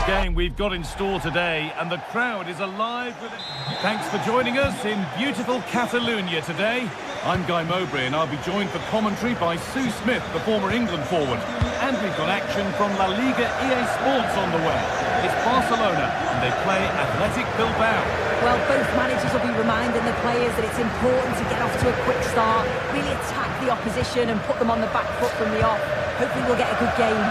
game we've got in store today, and the crowd is alive with it. Thanks for joining us in beautiful Catalonia today. I'm Guy Mowbray, and I'll be joined for commentary by Sue Smith, the former England forward. And we've got action from La Liga GTSports on the way. It's Barcelona, and they play Athletic Bilbao. Well, both managers will be reminding the players that it's important to get off to a quick start, really attack the opposition and put them on the back foot from the off. Hopefully we'll get a good game.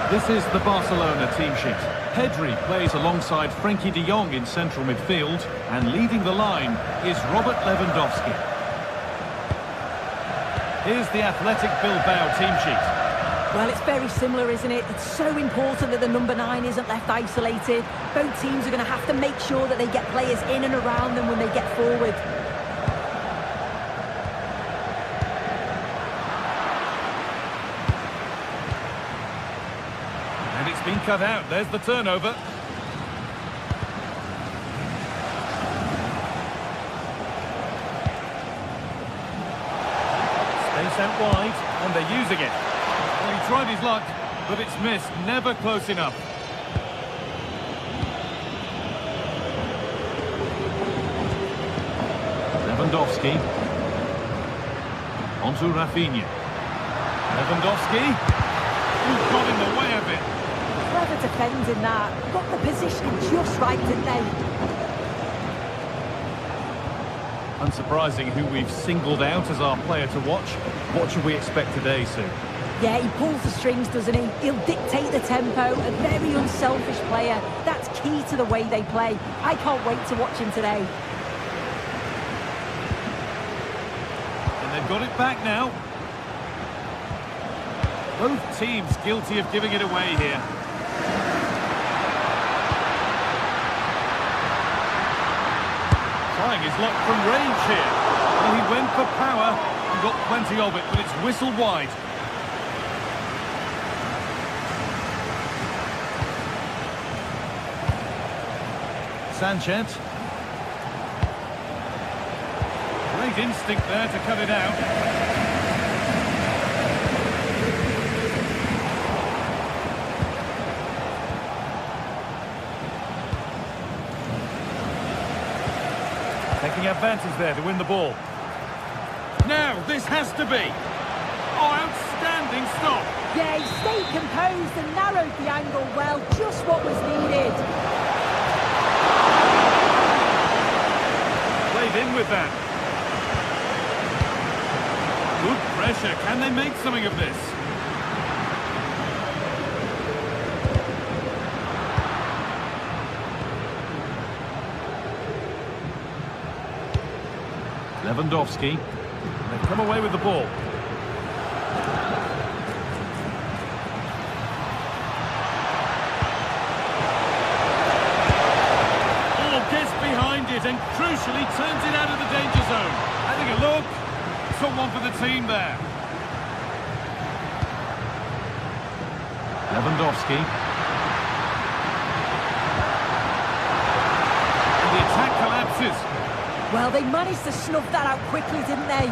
This is the Barcelona team sheet. Pedri plays alongside Frenkie de Jong in central midfield, and leading the line is Robert Lewandowski. Here's the Athletic Bilbao team sheet. Well, it's very similar, isn't it? It's so important that the number 9 isn't left isolated. Both teams are going to have to make sure that they get players in and around them when they get forward. And it's been cut out. There's the turnover. Space out wide, and they're using it. Well, he tried his luck, but it's missed. Never close enough. Lewandowski. Onto Rafinha. Lewandowski. Who got in the way of it? Clever defending that. Got the position just right, didn't they? Unsurprising who we've singled out as our player to watch. What should we expect today, Sue? Yeah, he pulls the strings, doesn't he? He'll dictate the tempo. A very unselfish player. That's key to the way they play. I can't wait to watch him today. And they've got it back now. Both teams guilty of giving it away here. Trying his luck from range here. Well, he went for power and got plenty of it, but it's whistled wide. Sanchez. Great instinct there to cut it out. Taking advantage there to win the ball. Now, this has to be. Oh, outstanding stop. Yeah, he stayed composed and narrowed the angle well. Just what was needed. Played in with that. Good pressure. Can they make something of this? Lewandowski. They've come away with the ball. Oh, gets behind it and crucially turns it out of the danger zone. Having a look. Took one for the team there. Lewandowski. And the attack collapses. Well, they managed to snuff that out quickly, didn't they?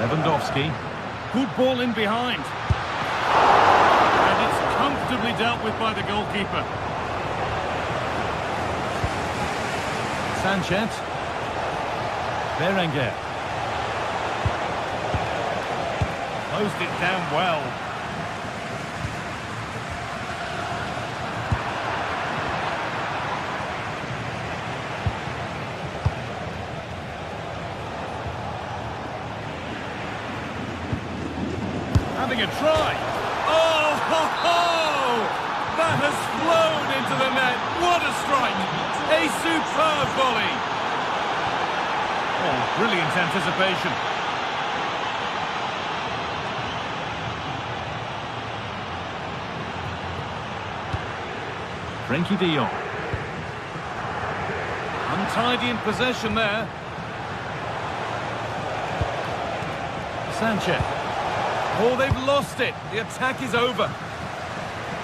Lewandowski. Good ball in behind. And it's comfortably dealt with by the goalkeeper. Sanchez. Berenguer. Closed it down well. Having a try. Oh, ho, ho! That has flown into the net. What a strike. A superb volley. Oh, brilliant anticipation. Frenkie de Jong. Untidy in possession there. Sanchez. Oh, they've lost it. The attack is over.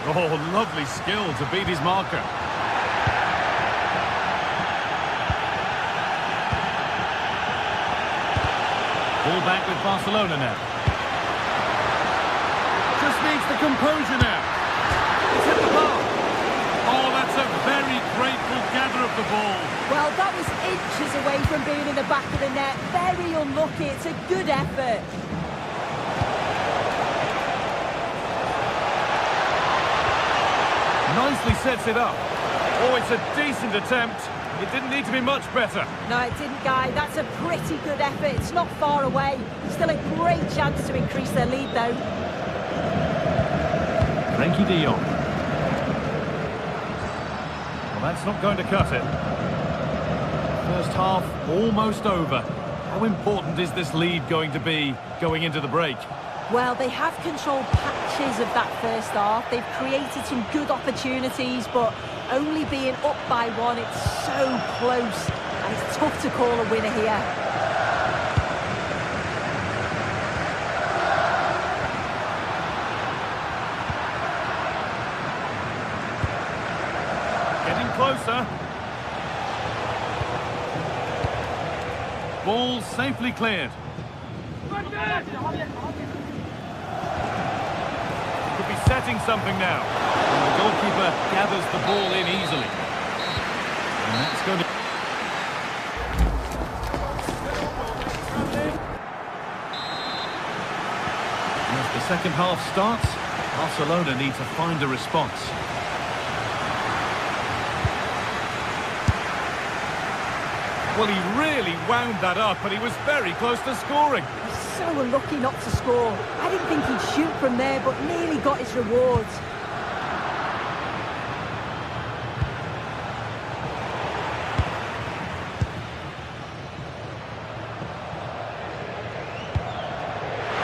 Oh, lovely skill to beat his marker. Ball back with Barcelona now. Just needs the composure now. It's hit the bar. Oh, that's a very grateful gather of the ball. Well, that was inches away from being in the back of the net. Very unlucky. It's a good effort. Nicely sets it up. Oh, it's a decent attempt. It didn't need to be much better. No, it didn't, Guy. That's a pretty good effort. It's not far away. Still a great chance to increase their lead, though. Frenkie de Jong. Well, that's not going to cut it. First half almost over. How important is this lead going to be going into the break? Well, they have controlled patches of that first half. They've created some good opportunities, but only being up by one, it's so close. And it's tough to call a winner here. Getting closer. Ball safely cleared. Could be setting something now. And the goalkeeper gathers the ball in easily. And that's going to... As the second half starts, Barcelona need to find a response. Well, he really wound that up, and he was very close to scoring. So unlucky not to score. I didn't think he'd shoot from there, but nearly got his rewards.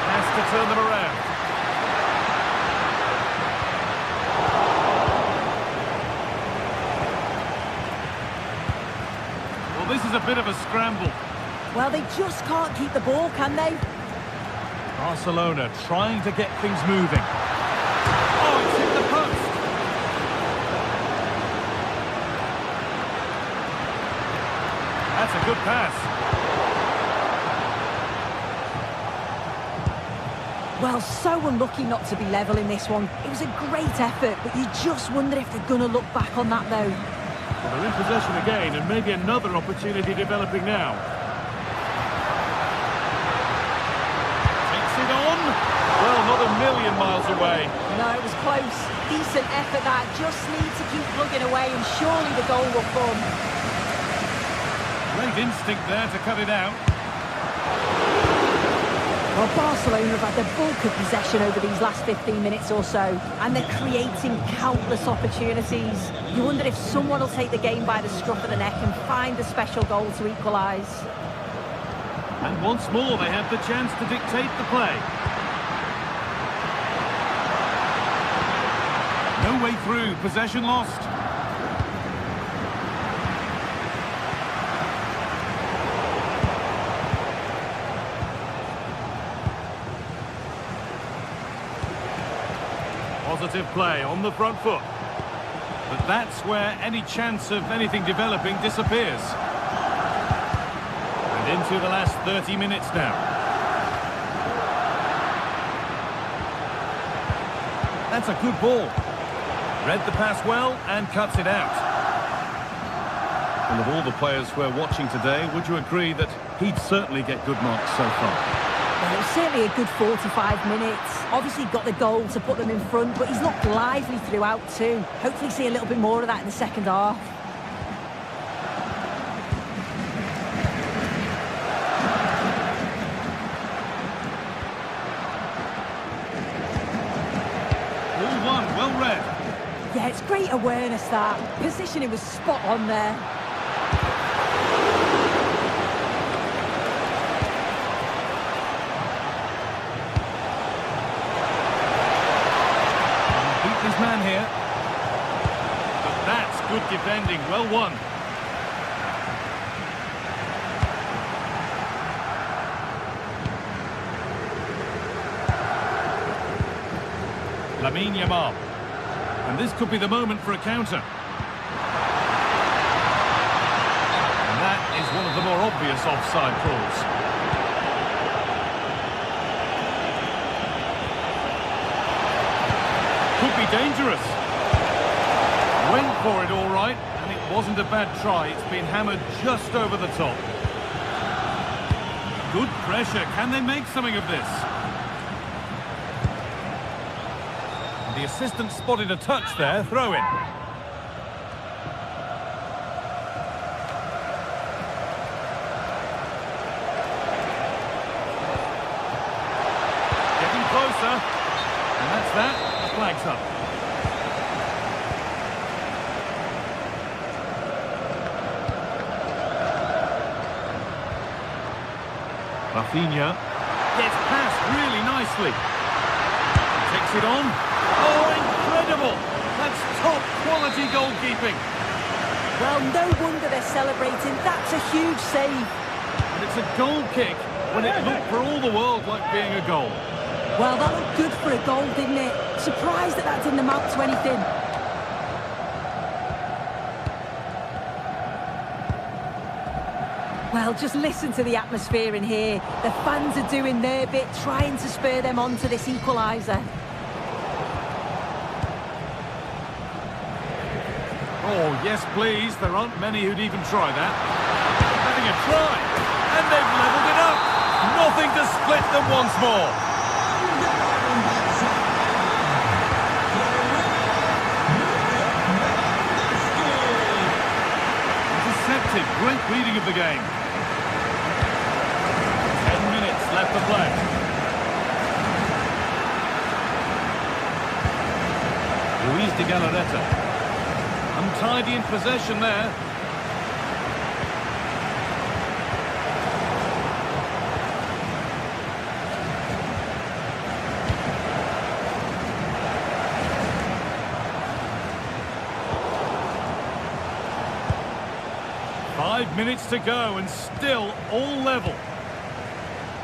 Has to turn them around. Well, this is a bit of a scramble. Well, they just can't keep the ball, can they? Barcelona trying to get things moving. Oh, it's hit the post. That's a good pass. Well, so unlucky not to be level in this one. It was a great effort, but you just wonder if they're going to look back on that, though. Well, they're in possession again, and maybe another opportunity developing now. Takes it on. Well, not a million miles away. No, it was close. Decent effort that. Just need to keep plugging away, and surely the goal will come. Great instinct there to cut it out. Well, Barcelona have had the bulk of possession over these last 15 minutes or so, and they're creating countless opportunities. You wonder if someone will take the game by the scruff of the neck and find a special goal to equalise. And once more they have the chance to dictate the play. No way through, possession lost. Positive play on the front foot. But that's where any chance of anything developing disappears. And into the last 30 minutes now. That's a good ball. Read the pass well and cuts it out. And of all the players we're watching today, would you agree that he'd certainly get good marks so far? Well, it was certainly a good 45 minutes. Obviously got the goal to put them in front, but he's looked lively throughout too. Hopefully see a little bit more of that in the second half. Ball one, well read. Yeah, it's great awareness that. Positioning was spot on there. His man here. But that's good defending, well won. Lamine Yamal. And this could be the moment for a counter. And that is one of the more obvious offside calls. Could be dangerous. Went for it all right, and it wasn't a bad try. It's been hammered just over the top. Good pressure. Can they make something of this? The assistant spotted a touch there. Throw in. Getting closer. And that's that. The flag's up. Rafinha gets past really nicely. Takes it on. Oh, incredible! That's top quality goalkeeping. Well, no wonder they're celebrating. That's a huge save. And it's a goal kick when it looked for all the world like being a goal. Well, that looked good for a goal, didn't it? Surprised that didn't amount to anything. Well, just listen to the atmosphere in here. The fans are doing their bit, trying to spur them on to this equaliser. Oh, yes, please. There aren't many who'd even try that. Having a try. And they've levelled it up. Nothing to split them once more. Intercepted. Great reading of the game. 10 minutes left to play. Luis de Galarreta. Untidy in possession there. Five minutes to go and still all level.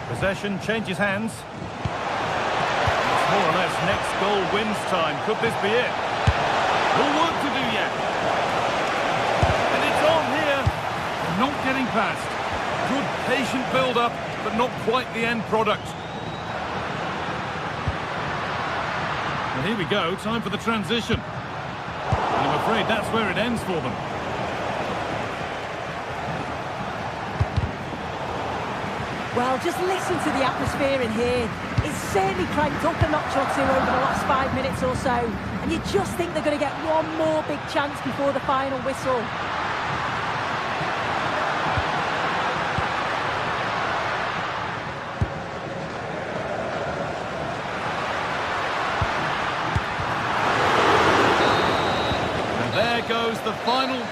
Possession changes hands. It's more or less next goal wins time. Could this be it? More work to do yet. And it's on here. Not getting past. Good patient build-up, but not quite the end product. And here we go, time for the transition. And I'm afraid that's where it ends for them. Well, just listen to the atmosphere in here. It's certainly cranked up a notch or two over the last 5 minutes or so. And you just think they're going to get one more big chance before the final whistle. And there goes the final.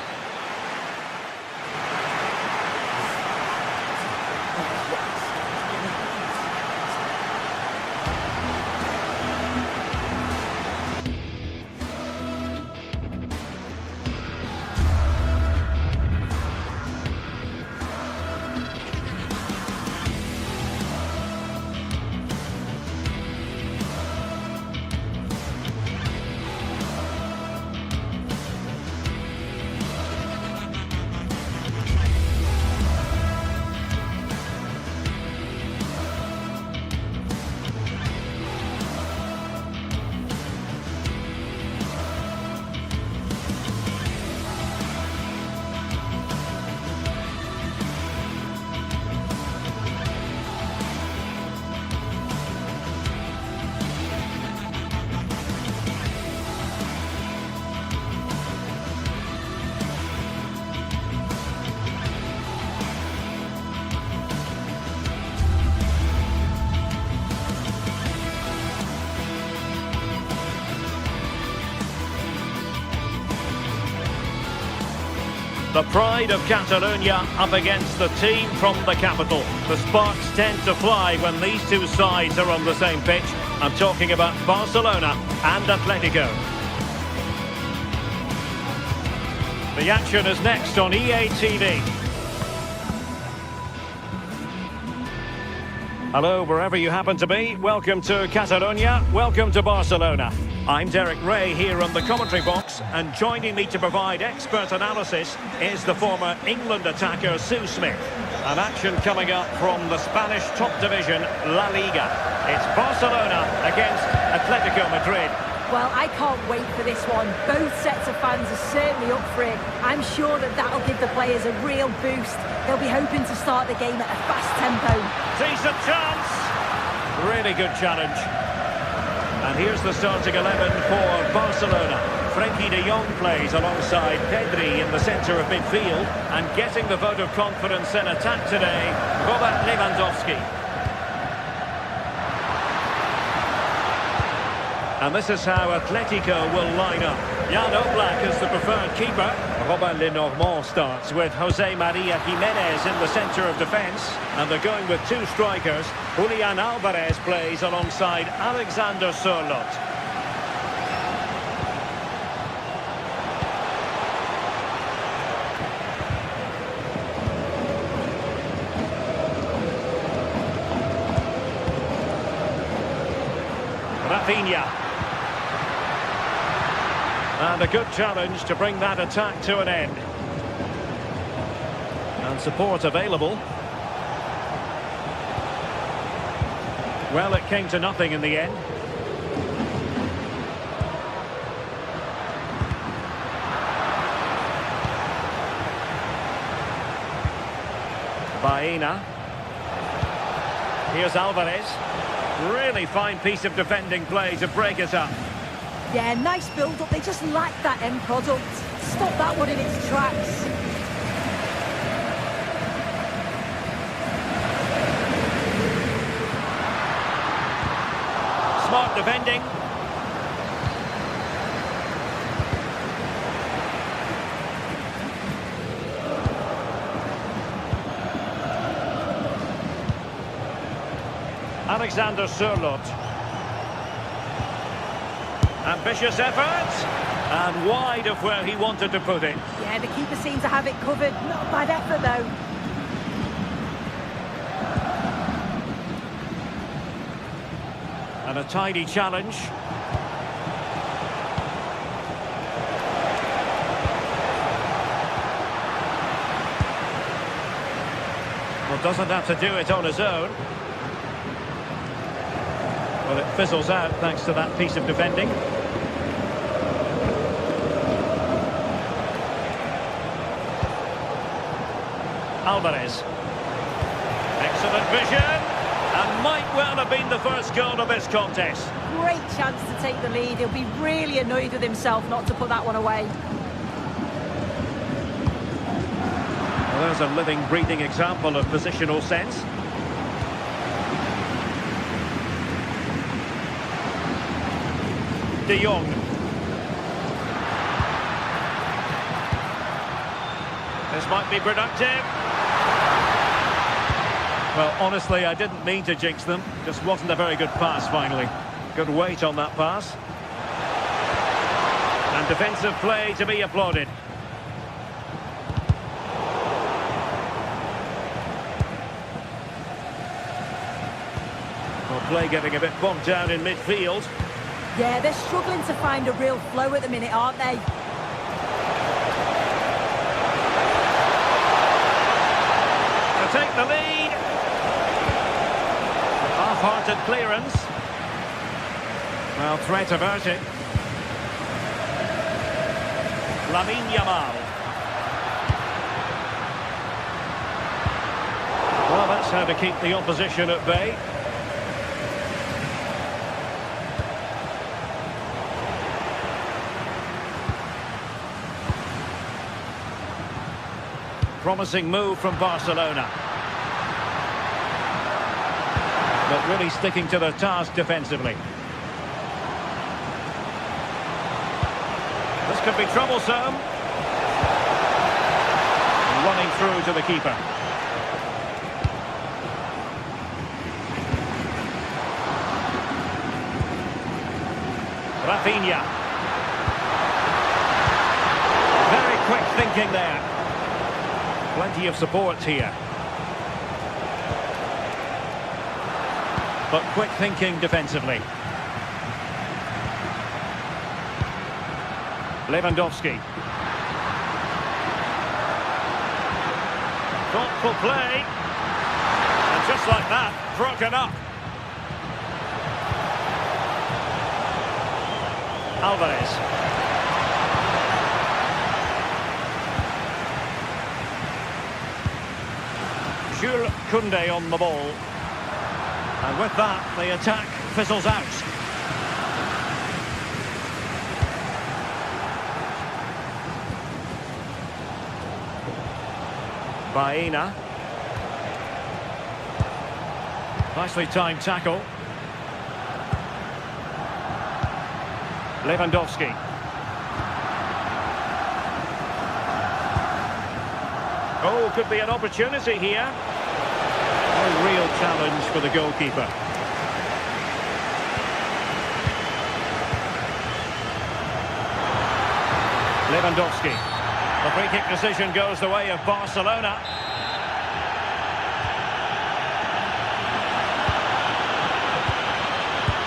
The pride of Catalonia up against the team from the capital. The sparks tend to fly when these two sides are on the same pitch. I'm talking about Barcelona and Atletico. The action is next on EA TV. Hello, wherever you happen to be. Welcome to Catalonia. Welcome to Barcelona. I'm Derek Ray here on the commentary box, and joining me to provide expert analysis is the former England attacker Sue Smith. An action coming up from the Spanish top division, La Liga. It's Barcelona against Atletico Madrid. Well, I can't wait for this one. Both sets of fans are certainly up for it. I'm sure that that'll give the players a real boost. They'll be hoping to start the game at a fast tempo. Decent chance. Really good challenge. And here's the starting 11 for Barcelona. Frenkie de Jong plays alongside Pedri in the centre of midfield. And getting the vote of confidence in attack today, Robert Lewandowski. And this is how Atletico will line up. Jan Oblak is the preferred keeper. Robin Lenormand starts with Jose Maria Jimenez in the centre of defence. And they're going with two strikers. Julian Alvarez plays alongside Alexander Sørloth. Rafinha. And a good challenge to bring that attack to an end. And support available. Well, it came to nothing in the end. Baena. Here's Alvarez. Really fine piece of defending play to break it up. Yeah, nice build-up. They just lack that end product. Stop that one in its tracks. Smart defending. Alexander Sørloth. Ambitious effort, and wide of where he wanted to put it. Yeah, the keeper seems to have it covered. Not a bad effort, though. And a tidy challenge. Well, doesn't have to do it on his own. Well, it fizzles out thanks to that piece of defending. Alvarez. Excellent vision. And might well have been the first goal of this contest. Great chance to take the lead. He'll be really annoyed with himself not to put that one away. Well, there's a living, breathing example of positional sense. De Jong. This might be productive. Well, honestly, I didn't mean to jinx them. Just wasn't a very good pass, finally. Good weight on that pass. And defensive play to be applauded. Well, play getting a bit bogged down in midfield. Yeah, they're struggling to find a real flow at the minute, aren't they? To take the lead. Half-hearted clearance. Well, threat averted. Lamine Yamal. Well, that's how to keep the opposition at bay. Promising move from Barcelona. But really sticking to their task defensively. This could be troublesome. Running through to the keeper. Rafinha. Very quick thinking there. Plenty of support here. But quick thinking defensively. Lewandowski. Thoughtful play. And just like that, broken up. Alvarez. Jules Koundé on the ball. And with that, the attack fizzles out. Baena. Nicely timed tackle. Lewandowski. Oh, could be an opportunity here. A real challenge for the goalkeeper. Lewandowski. The free kick decision goes the way of Barcelona.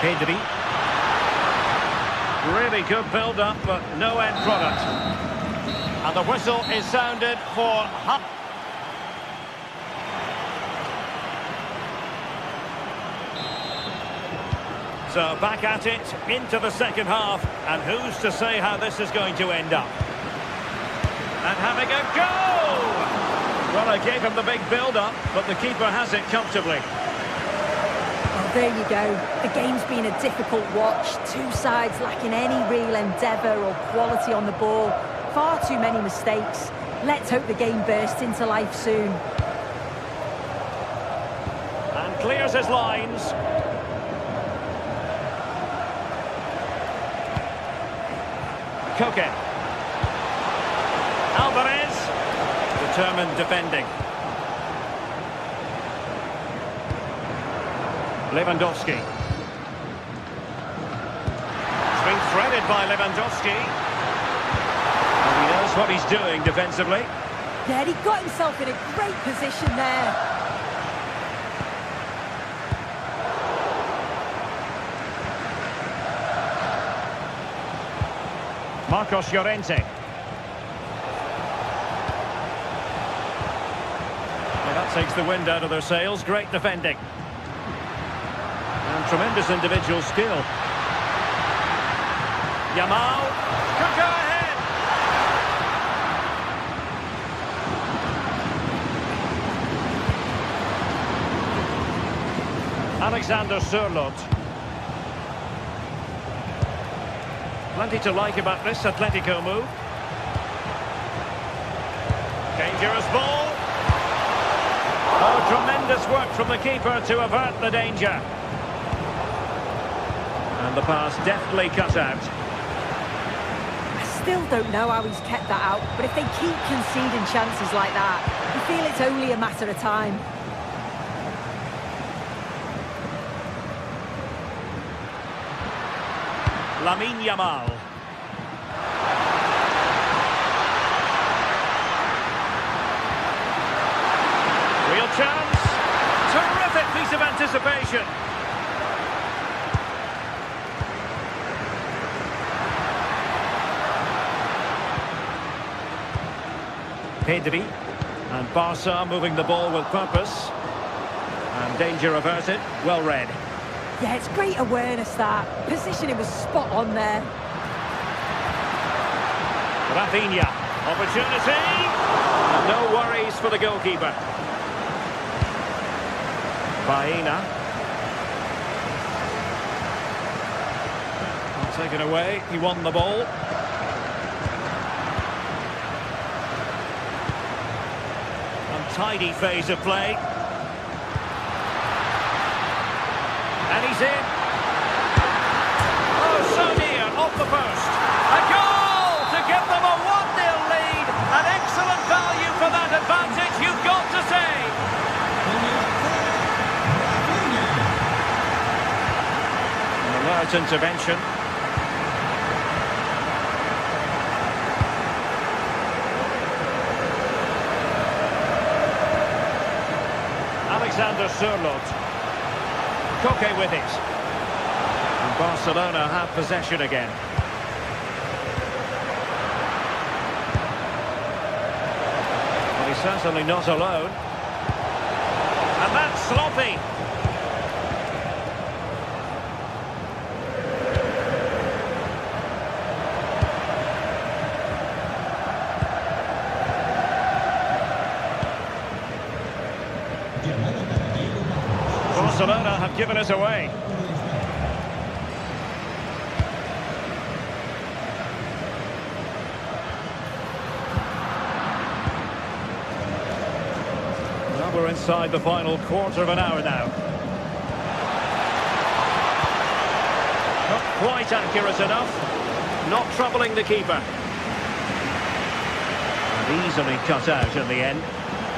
Pedri. Really good build-up, but no end product. And the whistle is sounded for half. So back at it, into the second half, and who's to say how this is going to end up? And having a go! Well, I gave him the big build-up, but the keeper has it comfortably. Well, there you go. The game's been a difficult watch. Two sides lacking any real endeavour or quality on the ball. Far too many mistakes. Let's hope the game bursts into life soon. And clears his lines. Koke. Alvarez. Determined defending. Lewandowski. It's been threaded by Lewandowski. And he knows what he's doing defensively. Yeah, he got himself in a great position there. Marcos Llorente. Well, that takes the wind out of their sails. Great defending. And tremendous individual skill. Yamal could go ahead. Alexander Sørloth. Plenty to like about this Atletico move. Dangerous ball. Oh, tremendous work from the keeper to avert the danger. And the pass deftly cut out. I still don't know how he's kept that out, but if they keep conceding chances like that, I feel it's only a matter of time. Lamine Yamal. Real chance. Terrific piece of anticipation. Pedri. And Barca moving the ball with purpose. And danger averted. Well read. Yeah, it's great awareness, that. Positioning was spot on there. Rafinha. Opportunity. And no worries for the goalkeeper. Baena. Taken away. He won the ball. Untidy phase of play. And he's in. Oh, so near, off the post. A goal to give them a 1-0 lead. An excellent value for that advantage, you've got to say. An alert intervention. Alexander Sørloth. Koke with it. And Barcelona have possession again. Well, he's certainly not alone. And that's sloppy. given it away. Well, we're inside the final quarter of an hour now. Not quite accurate enough. Not troubling the keeper. And easily cut out in the end.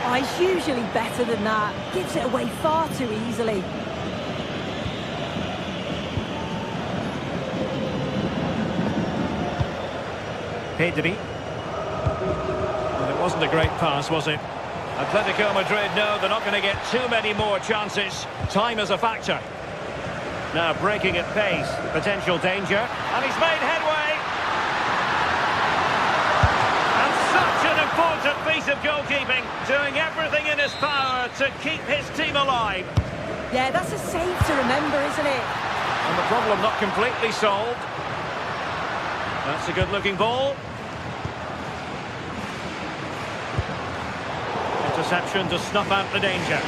Oh, he's usually better than that. Gives it away far too easily. Pedri. Well, it wasn't a great pass, was it? Atletico Madrid know they're not going to get too many more chances. Time is a factor. Now breaking at pace. Potential danger. And he's made headway. And such an important piece of goalkeeping. Doing everything in his power to keep his team alive. Yeah, that's a save to remember, isn't it? And the problem not completely solved. That's a good-looking ball. Interception to snuff out the danger.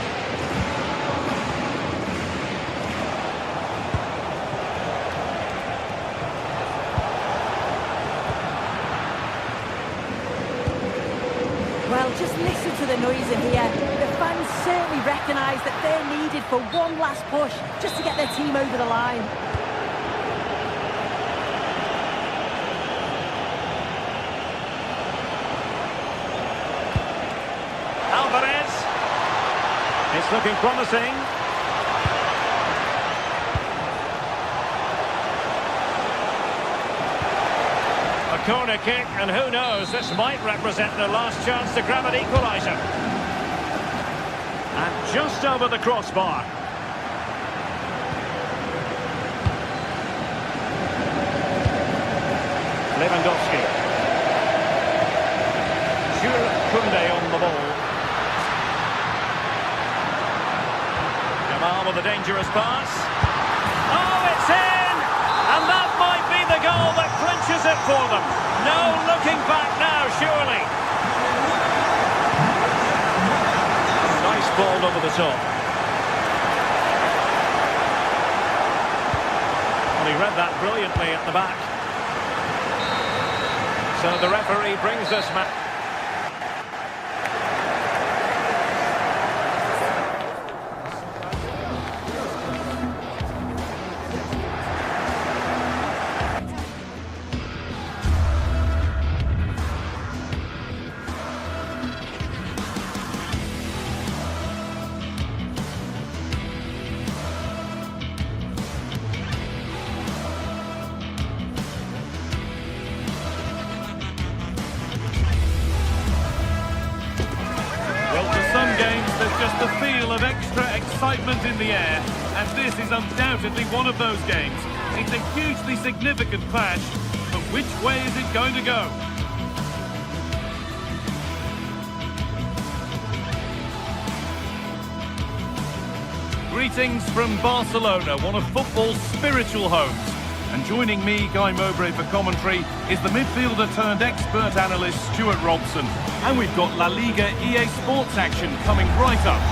Well, just listen to the noise in here. The fans certainly recognise that they're needed for one last push just to get their team over the line. It's looking promising. A corner kick, and who knows, this might represent their last chance to grab an equaliser. And just over the crossbar. Lewandowski. Jules Koundé on the ball. With a dangerous pass. Oh, it's in! And that might be the goal that clinches it for them. No looking back now, surely. Nice ball over the top. Well, he read that brilliantly at the back. So the referee brings this match. Just the feel of extra excitement in the air, and this is undoubtedly one of those games. It's a hugely significant clash, but which way is it going to go? Greetings from Barcelona, one of football's spiritual homes. And joining me, Guy Mowbray, for commentary is the midfielder turned expert analyst Stuart Robson. And we've got La Liga EA Sports action coming right up.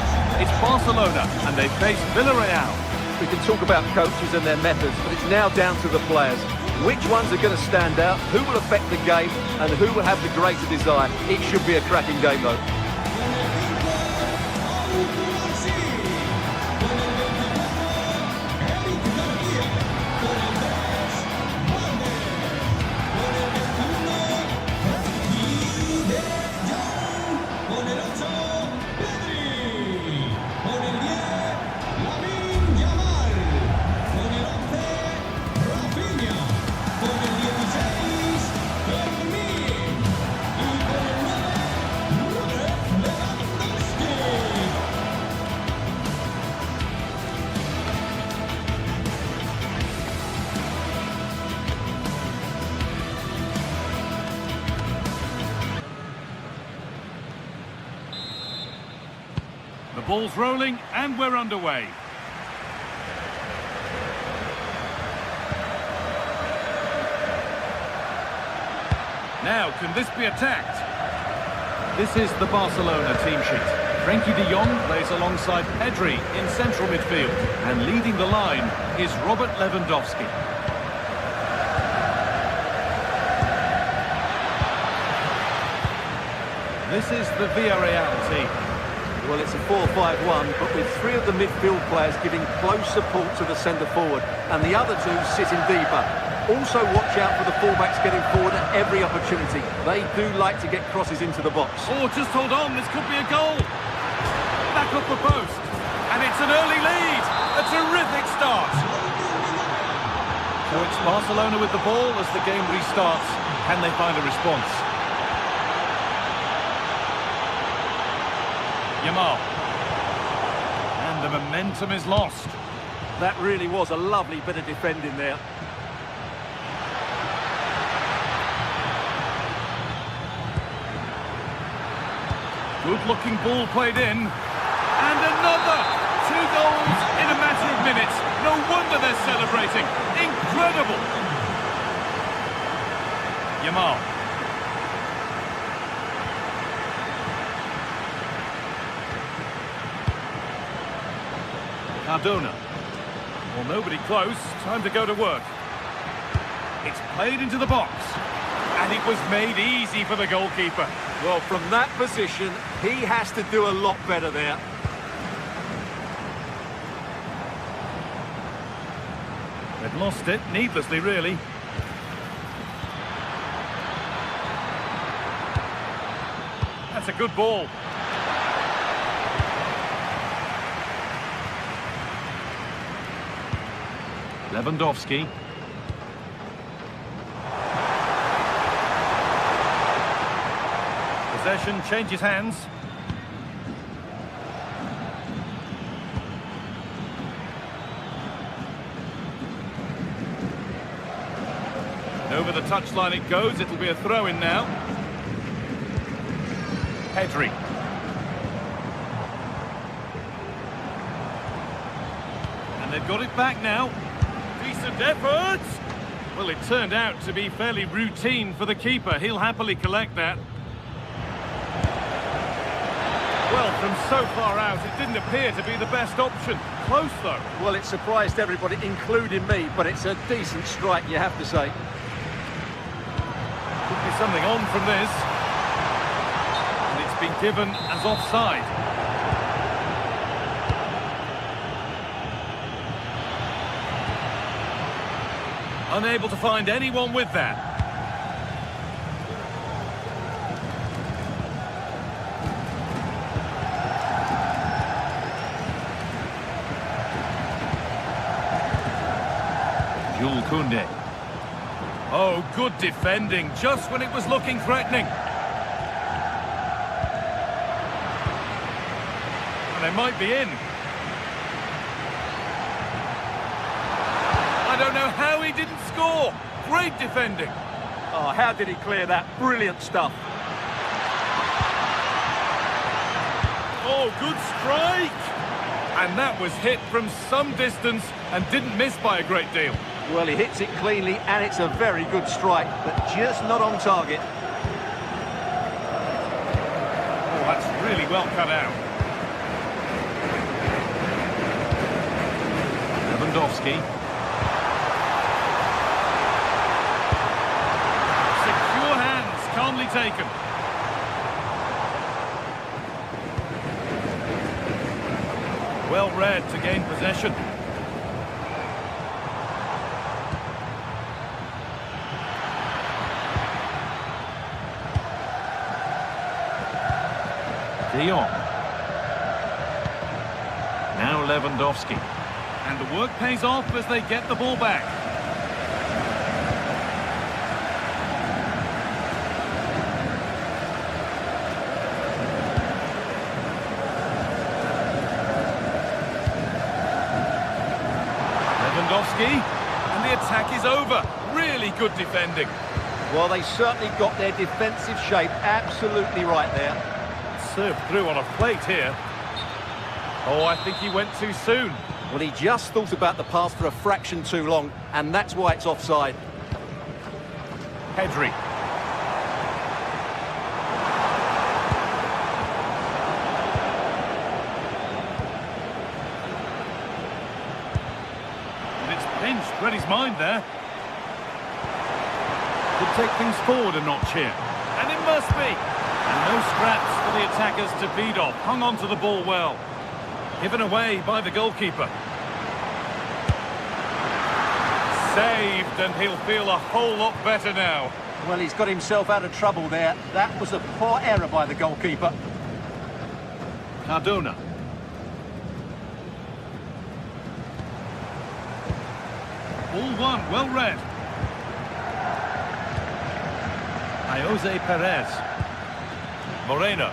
It's Barcelona and they face Villarreal. We can talk about coaches and their methods, but it's now down to the players. Which ones are going to stand out, who will affect the game, and who will have the greater desire? It should be a cracking game, though. The ball's rolling and we're underway. Now, can this be attacked? This is the Barcelona team sheet. Frenkie de Jong plays alongside Pedri in central midfield. And leading the line is Robert Lewandowski. This is the Villarreal team. Well, it's a 4-5-1, but with three of the midfield players giving close support to the centre-forward, and the other two sitting deeper. Also watch out for the fullbacks getting forward at every opportunity. They do like to get crosses into the box. Oh, just hold on, this could be a goal. Back up the post, and it's an early lead. A terrific start. So it's Barcelona with the ball as the game restarts. Can they find a response? Yamal. And the momentum is lost. That really was a lovely bit of defending there. Good-looking ball played in. And another! 2 goals in a matter of minutes. No wonder they're celebrating. Incredible! Yamal. Cardona. Well, nobody close. Time to go to work. It's played into the box. And it was made easy for the goalkeeper. Well, from that position, he has to do a lot better there. They've lost it, needlessly, really. That's a good ball. Lewandowski. Possession changes hands. And over the touchline it goes. It'll be a throw-in now. Pedri. And they've got it back now. Decent effort. Well, it turned out to be fairly routine for the keeper. He'll happily collect that. Well, from so far out, it didn't appear to be the best option. Close, though. Well, it surprised everybody, including me, but it's a decent strike, you have to say. Could be something on from this. And it's been given as offside. Unable to find anyone with that. Jules Koundé. Oh, good defending, just when it was looking threatening. And they might be in. I don't know how he didn't score. Great defending. Oh, how did he clear that? Brilliant stuff. Oh, good strike. And that was hit from some distance and didn't miss by a great deal. Well, he hits it cleanly, and it's a very good strike, but just not on target. Oh, that's really well cut out. Lewandowski. Secure hands, calmly taken. Well read to gain possession. De Jong. Now Lewandowski. And the work pays off as they get the ball back. Lewandowski. And the attack is over. Really good defending. Well, they certainly got their defensive shape absolutely right there. Served through on a plate here. Oh, I think he went too soon. Well, he just thought about the pass for a fraction too long, and that's why it's offside. Pedri. read his mind there. Could take things forward a notch here. And it must be. And no scraps for the attackers to feed off. Hung on to the ball well. Given away by the goalkeeper. Saved, and he'll feel a whole lot better now. Well, he's got himself out of trouble there. That was a poor error by the goalkeeper. Cardona. All one, well read. Jose Perez. Moreno.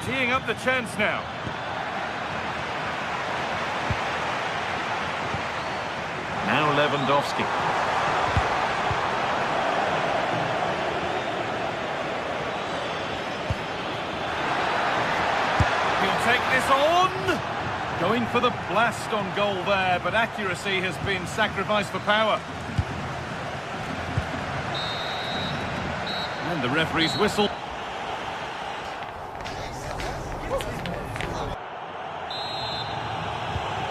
Teeing up the chance now. Now Lewandowski. He'll take this on. Going for the blast on goal there, but accuracy has been sacrificed for power. And the referee's whistle.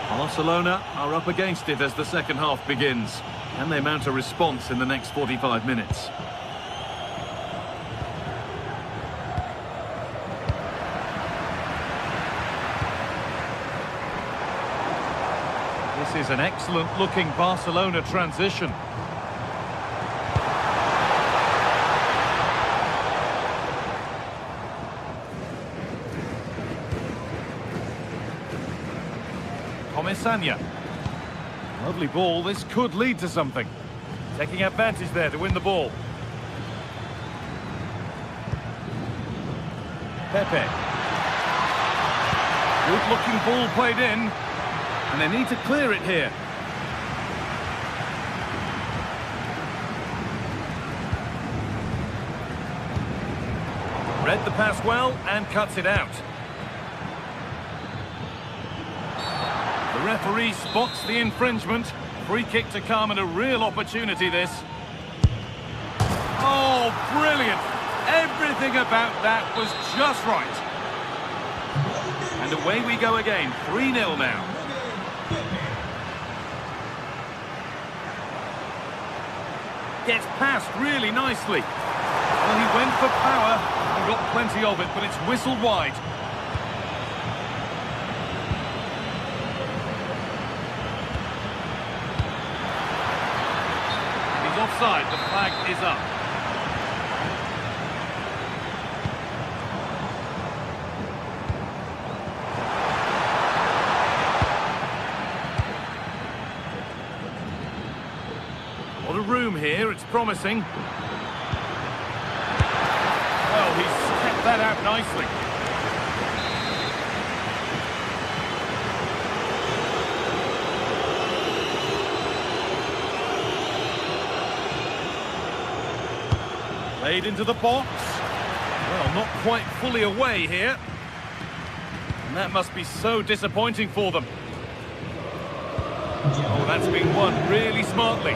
Barcelona are up against it as the second half begins. Can they mount a response in the next 45 minutes? This is an excellent looking Barcelona transition. Comesaña. Lovely ball, this could lead to something. Taking advantage there to win the ball. Pepe. Good looking ball played in. And they need to clear it here. Read the pass well and cuts it out. The referee spots the infringement. Free kick to come and a real opportunity this. Oh, brilliant. Everything about that was just right. And away we go again. 3-0 now. Gets past really nicely. Well, he went for power and got plenty of it, but it's whistled wide. He's offside, the flag is up. What a room here, it's promising. Well, he's kept that out nicely. Played into the box. Well, not quite fully away here. And that must be so disappointing for them. Oh, that's been won really smartly.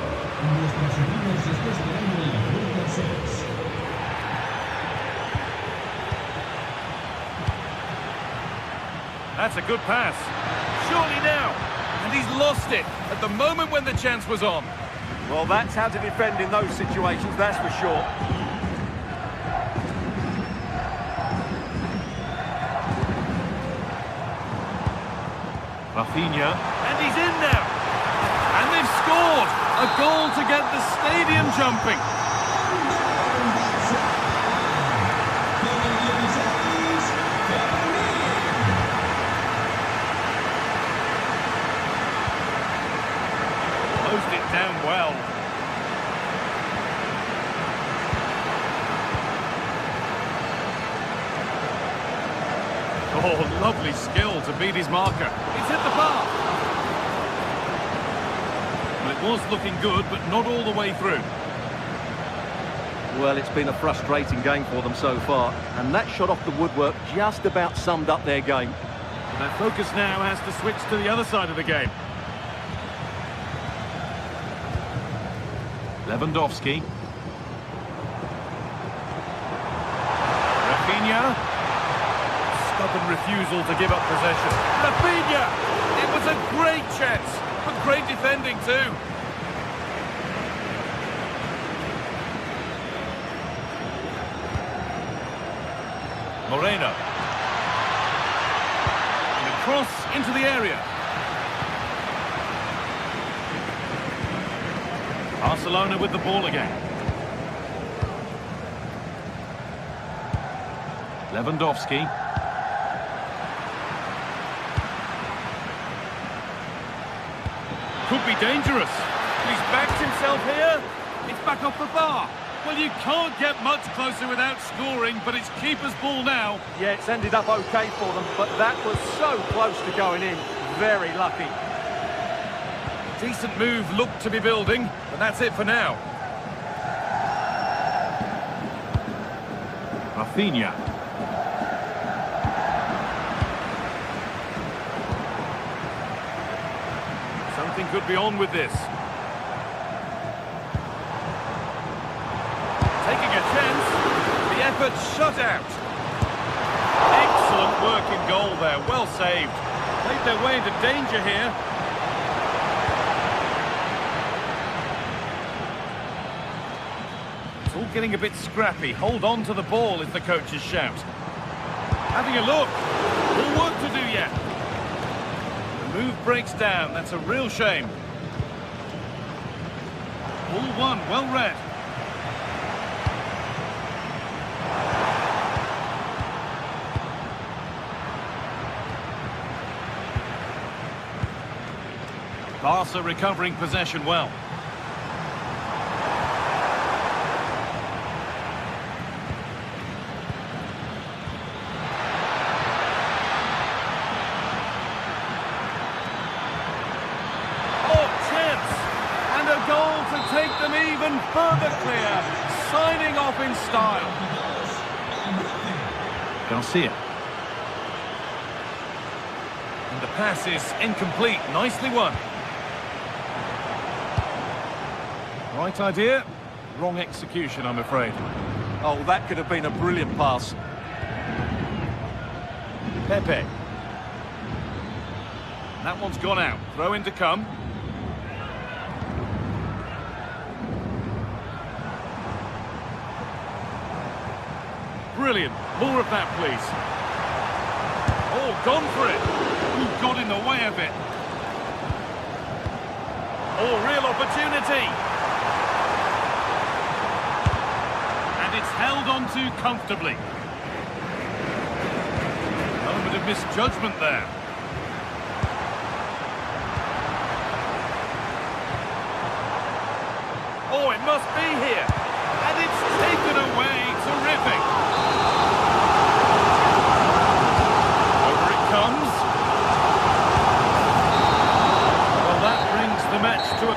That's a good pass. Surely now. And he's lost it at the moment when the chance was on. Well, that's how to defend in those situations, that's for sure. Rafinha. And he's in now. And they've scored. A goal to get the stadium jumping. Closed it down well. Oh, lovely skill to beat his marker. He's hit the bar. Well, it was looking good, but not all the way through. Well, it's been a frustrating game for them so far. And that shot off the woodwork just about summed up their game. Their focus now has to switch to the other side of the game. Lewandowski. Rafinha. Stubborn refusal to give up possession. Rafinha! It was a great chance, but great defending too. Moreno. And a cross into the area. Barcelona with the ball again. Lewandowski. Could be dangerous. He's backed himself here. It's back off the bar. Well, you can't get much closer without scoring, but it's keeper's ball now. Yeah, it's ended up okay for them, but that was so close to going in. Very lucky. Decent move looked to be building, but that's it for now. Rafinha. Something could be on with this. Taking a chance. The effort shut out. Excellent work in goal there. Well saved. Played their way into danger here. It's all getting a bit scrappy. Hold on to the ball is the coach's shout. Having a look. More work to do yet. The move breaks down. That's a real shame. Ball one, well read. Barca recovering possession well. Goal to take them even further clear, signing off in style. Garcia. And the pass is incomplete, nicely won. Right idea, wrong execution, I'm afraid. Oh, that could have been a brilliant pass. Pepe. That one's gone out, throw in to come. Brilliant. More of that, please. Oh, gone for it. Who got in the way of it? Oh, real opportunity. And it's held on to comfortably. Moment of misjudgment there. Oh, it must be here. And it's taken away. Terrific. Comes. Well, that brings the match to a...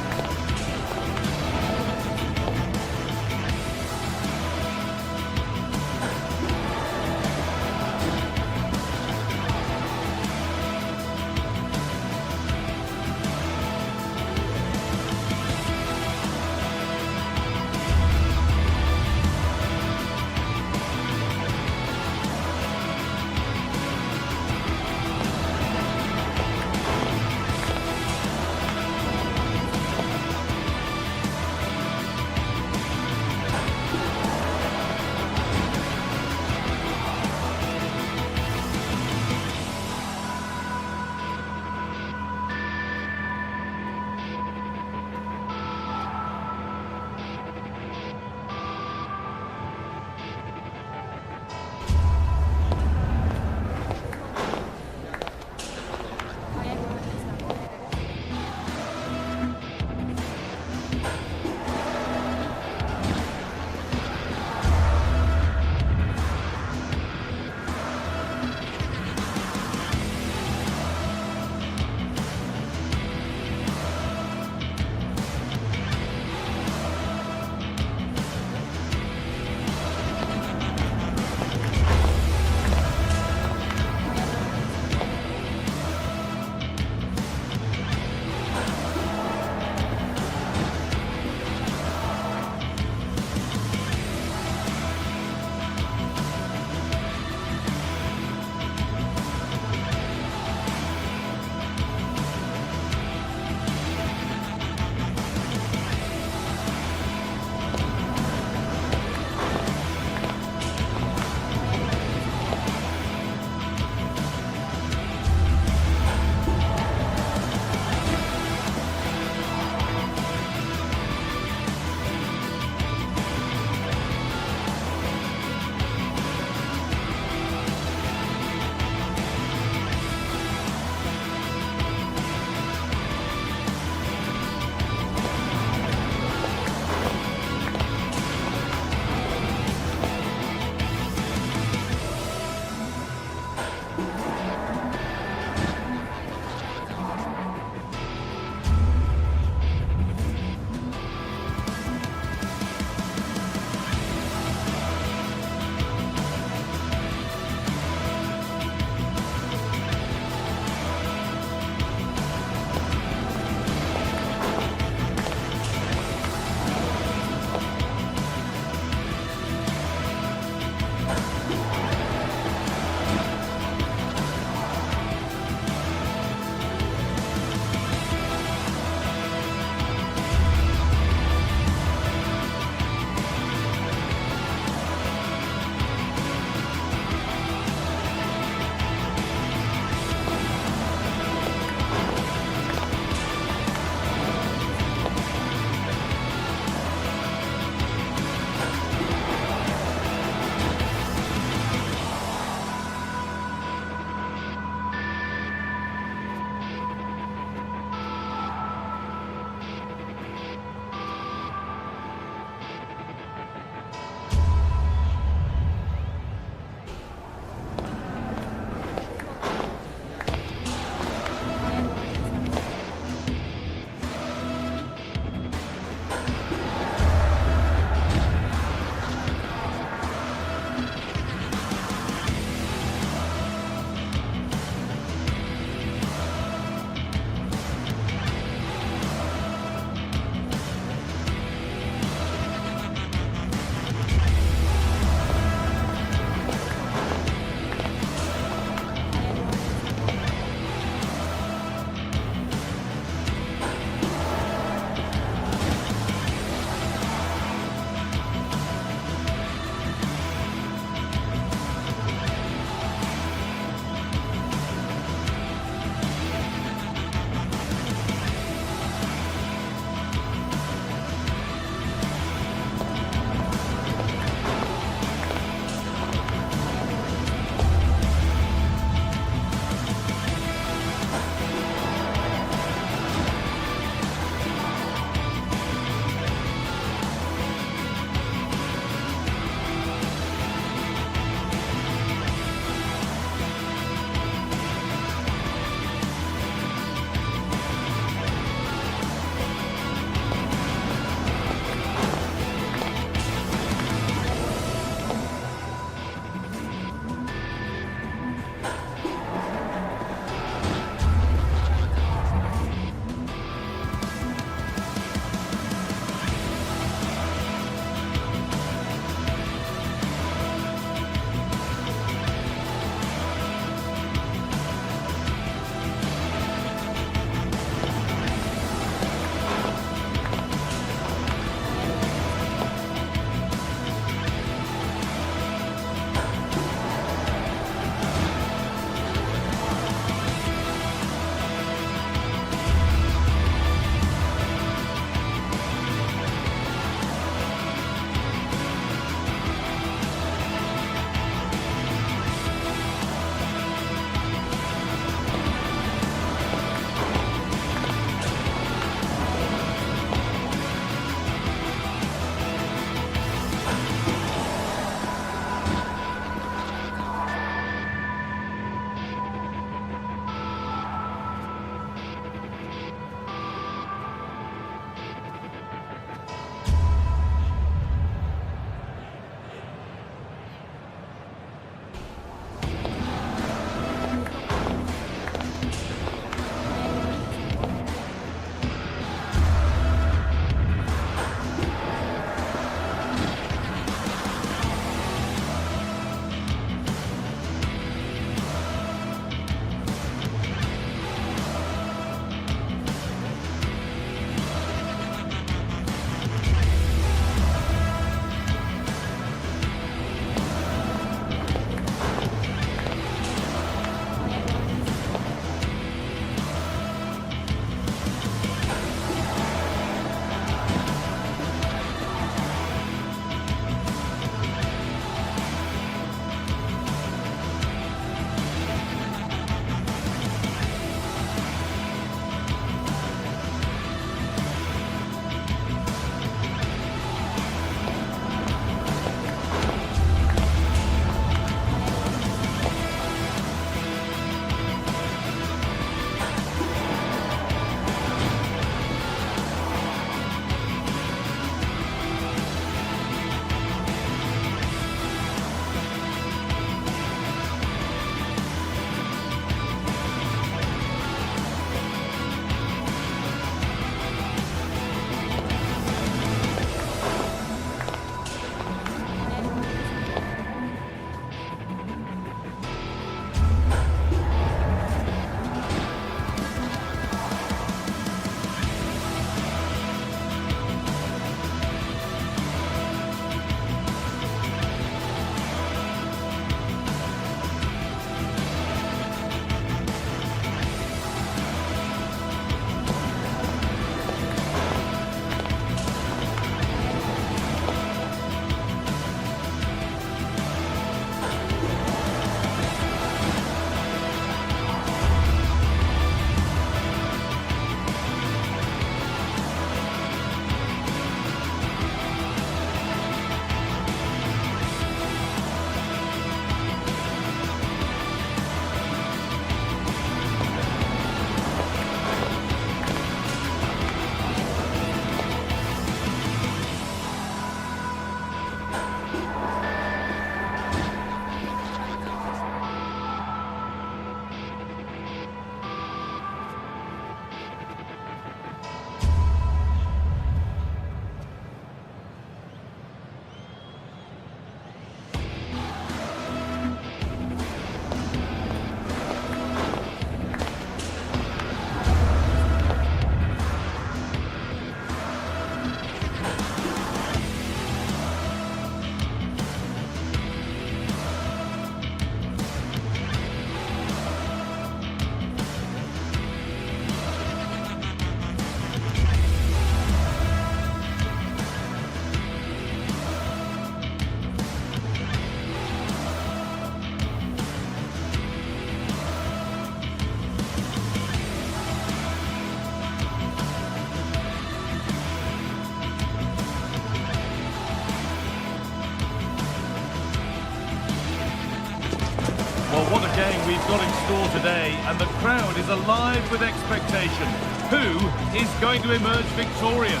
we've got in store today, and the crowd is alive with expectation. Who is going to emerge victorious?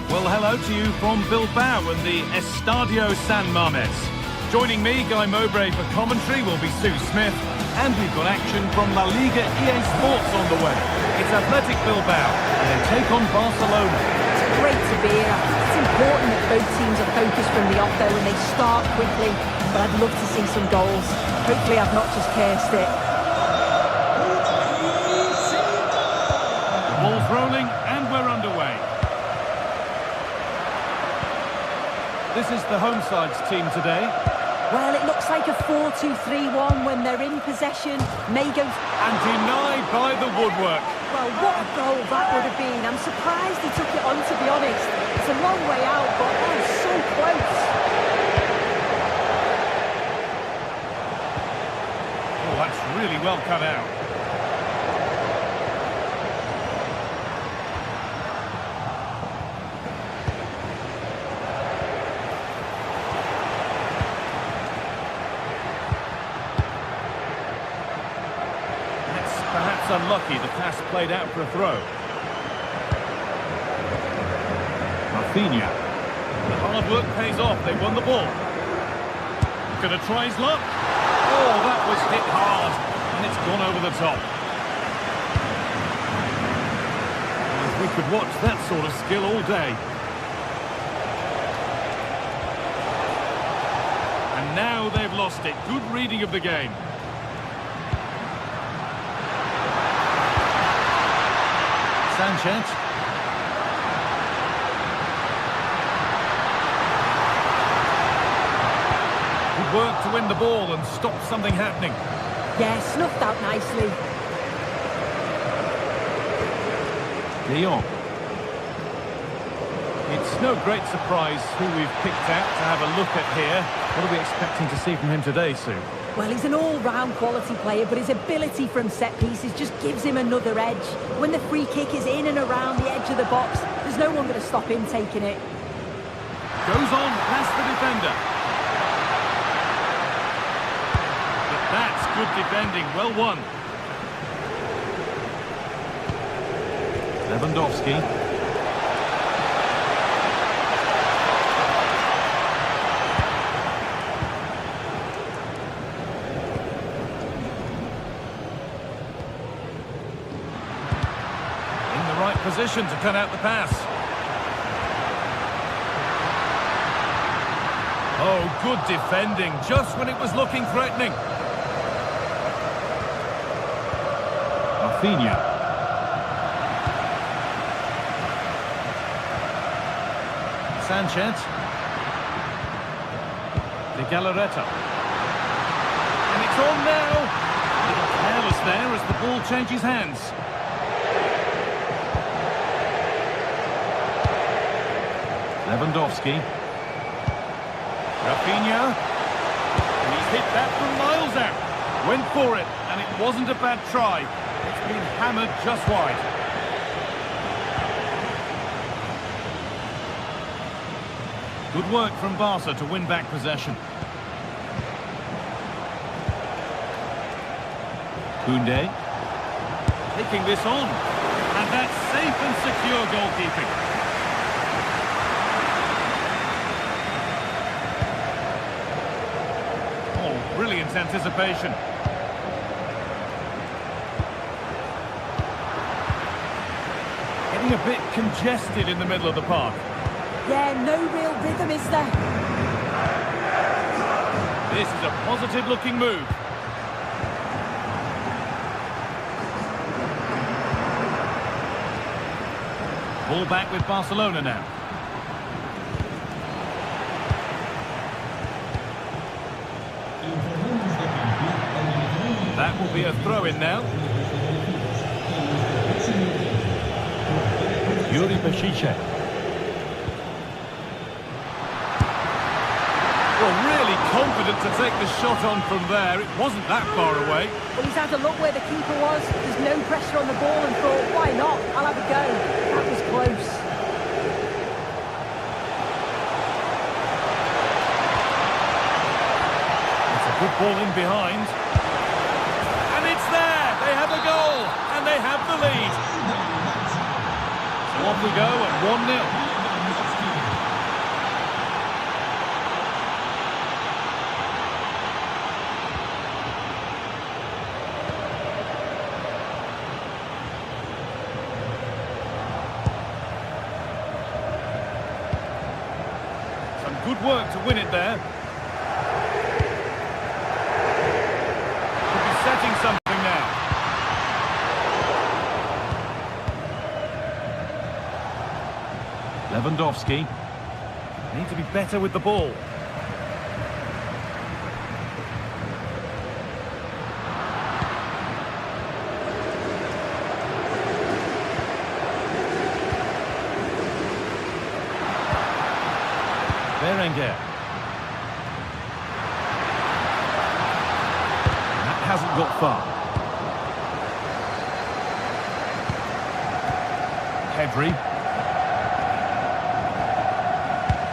Well, hello to you from Bilbao and the Estadio San Mamés. Joining me, Guy Mowbray, for commentary will be Sue Smith, and we've got action from La Liga GTSports on the way. It's Athletic Bilbao, and they take on Barcelona. It's great to be here. It's important that both teams are focused from the off though and they start quickly, but I'd love to see some goals. Hopefully I've not just cursed it. The ball's rolling, and we're underway. This is the home side's team today. Well, it looks like a 4-2-3-1 when they're in possession. May go... And denied by the woodwork. Well, what a goal that would have been. I'm surprised he took it on, to be honest. It's a long way out, but oh, so close. Oh, that's really well cut out. Perhaps unlucky, the pass played out for a throw. Rafinha. The hard work pays off, they won the ball. Gonna try his luck. Oh, that was hit hard, and it's gone over the top. We could watch that sort of skill all day. And now they've lost it. Good reading of the game. Sanchez. Good work to win the ball and stop something happening. Yeah, snuffed out nicely. De Jong. It's no great surprise who we've picked out to have a look at here. What are we expecting to see from him today, Sue? Well, he's an all-round quality player, but his ability from set pieces just gives him another edge. When the free kick is in and around the edge of the box, there's no one going to stop him taking it. Goes on past the defender. But that's good defending, well won. Lewandowski. Position to cut out the pass. Oh, good defending, just when it was looking threatening. Rafinha. Sanchez. De Galarreta. And it's on now. A little careless there as the ball changes hands. Lewandowski. Rafinha. And he's hit that from miles out. Went for it, and it wasn't a bad try. It's been hammered just wide. Good work from Barca to win back possession. Koundé. Taking this on. And that's safe and secure goalkeeping. Brilliant anticipation. Getting a bit congested in the middle of the park. Yeah, no real rhythm, is there? This is a positive-looking move. Ball back with Barcelona now. That will be a throw-in now. Yuri Peshice. Well, really confident to take the shot on from there. It wasn't that far away. Well, he's had a look where the keeper was. There's no pressure on the ball and thought, why not? I'll have a go. That was close. Good ball in behind. And it's there! They have a goal! And they have the lead. So off we go at 1-0. Good work to win it there. Could be setting something now. Lewandowski. Need to be better with the ball. That hasn't got far. Pedri.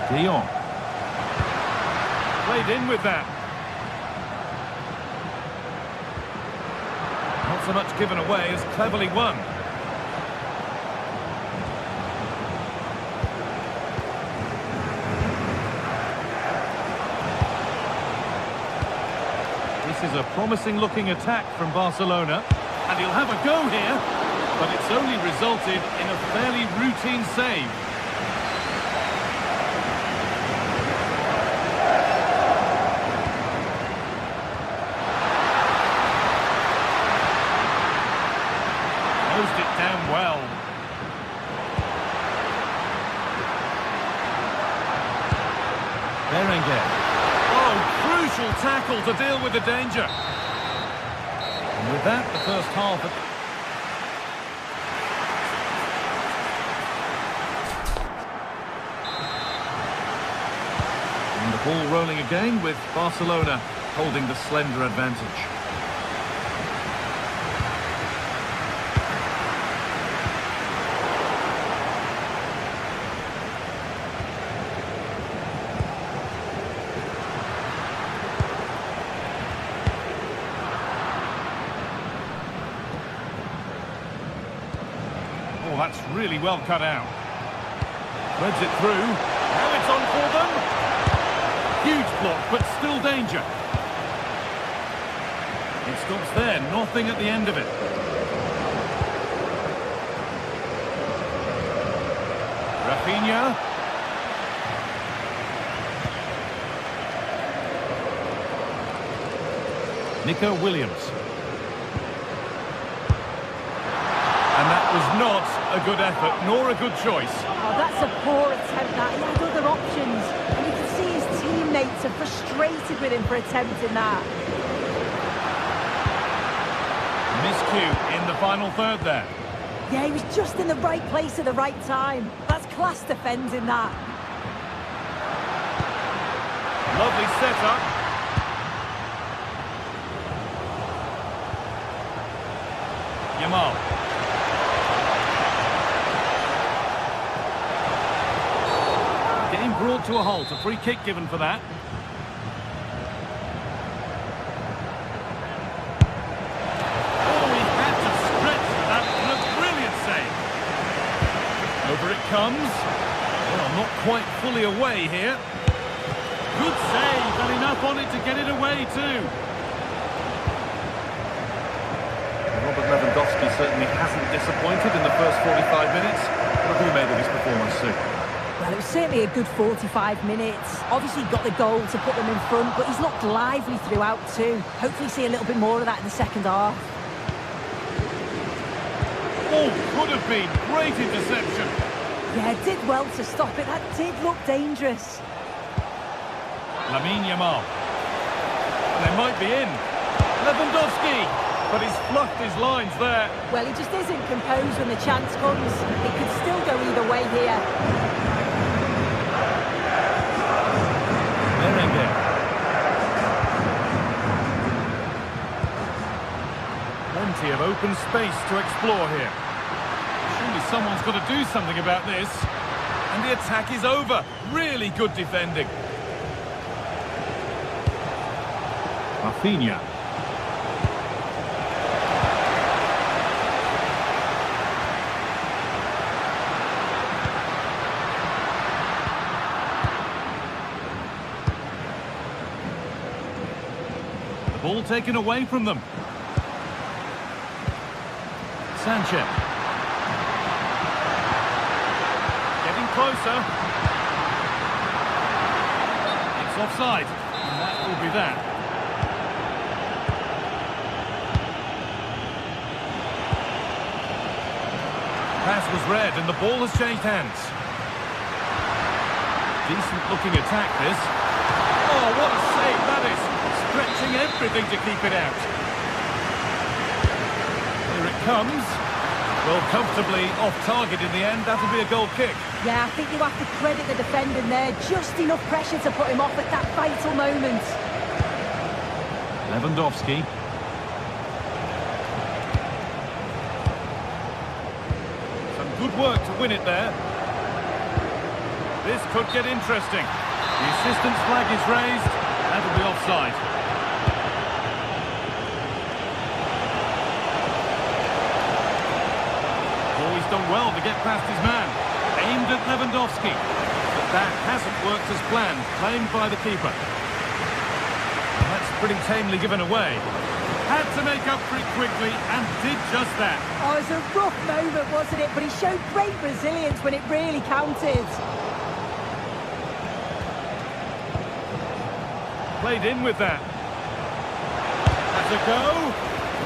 De Jong. Played in with that. Not so much given away as cleverly won. This is a promising-looking attack from Barcelona, and he'll have a go here, but it's only resulted in a fairly routine save. Closed it down well. Berenguer. Crucial tackle to deal with the danger. And with that, the first half. And the ball rolling again with Barcelona holding the slender advantage. Oh, that's really well cut out. Threads it through. Now it's on for them. Huge block, but still danger. It stops there, nothing at the end of it. Rafinha. Nico Williams. And that was not a good effort, nor a good choice. Oh, that's a poor attempt, that. He had other options. And you can see his teammates are frustrated with him for attempting that. Miscue in the final third there. Yeah, he was just in the right place at the right time. That's class defending, that. Lovely setup. Yamal. Getting brought to a halt, a free kick given for that. Oh, he had to stretch that, and a brilliant save. Over it comes. Well, not quite fully away here. Good save, and enough on it to get it away too. Robert Lewandowski certainly hasn't disappointed in the first 45 minutes. What have you made of his performance, Sue? Well, it was certainly a good 45 minutes. Obviously got the goal to put them in front, but he's looked lively throughout too. Hopefully see a little bit more of that in the second half. Oh, could have been. Great interception. Yeah, did well to stop it. That did look dangerous. Lamine Yamal. They might be in. Lewandowski. But he's fluffed his lines there. Well, he just isn't composed when the chance comes. It could still go either way here. Berenguer. Plenty of open space to explore here. Surely someone's got to do something about this. And the attack is over. Really good defending. Rafinha. The ball taken away from them. Sanchez. Getting closer. It's offside. And that will be that. Pass was read and the ball has changed hands. Decent looking attack this. Oh, what a save that is. Stretching everything to keep it out. Here it comes. Well, comfortably off target in the end. That'll be a goal kick. Yeah, I think you have to credit the defending there. Just enough pressure to put him off at that vital moment. Lewandowski. Some good work to win it there. This could get interesting. The assistant's flag is raised. That'll be offside. Always done well to get past his man. Aimed at Lewandowski. But that hasn't worked as planned. Claimed by the keeper. And that's pretty tamely given away. Had to make up for it quickly and did just that. Oh, it was a rough moment, wasn't it? But he showed great resilience when it really counted. Played in with that. Has a go.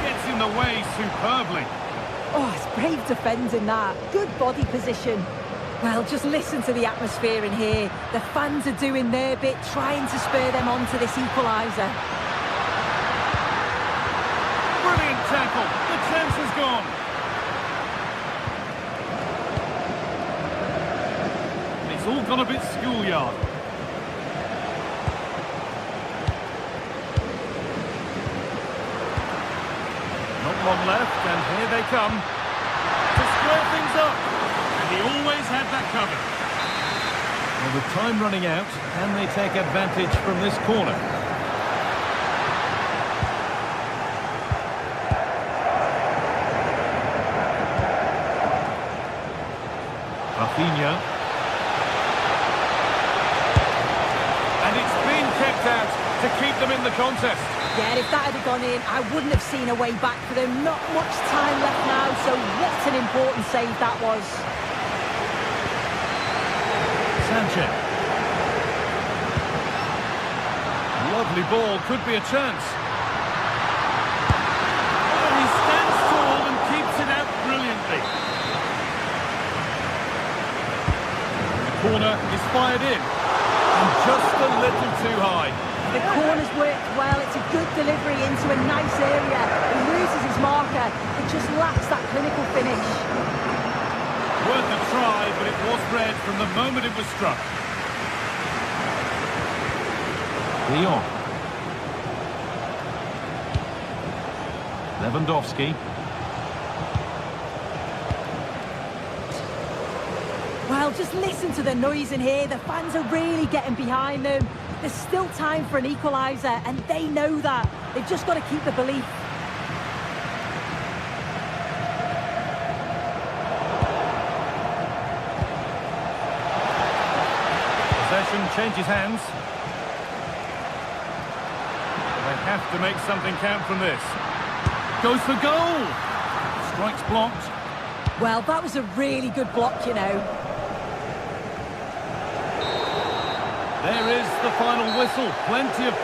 Gets in the way superbly. Oh, it's brave defending that. Good body position. Well, just listen to the atmosphere in here. The fans are doing their bit, trying to spur them on to this equaliser. Brilliant tackle. The chance is gone. It's all gone a bit schoolyard. Not long left, and here they come. To square things up. And he always had that covered. Well, with time running out, can they take advantage from this corner? Rafinha. And it's been kept out to keep them in the contest. Yeah, if that had gone in, I wouldn't have seen a way back for them. Not much time left now, so what an important save that was. Sanchez. Lovely ball, could be a chance. Oh, he stands tall and keeps it out brilliantly. The corner is fired in, and just a little too high. The corner's worked well. It's a good delivery into a nice area. He loses his marker. It just lacks that clinical finish. Worth a try, but it was red from the moment it was struck. Leon. Lewandowski. Well, just listen to the noise in here. The fans are really getting behind them. There's still time for an equaliser, and they know that. They've just got to keep the belief. Possession changes hands. They have to make something count from this. Goes for goal. Strikes blocked. Well, that was a really good block, you know. There is the final whistle. Plenty of...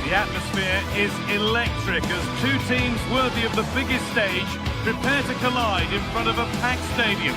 The atmosphere is electric as two teams worthy of the biggest stage prepare to collide in front of a packed stadium.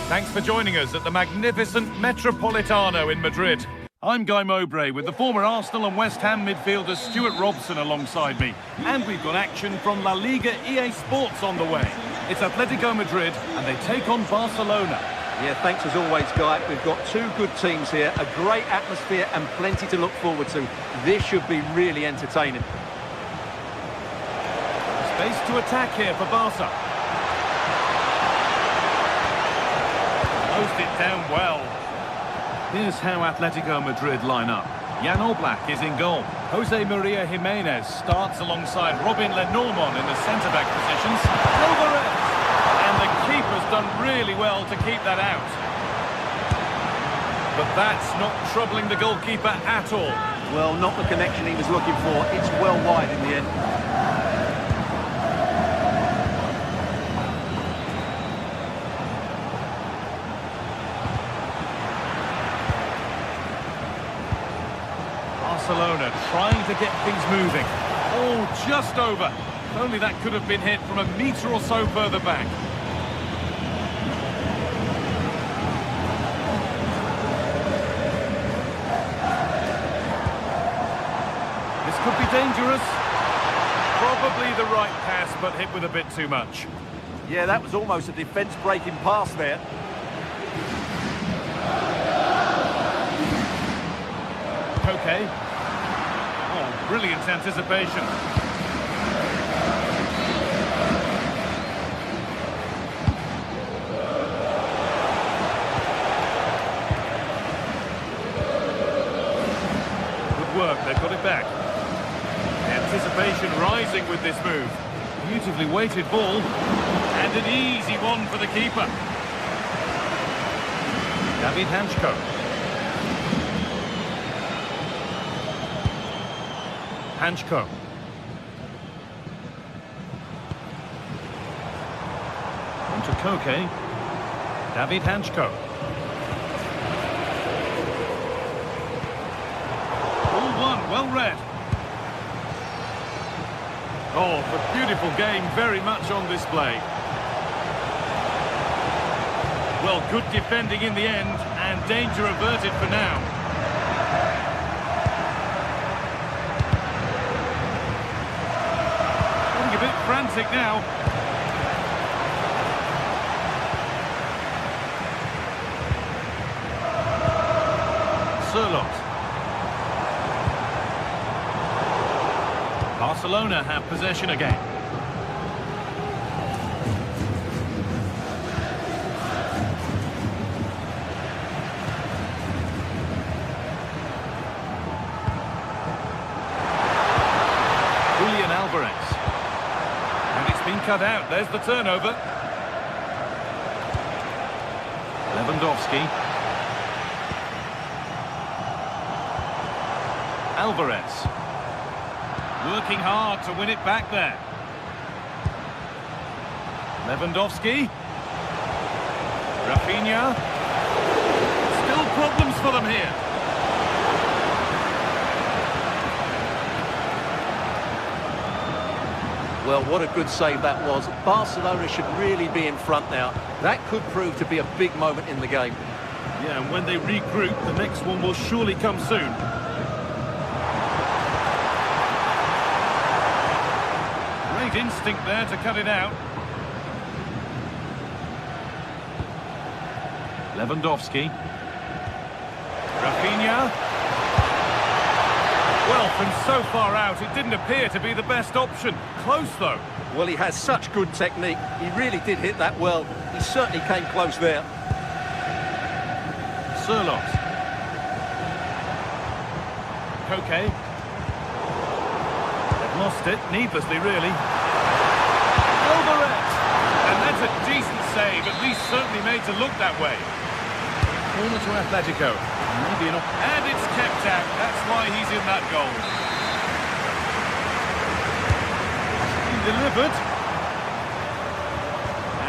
Thanks for joining us at the magnificent Metropolitano in Madrid. I'm Guy Mowbray with the former Arsenal and West Ham midfielder Stuart Robson alongside me. And we've got action from La Liga GTSports on the way. It's Atletico Madrid and they take on Barcelona. Yeah, thanks as always, Guy. We've got two good teams here, a great atmosphere and plenty to look forward to. This should be really entertaining. Space to attack here for Barca. Closed it down well. Here's how Atletico Madrid line up. Jan Oblak is in goal. Jose Maria Jimenez starts alongside Robin Lenormand in the centre-back positions. Alvarez! And the keeper's done really well to keep that out. But that's not troubling the goalkeeper at all. Well, not the connection he was looking for. It's well wide in the end. Barcelona trying to get things moving. Oh, just over. Only that could have been hit from a metre or so further back. This could be dangerous. Probably the right pass, but hit with a bit too much. Yeah, that was almost a defence-breaking pass there. Okay. Oh, brilliant anticipation. Good work, they've got it back. The anticipation rising with this move. Beautifully weighted ball. And an easy one for the keeper. David Hanchko. Hanchko. On to Koke. David Hanchko. All one, well read. Oh, the beautiful game very much on display. Well, good defending in the end, and danger averted for now. A bit frantic now. Surlot. Barcelona have possession again. Julian Alvarez. Been cut out. There's the turnover. Lewandowski. Alvarez. Working hard to win it back there. Lewandowski. Rafinha. Still problems for them here. Well, what a good save that was. Barcelona should really be in front now. That could prove to be a big moment in the game. Yeah, and when they regroup, the next one will surely come soon. Great instinct there to cut it out. Lewandowski. Rafinha. Well, from so far out, it didn't appear to be the best option. Close, though. Well, he has such good technique. He really did hit that well. He certainly came close there. Surlot. Koke. They've lost it, needlessly, really. Alvarez! And that's a decent save, at least certainly made to look that way. Corner to Atletico. Maybe enough. And it's kept out. That's why he's in that goal. delivered.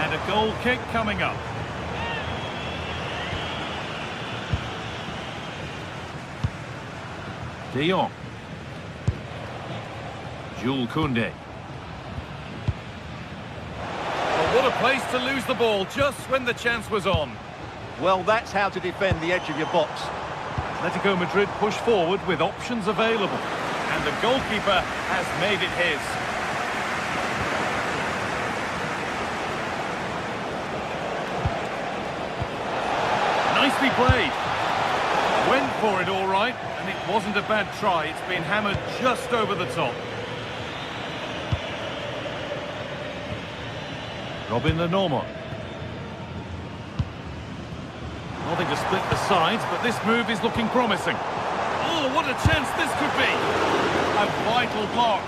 And a goal kick coming up. De Jong. Jules Koundé. Well, what a place to lose the ball just when the chance was on. Well, that's how to defend the edge of your box. Atletico Madrid push forward with options available. And the goalkeeper has made it his. Nicely played. Went for it all right, and it wasn't a bad try. It's been hammered just over the top. Robin Lenormand. Nothing to split the sides, but this move is looking promising. Oh, what a chance this could be! A vital block.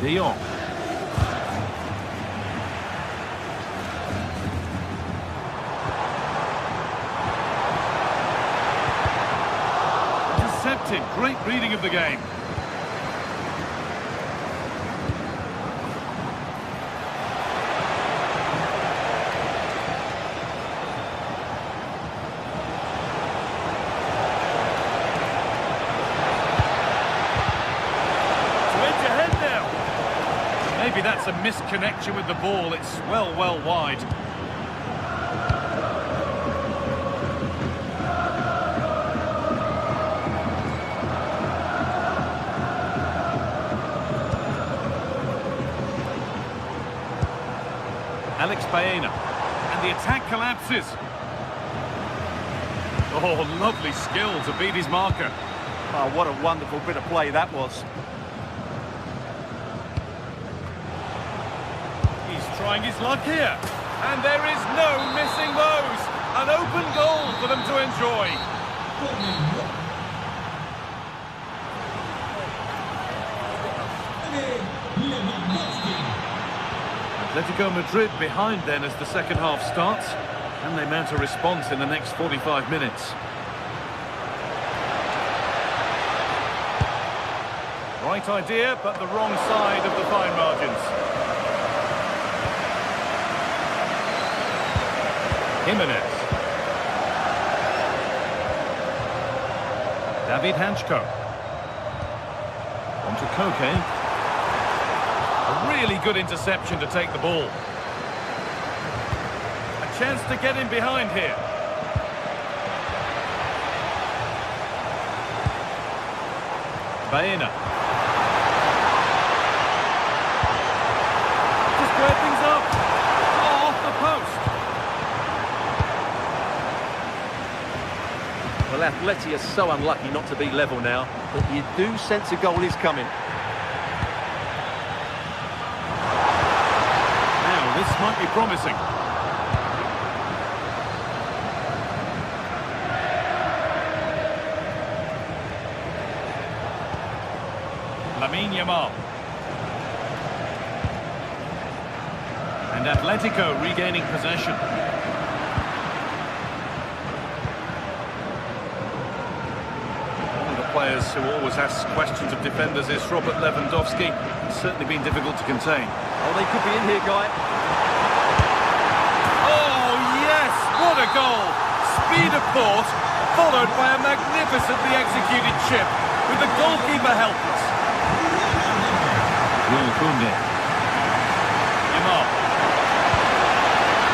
De Jong. Intercepted. Great reading of the game. Maybe that's a misconnection with the ball. It's well wide. Alex Baena. And the attack collapses. Oh, lovely skill to beat his marker. Oh, what a wonderful bit of play that was. Trying his luck here, and there is no missing those. An open goal for them to enjoy. Atletico Madrid behind then as the second half starts, and they mount a response in the next 45 minutes. Right idea, but the wrong side of the fine margins. Jimenez. David Hanchko. On to Koke. A really good interception to take the ball. A chance to get in behind here. Baena. To square things up. Oh, off the post. Well, Atleti are so unlucky not to be level now, but you do sense a goal is coming. Now, this might be promising. Lamine Yamal. And Atletico regaining possession. Players who always ask questions of defenders is Robert Lewandowski. It's certainly been difficult to contain. Oh, they could be in here, Guy. Oh, yes! What a goal! Speed of thought, followed by a magnificently executed chip, with the goalkeeper helpless. Jules Koundé. Yamal.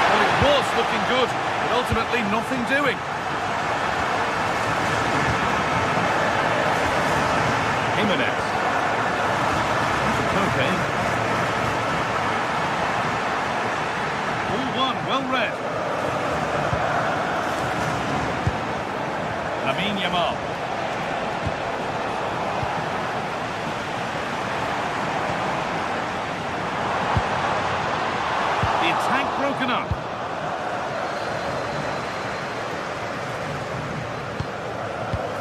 Well, it was looking good, but ultimately nothing doing. Jimenez. Okay. All one, well read. Lamine Yamal. The attack broken up.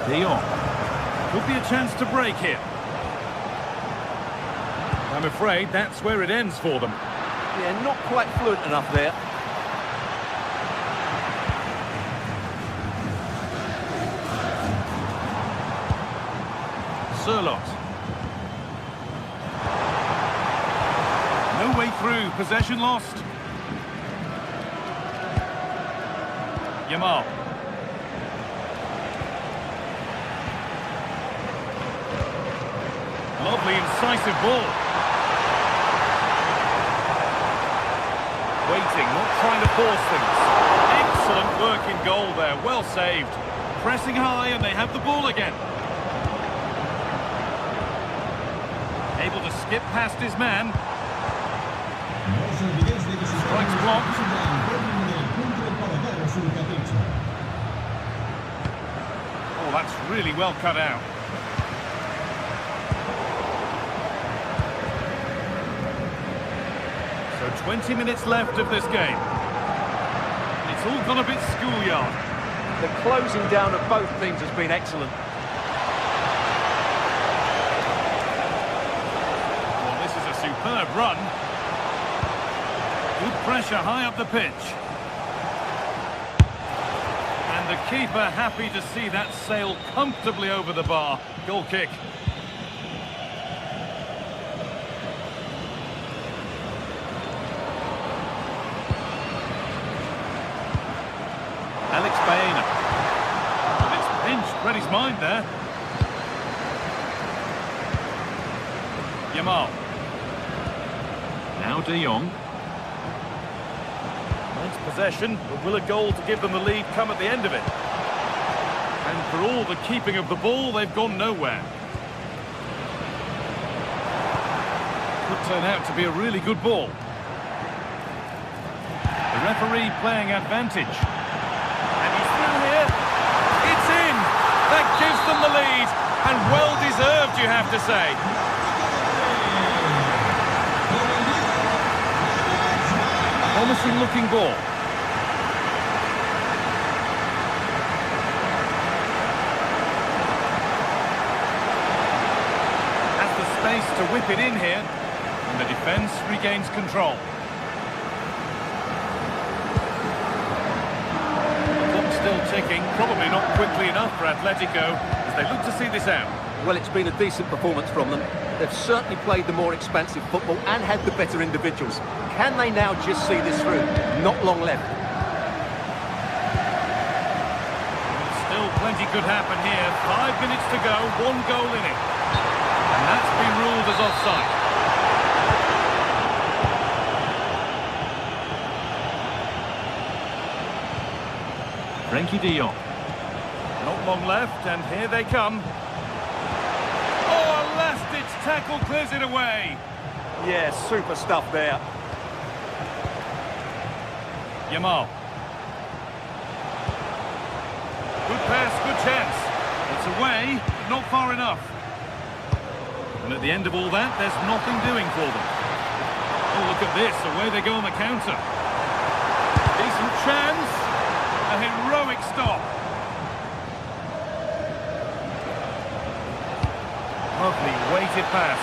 De Jong. Could be a chance to break here. I'm afraid that's where it ends for them. Yeah, not quite fluent enough there. Surlot. No way through, possession lost. Yamal. Lovely incisive ball. Waiting, not trying to force things. Excellent work in goal there, well saved. Pressing high and they have the ball again. Able to skip past his man. Strikes blocked. Oh, that's really well cut out. So 20 minutes left of this game. It's all gone a bit schoolyard. The closing down of both teams has been excellent. Well, this is a superb run. Good pressure high up the pitch. And the keeper happy to see that sail comfortably over the bar. Goal kick. Alex Baena. But it's pinched, read his mind there. Yamal. Now De Jong. Nice possession, but will a goal to give them the lead come at the end of it? And for all the keeping of the ball, they've gone nowhere. Could turn out to be a really good ball. The referee playing advantage. That gives them the lead, and well deserved, you have to say. Promising looking ball. Has the space to whip it in here, and the defence regains control. Still ticking, probably not quickly enough for Atletico as they look to see this out. Well, it's been a decent performance from them. They've certainly played the more expansive football and had the better individuals. Can they now just see this through? Not long left. Still plenty could happen here. 5 minutes to go, 1 goal in it. And that's been ruled as offside. Frenkie de Jong. Not long left, and here they come. Oh, a last-ditch tackle clears it away. Yeah, super stuff there. Yamal. Good pass, good chance. It's away, but not far enough. And at the end of all that, there's nothing doing for them. Oh, look at this, away they go on the counter. Decent chance. A heroic stop. Lovely weighted pass.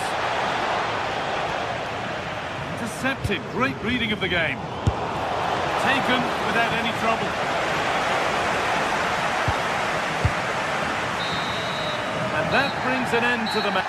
Intercepted. Great reading of the game. Taken without any trouble. And that brings an end to the match.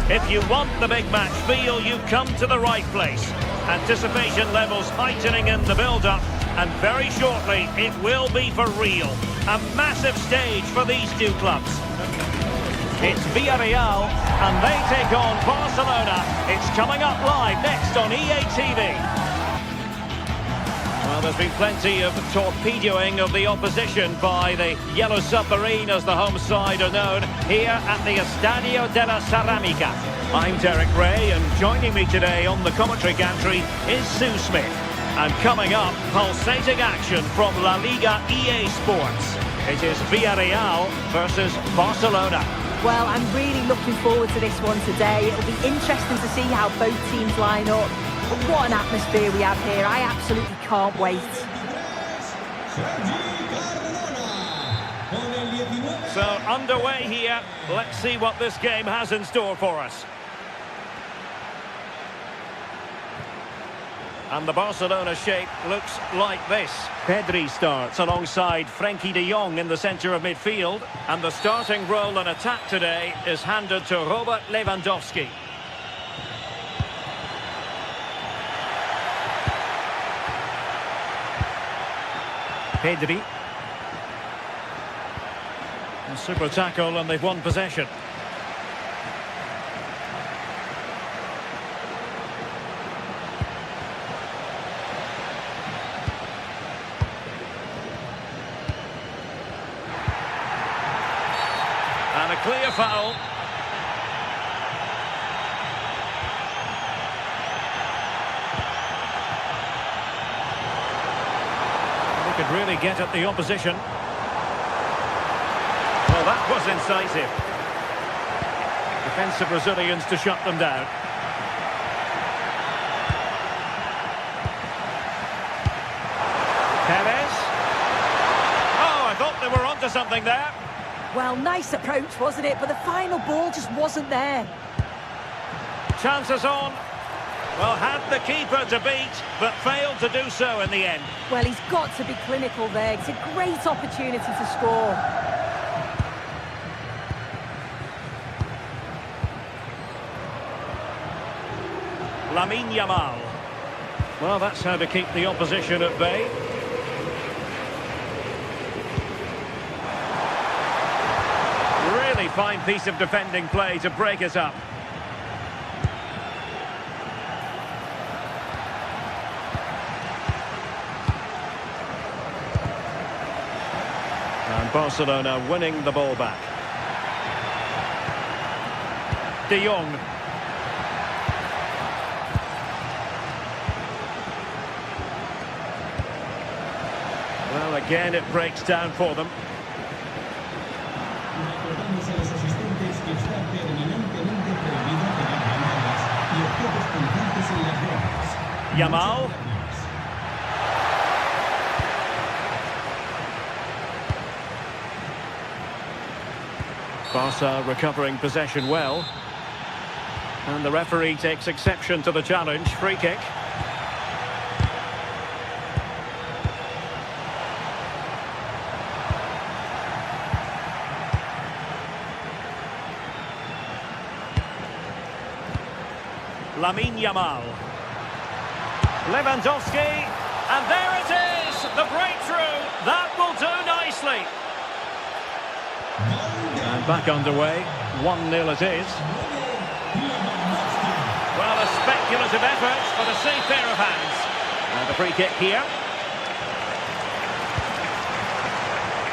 If you want the big match feel, you come to the right place. Anticipation levels heightening in the build-up, and very shortly it will be for real. A massive stage for these two clubs. It's Villarreal, and they take on Barcelona. It's coming up live next on EA TV. Well, there's been plenty of torpedoing of the opposition by the Yellow Submarine, as the home side are known, here at the Estadio de la Ceramica. I'm Derek Ray, and joining me today on the commentary gantry is Sue Smith. And coming up, pulsating action from La Liga EA Sports. It is Villarreal versus Barcelona. Well, I'm really looking forward to this one today. It'll be interesting to see how both teams line up. But what an atmosphere we have here. I absolutely can't wait. So, underway here. Let's see what this game has in store for us. And the Barcelona shape looks like this. Pedri starts alongside Frenkie de Jong in the centre of midfield. And the starting role in attack today is handed to Robert Lewandowski. Pedri. A super tackle and they've won possession. And a clear foul. They could really get at the opposition. Well, that was incisive. Defensive Brazilians to shut them down. Perez. Oh, I thought they were onto something there. Well, nice approach, wasn't it? But the final ball just wasn't there. Chances on. Well, had the keeper to beat, but failed to do so in the end. Well, he's got to be clinical there. It's a great opportunity to score. Lamine Yamal. Well, that's how to keep the opposition at bay. Really fine piece of defending play to break it up. And Barcelona winning the ball back. De Jong. Well, again, it breaks down for them. Yamal. Barca recovering possession well. And the referee takes exception to the challenge. Free kick. Lamine Yamal. Lewandowski, and there it is, the breakthrough. That will do nicely. And back underway, 1-0 it is. Well, a speculative effort, but a safe pair of hands. And the free kick here.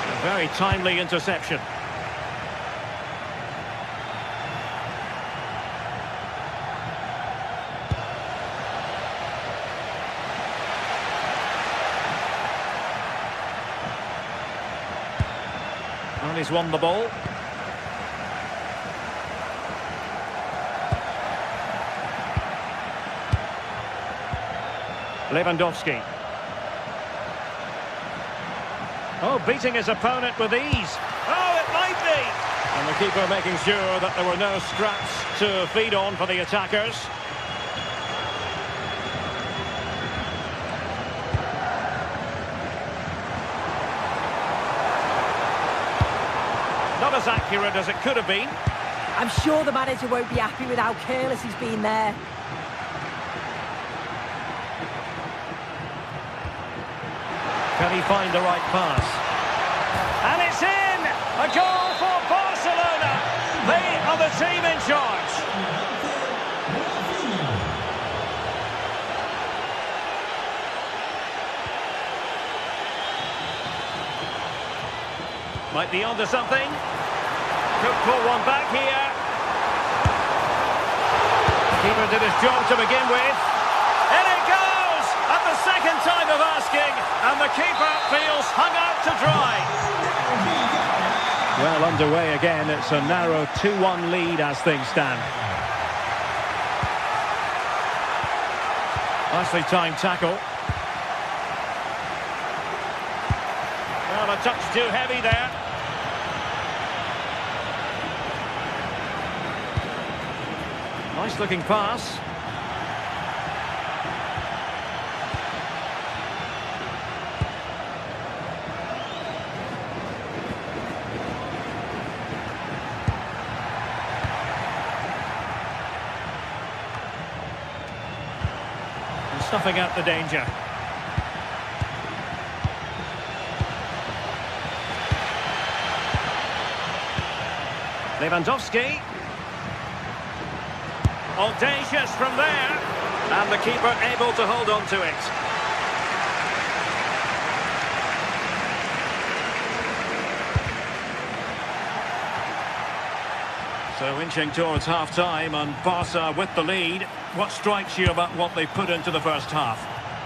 A very timely interception. And he's won the ball. Lewandowski. Oh, beating his opponent with ease. Oh, it might be. And the keeper making sure that there were no scraps to feed on for the attackers. Not as accurate as it could have been. I'm sure the manager won't be happy with how careless he's been there. Can he find the right pass? And it's in! A goal for Barcelona! They are the team in charge. Might be onto something. Could pull one back here. Keeper did his job to begin with. In it goes! At the second time of asking, and the keeper feels hung out to dry. Well, underway again. It's a narrow 2-1 lead as things stand. Nicely timed tackle. Well, a touch too heavy there. Nice looking pass. Snuffing out the danger. Lewandowski. Audacious from there. And the keeper able to hold on to it. So inching towards half-time and Barca with the lead. What strikes you about what they put into the first half?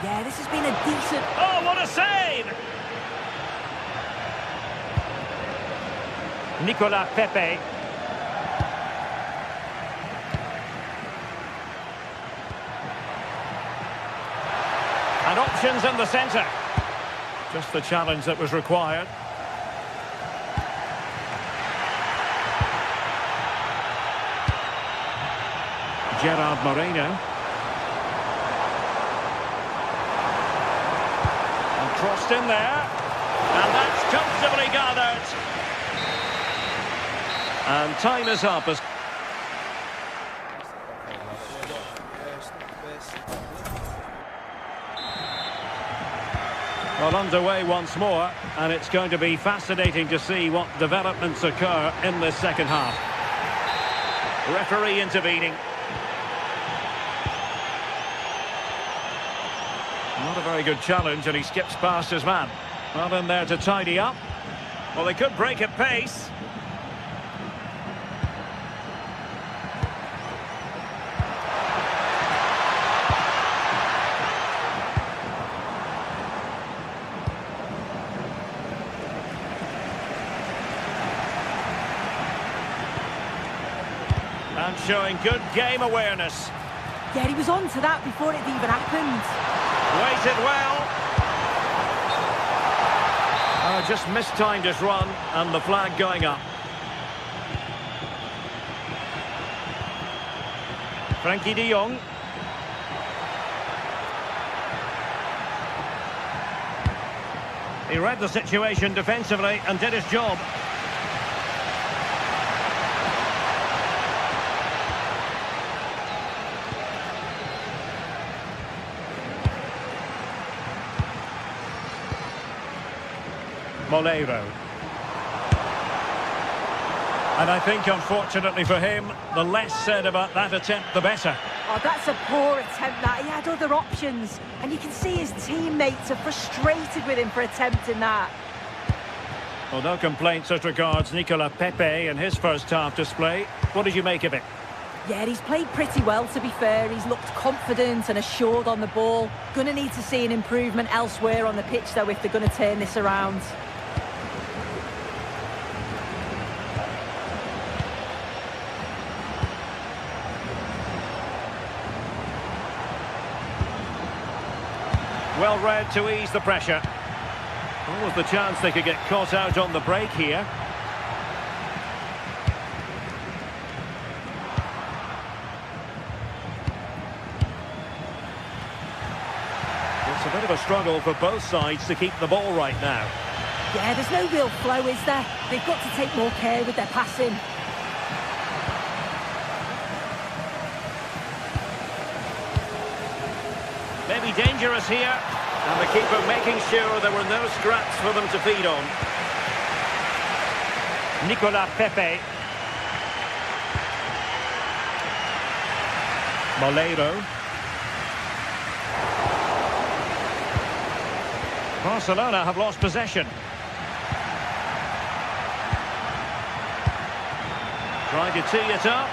Yeah, this has been a decent... Oh, what a save! Nicolas Pepe. And options in the centre. Just the challenge that was required. Gerard Moreno. And crossed in there. And that's comfortably gathered. And time is up. Well, underway once more. And it's going to be fascinating to see what developments occur in this second half. Referee intervening. Not a very good challenge, and he skips past his man. Well, in there to tidy up. Well, they could break at pace. And showing good game awareness. Yeah, he was on to that before it even happened. Waited well. Just mistimed his run and the flag going up. Frankie de Jong. He read the situation defensively and did his job. Molero. And I think, unfortunately for him, the less said about that attempt, the better. Oh, that's a poor attempt, that. He had other options. And you can see his teammates are frustrated with him for attempting that. Well, no complaints as regards Nicolas Pepe and his first half display. What did you make of it? Yeah, he's played pretty well, to be fair. He's looked confident and assured on the ball. Gonna need to see an improvement elsewhere on the pitch, though, if they're going to turn this around. Well read to ease the pressure. What was the chance they could get caught out on the break here? It's a bit of a struggle for both sides to keep the ball right now. Yeah, there's no real flow, is there? They've got to take more care with their passing. Maybe dangerous here. And the keeper making sure there were no scraps for them to feed on. Nicolas Pepe. Molero. Barcelona have lost possession. Trying to tee it up.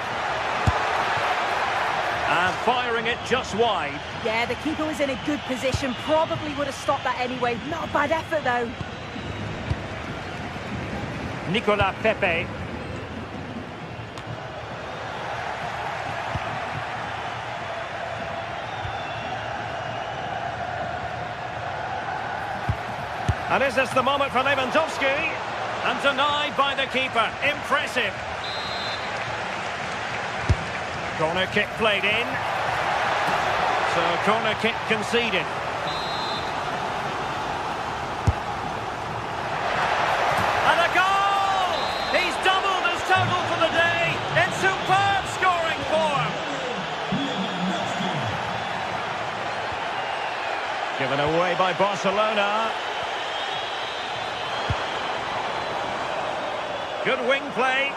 And firing it just wide. Yeah, the keeper was in a good position. Probably would have stopped that anyway. Not a bad effort, though. Nicolas Pepe. And is this the moment for Lewandowski? And denied by the keeper. Impressive. Corner kick played in. So corner kick conceded. And a goal! He's doubled his total for the day. It's superb scoring form. Given away by Barcelona. Good wing play.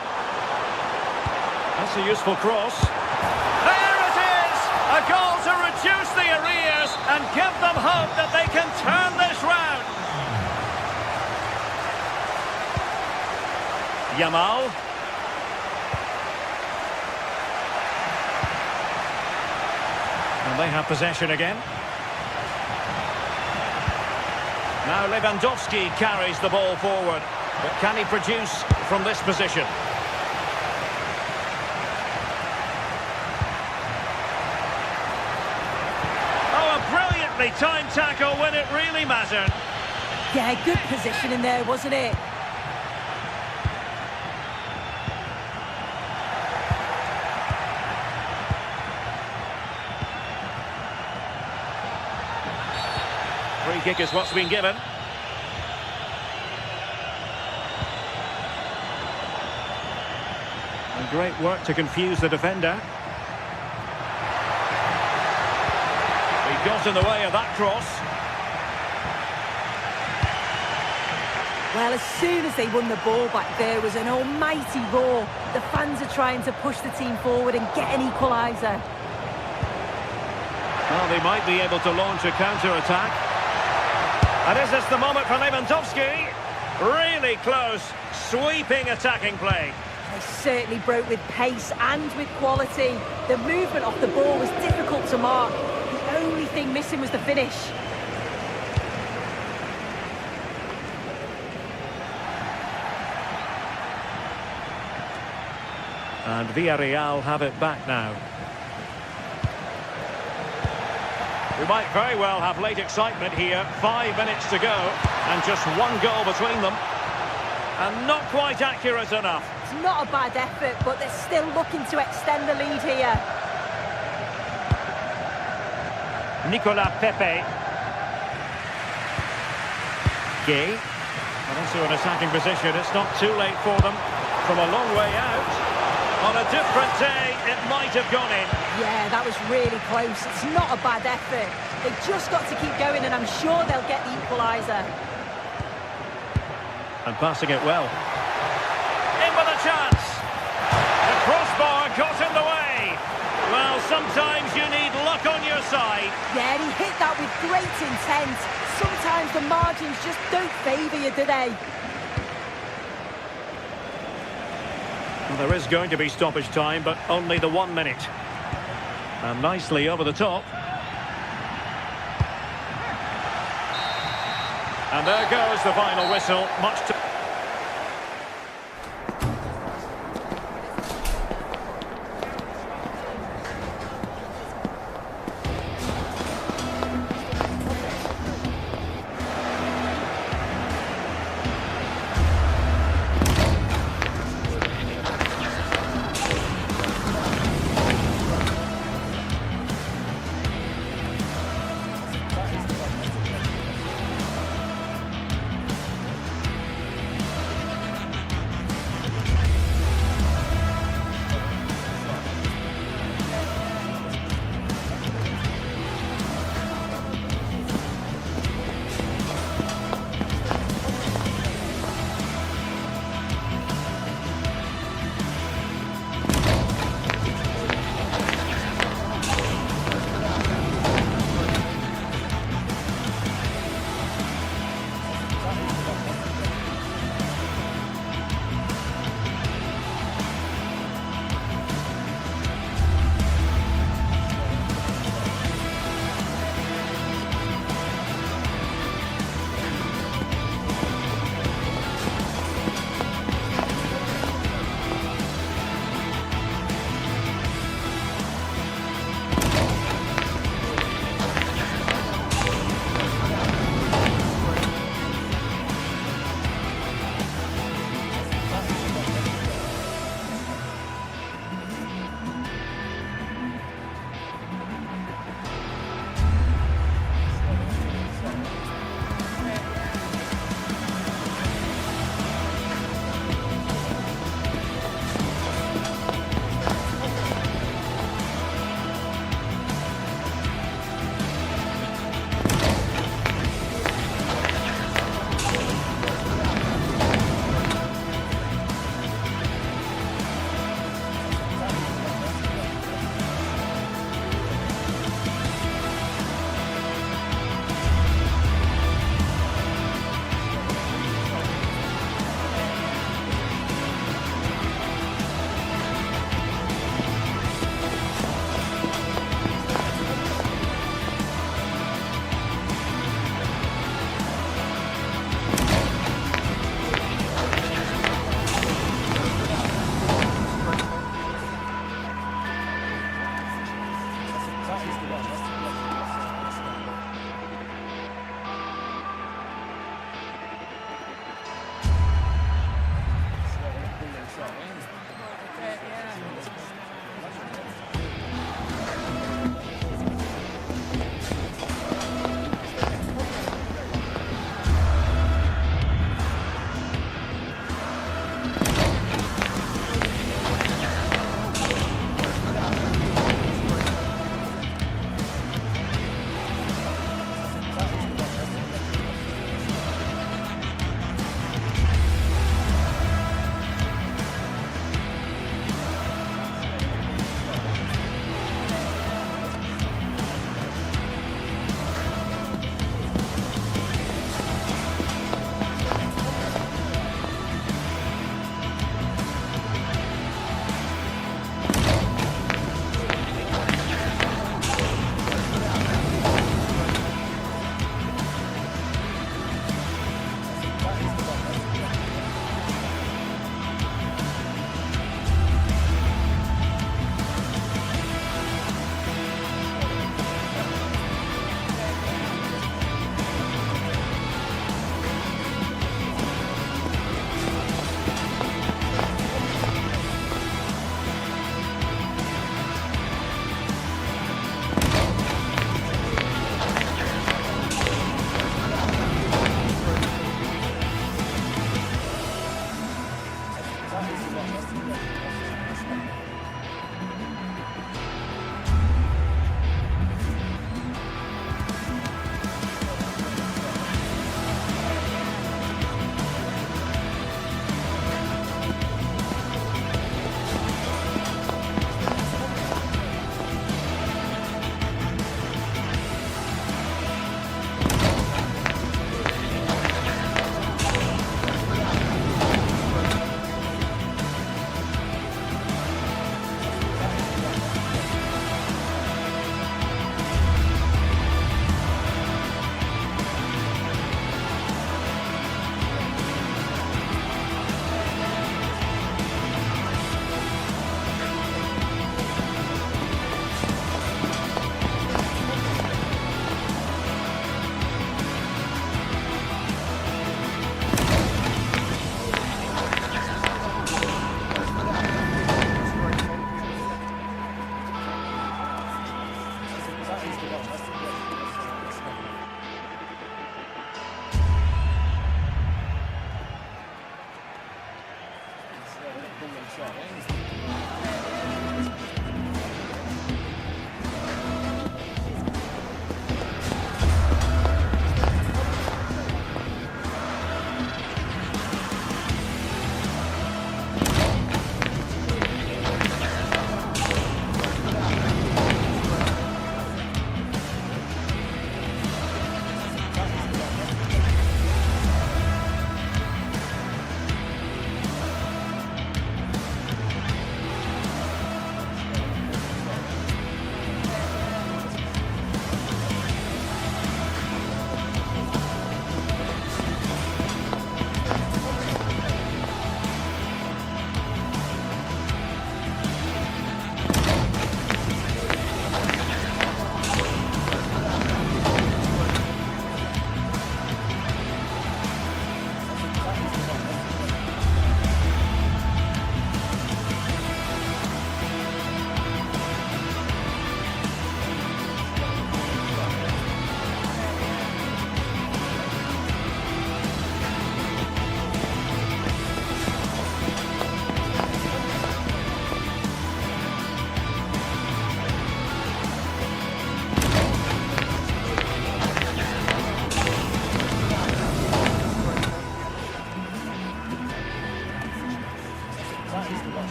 That's a useful cross. There it is! A goal to reduce the arrears and give them hope that they can turn this round. Yamal. And they have possession again. Now Lewandowski carries the ball forward. But can he produce from this position? Oh, a brilliantly timed tackle when it really mattered. Yeah, good position in there, wasn't it? Free kick is what's been given. And great work to confuse the defender. He got in the way of that cross. Well, as soon as they won the ball back, there was an almighty roar. The fans are trying to push the team forward and get an equaliser. Well, they might be able to launch a counter-attack. And is this the moment for Lewandowski? Really close, sweeping attacking play. They certainly broke with pace and with quality. The movement off the ball was difficult to mark. The only thing missing was the finish. And Villarreal have it back now. We might very well have late excitement here. 5 minutes to go and just one goal between them. And not quite accurate enough. It's not a bad effort, but they're still looking to extend the lead here. Nicolas Pepe. Gay. And into an attacking position. It's not too late for them. From a long way out. On a different day, it might have gone in. Yeah, that was really close. It's not a bad effort. They've just got to keep going, and I'm sure they'll get the equaliser. And passing it well. In with a chance. The crossbar got in the way. Well, sometimes you need luck on your side. Yeah, he hit that with great intent. Sometimes the margins just don't favour you, do they? Well, there is going to be stoppage time, but only the 1 minute. And nicely over the top. And there goes the final whistle. Much to...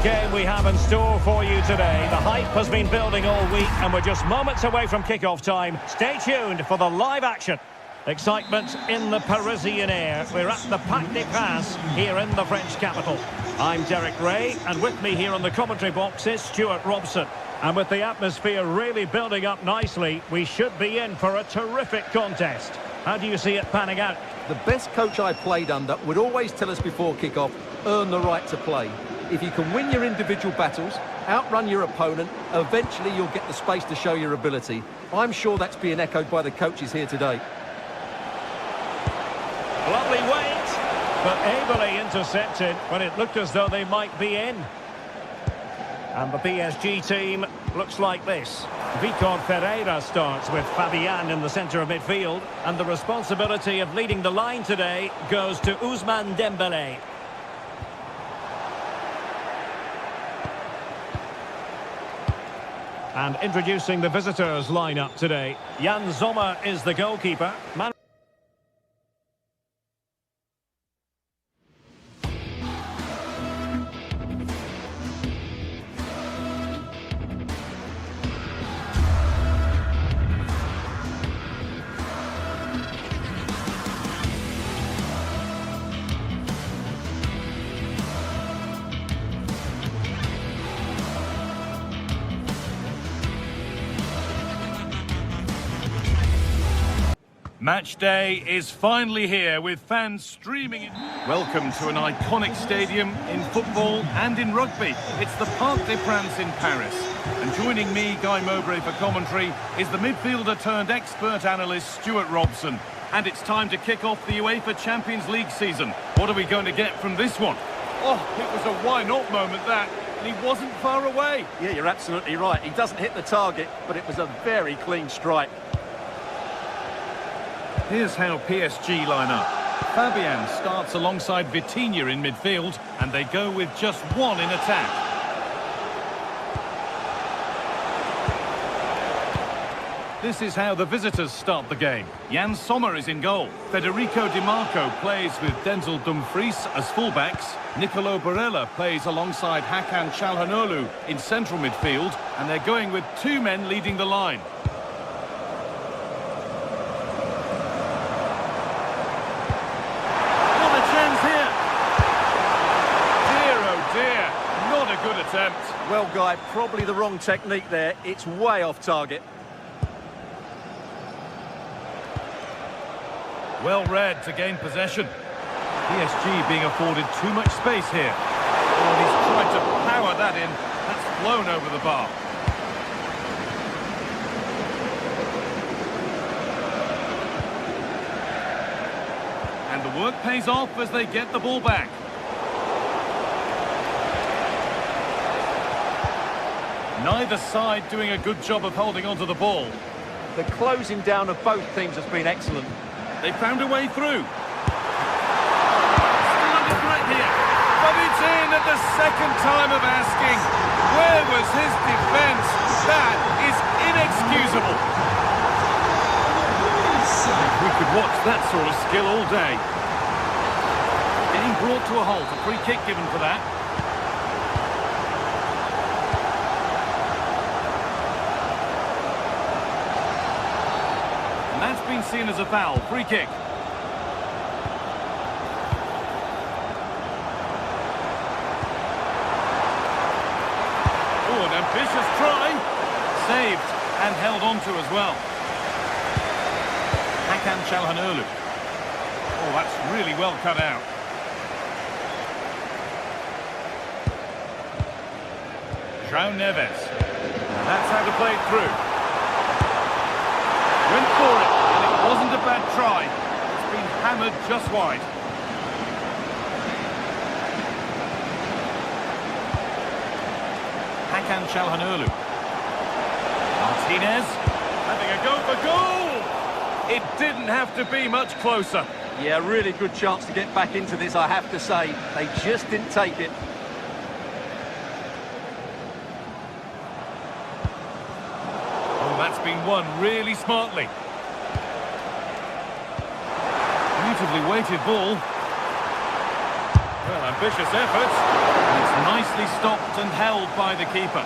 game we have in store for you today. The hype has been building all week and we're just moments away from kick-off time. Stay tuned for the live action. Excitement in the Parisian air. We're at the Parc des Princes here in the French capital. I'm Derek Ray, and with me here on the commentary box is Stuart Robson. And with the atmosphere really building up nicely, we should be in for a terrific contest. How do you see it panning out? The best coach I played under would always tell us before kick-off, earn the right to play. If you can win your individual battles, outrun your opponent, eventually you'll get the space to show your ability. I'm sure that's being echoed by the coaches here today. Lovely wait, but ably intercepted when it looked as though they might be in. And the PSG team looks like this. Victor Ferreira starts with Fabian in the centre of midfield, and the responsibility of leading the line today goes to Ousmane Dembélé. And introducing the visitors lineup today. Jan Sommer is the goalkeeper. Match day is finally here with fans streaming in. Welcome to an iconic stadium in football and in rugby. It's the Parc des Princes in Paris. And joining me, Guy Mowbray, for commentary is the midfielder turned expert analyst Stuart Robson. And it's time to kick off the UEFA Champions League season. What are we going to get from this one? Oh, it was a why-not moment, that. And he wasn't far away. Yeah, you're absolutely right. He doesn't hit the target, but it was a very clean strike. Here's how PSG line up. Fabian starts alongside Vitinha in midfield, and they go with just one in attack. This is how the visitors start the game. Jan Sommer is in goal. Federico Di Marco plays with Denzel Dumfries as fullbacks. Nicolo Barella plays alongside Hakan Çalhanoğlu in central midfield, and they're going with two men leading the line. Good attempt. Well, Guy, probably the wrong technique there. It's way off target. Well read to gain possession. PSG being afforded too much space here. Oh, he's tried to power that in. That's flown over the bar. And the work pays off as they get the ball back. Neither side doing a good job of holding onto the ball. The closing down of both teams has been excellent. They found a way through. Still under threat here. But it's in at the second time of asking. Where was his defence? That is inexcusable. We could watch that sort of skill all day. Getting brought to a halt. A free kick given for that. That's been seen as a foul. Free kick. Oh, an ambitious try. Saved and held on to as well. Hakan Çalhanoğlu. Oh, that's really well cut out. João Neves. That's how to play it through. Went for it, and it wasn't a bad try. It's been hammered just wide. Hakan Çalhanoğlu. Martinez having a go for goal. It didn't have to be much closer. Yeah, really good chance to get back into this, I have to say. They just didn't take it. That's been won really smartly. Beautifully weighted ball. Well, ambitious effort. It's nicely stopped and held by the keeper.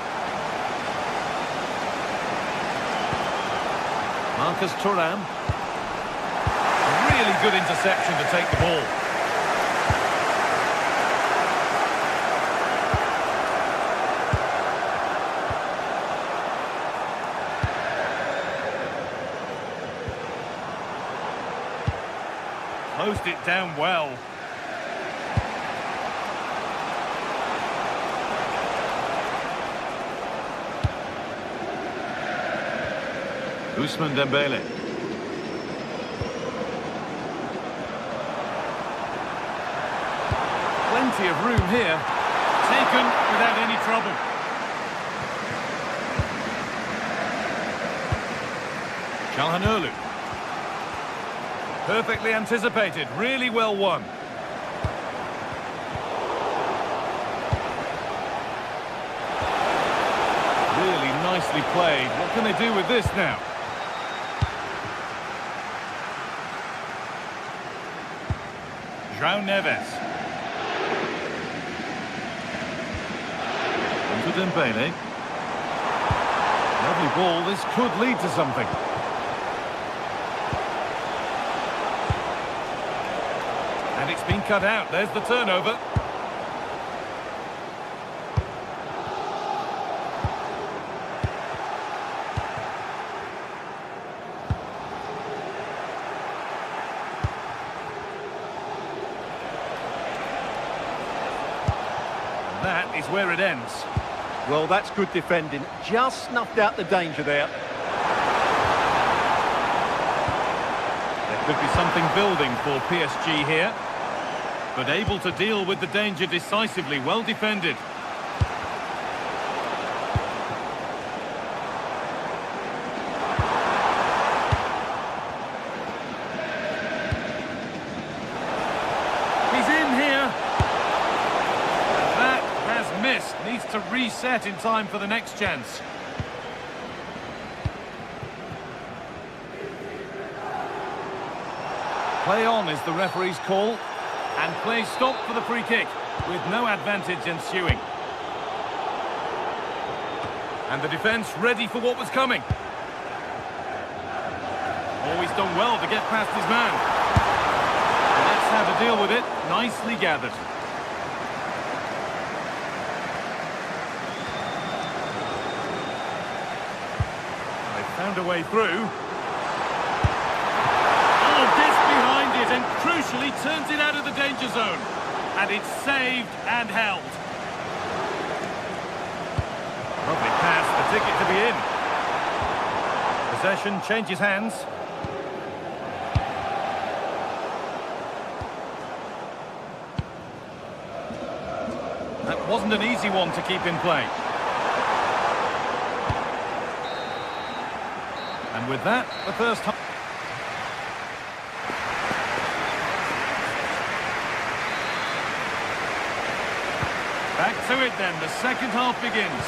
Marcus Thuram. Really good interception to take the ball. Closed it down well. Ousmane Dembele. Plenty of room here. Taken without any trouble. Calhanoglu. Perfectly anticipated. Really well won. Really nicely played. What can they do with this now? João Neves. Into Dembele. Lovely ball. This could lead to something. And it's been cut out. There's the turnover. That is where it ends. Well, that's good defending. Just snuffed out the danger there. There could be something building for PSG here. But able to deal with the danger decisively. Well defended. He's in here. That has missed. Needs to reset in time for the next chance. Play on is the referee's call. And play stopped for the free kick, with no advantage ensuing. And the defence ready for what was coming. Always done well to get past his man. And that's how to deal with it. Nicely gathered. They found a way through. And crucially turns it out of the danger zone. And it's saved and held. Lovely pass, the ticket to be in. Possession changes hands. That wasn't an easy one to keep in play. And with that, the first half. Back to it then, the second half begins.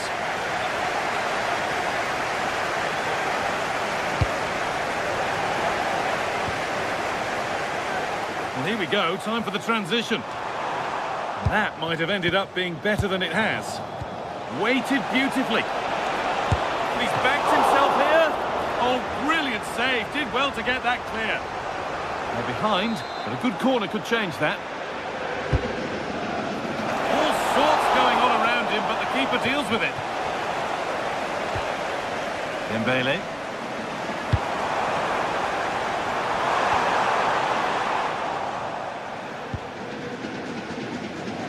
Well, here we go, time for the transition. And that might have ended up being better than it has. Weighted beautifully. He's backed himself here. Oh, brilliant save, did well to get that clear. They're behind, but a good corner could change that. Going on around him, but the keeper deals with it. Dembele.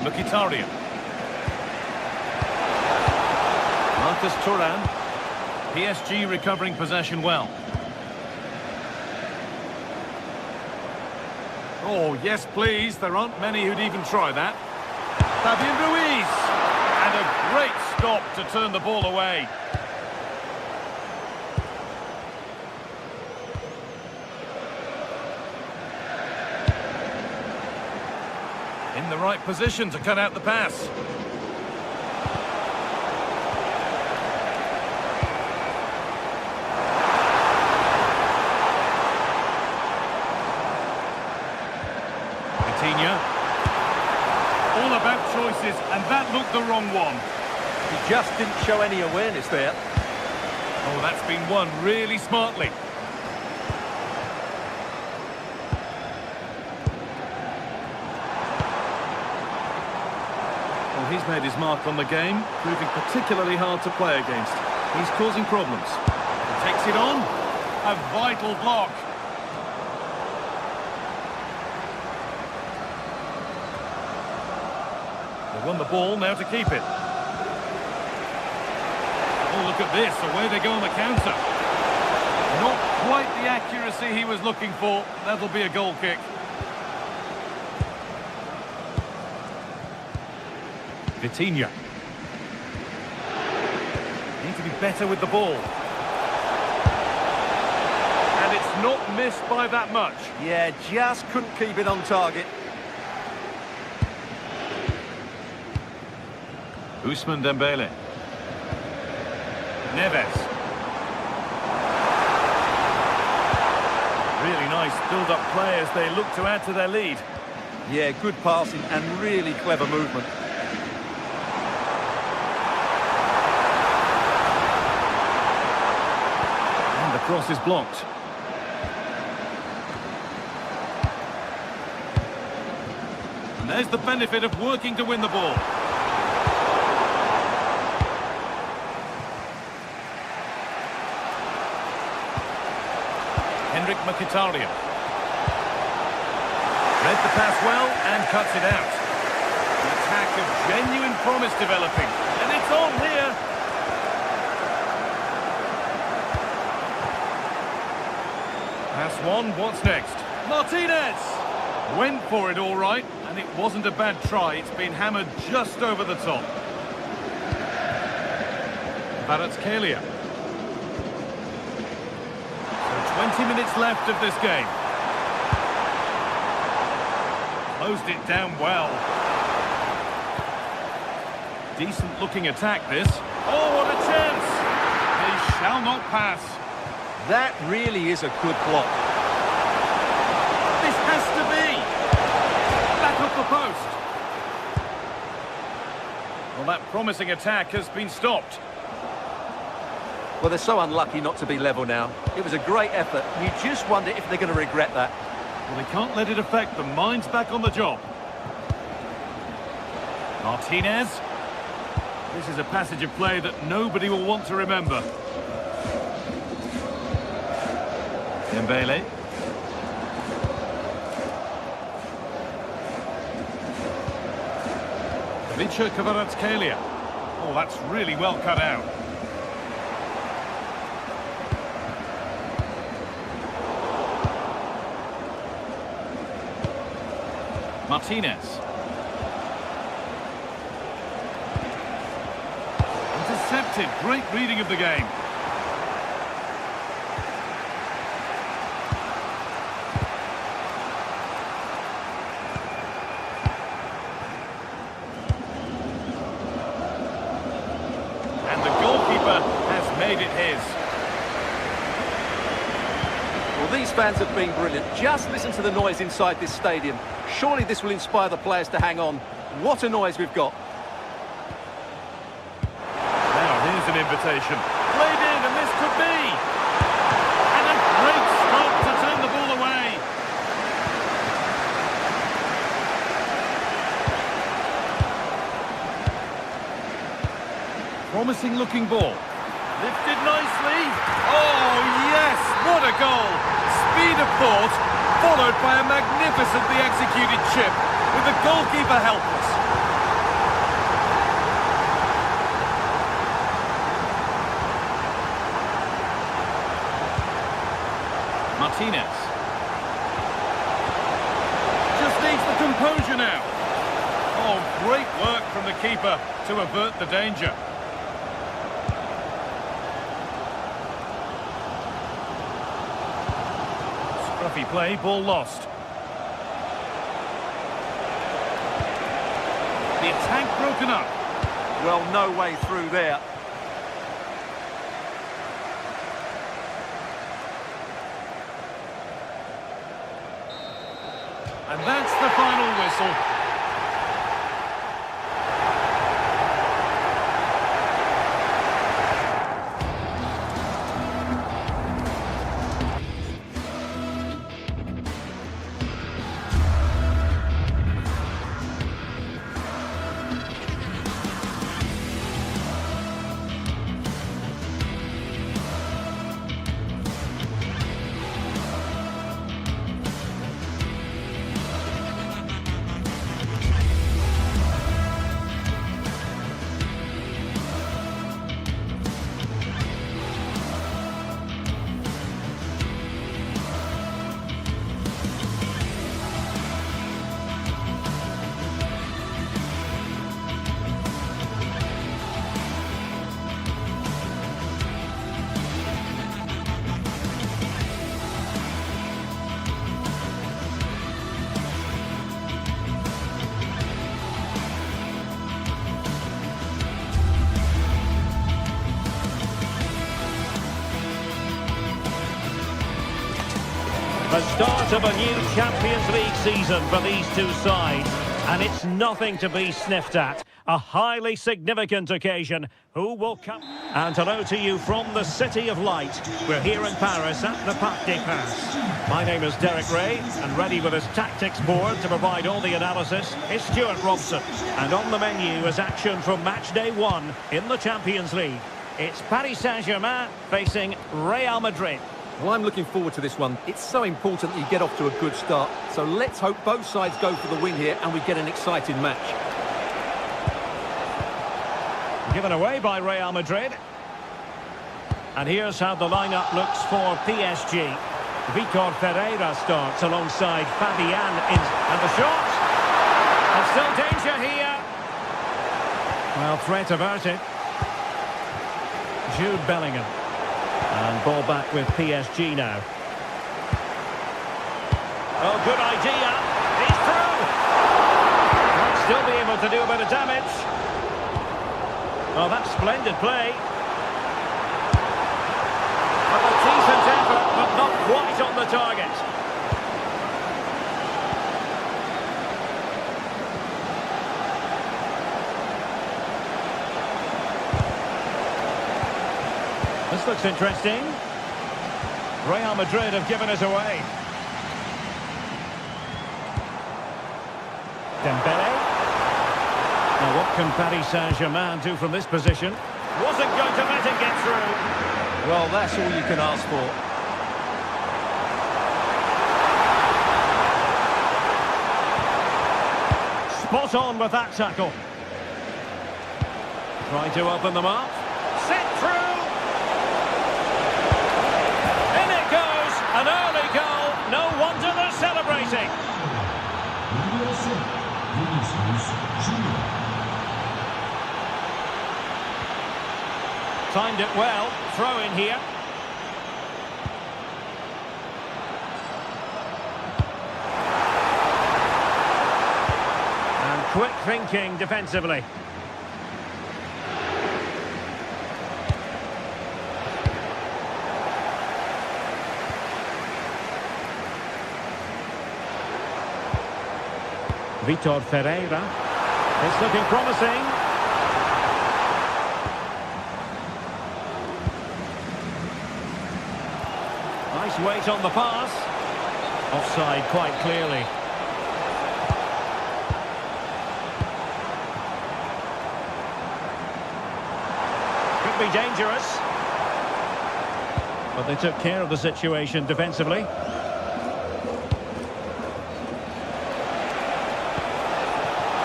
Mkhitaryan. Marcus Thuram. PSG recovering possession well. Oh, yes, please. There aren't many who'd even try that. Fabian Ruiz, and a great stop to turn the ball away. In the right position to cut out the pass. Coutinho. That looked the wrong one. He just didn't show any awareness there. Oh, that's been won really smartly. Well, he's made his mark on the game, proving particularly hard to play against. He's causing problems. He takes it on. A vital block. They won the ball, now to keep it. Oh, look at this, away they go on the counter. Not quite the accuracy he was looking for. That'll be a goal kick. Vitinha. Need to be better with the ball. And it's not missed by that much. Yeah, just couldn't keep it on target. Ousmane Dembele. Neves. Really nice build-up play as they look to add to their lead. Yeah, good passing and really clever movement. And the cross is blocked. And there's the benefit of working to win the ball. Mkhitaryan. Read the pass well and cuts it out. An attack of genuine promise developing. And it's on here. Pass one, what's next? Martinez! Went for it all right, and it wasn't a bad try. It's been hammered just over the top. Kvaratskhelia. 20 minutes left of this game. Closed it down well. Decent looking attack this. Oh, what a chance! They shall not pass. That really is a good block. This has to be. Back up the post. Well, that promising attack has been stopped. Well, they're so unlucky not to be level now. It was a great effort. You just wonder if they're going to regret that. Well, they can't let it affect them. Mind's back on the job. Martinez. This is a passage of play that nobody will want to remember. Dembele. Kvaratskhelia. Oh, that's really well cut out. Martinez. Intercepted. Great reading of the game. And the goalkeeper has made it his. Well, these fans have been brilliant. Just listen to the noise inside this stadium. Surely this will inspire the players to hang on. What a noise we've got. Now, here's an invitation. Played in, and this could be. And a great stop to turn the ball away. Promising looking ball. Lifted nicely. Oh, yes, what a goal. Speed of thought, followed by a magnificently executed chip, with the goalkeeper helpless. Martinez. Just needs the composure now. Oh, great work from the keeper to avert the danger. Scruffy play, ball lost. The attack broken up. Well, no way through there. And that's the final whistle. The start of a new Champions League season for these two sides. And it's nothing to be sniffed at. A highly significant occasion. Who will come? And hello to you from the City of Light. We're here in Paris at the Parc des Princes. My name is Derek Ray, and ready with his tactics board to provide all the analysis is Stuart Robson. And on the menu is action from match day 1 in the Champions League. It's Paris Saint-Germain facing Real Madrid. Well, I'm looking forward to this one. It's so important that you get off to a good start. So let's hope both sides go for the win here and we get an exciting match. Given away by Real Madrid. And here's how the lineup looks for PSG. Vitor Ferreira starts alongside Fabian and the shot. And still danger here. Well, threat averted. Jude Bellingham. And ball back with PSG now. Oh, good idea. He's through. Might still be able to do a bit of damage. Oh, that's splendid play. Well, a decent effort, but not quite on the target. This looks interesting. Real Madrid have given it away. Dembele. Now what can Paris Saint-Germain do from this position? Wasn't going to let it get through. Well, that's all you can ask for. Spot on with that tackle. Trying to open them up. Set through. An early goal, no wonder they're celebrating. Timed it well, throw in here. And quick thinking defensively. Vitor Ferreira. It's looking promising. Nice weight on the pass. Offside quite clearly. Could be dangerous. But they took care of the situation defensively.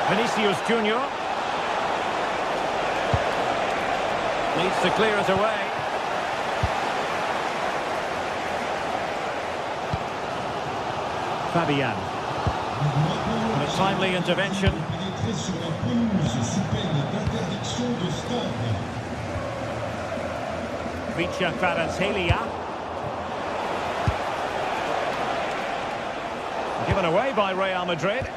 Vinicius Junior needs to clear it away. Fabian. And a timely intervention. Vicha Kvaratskhelia. Given away by Real Madrid.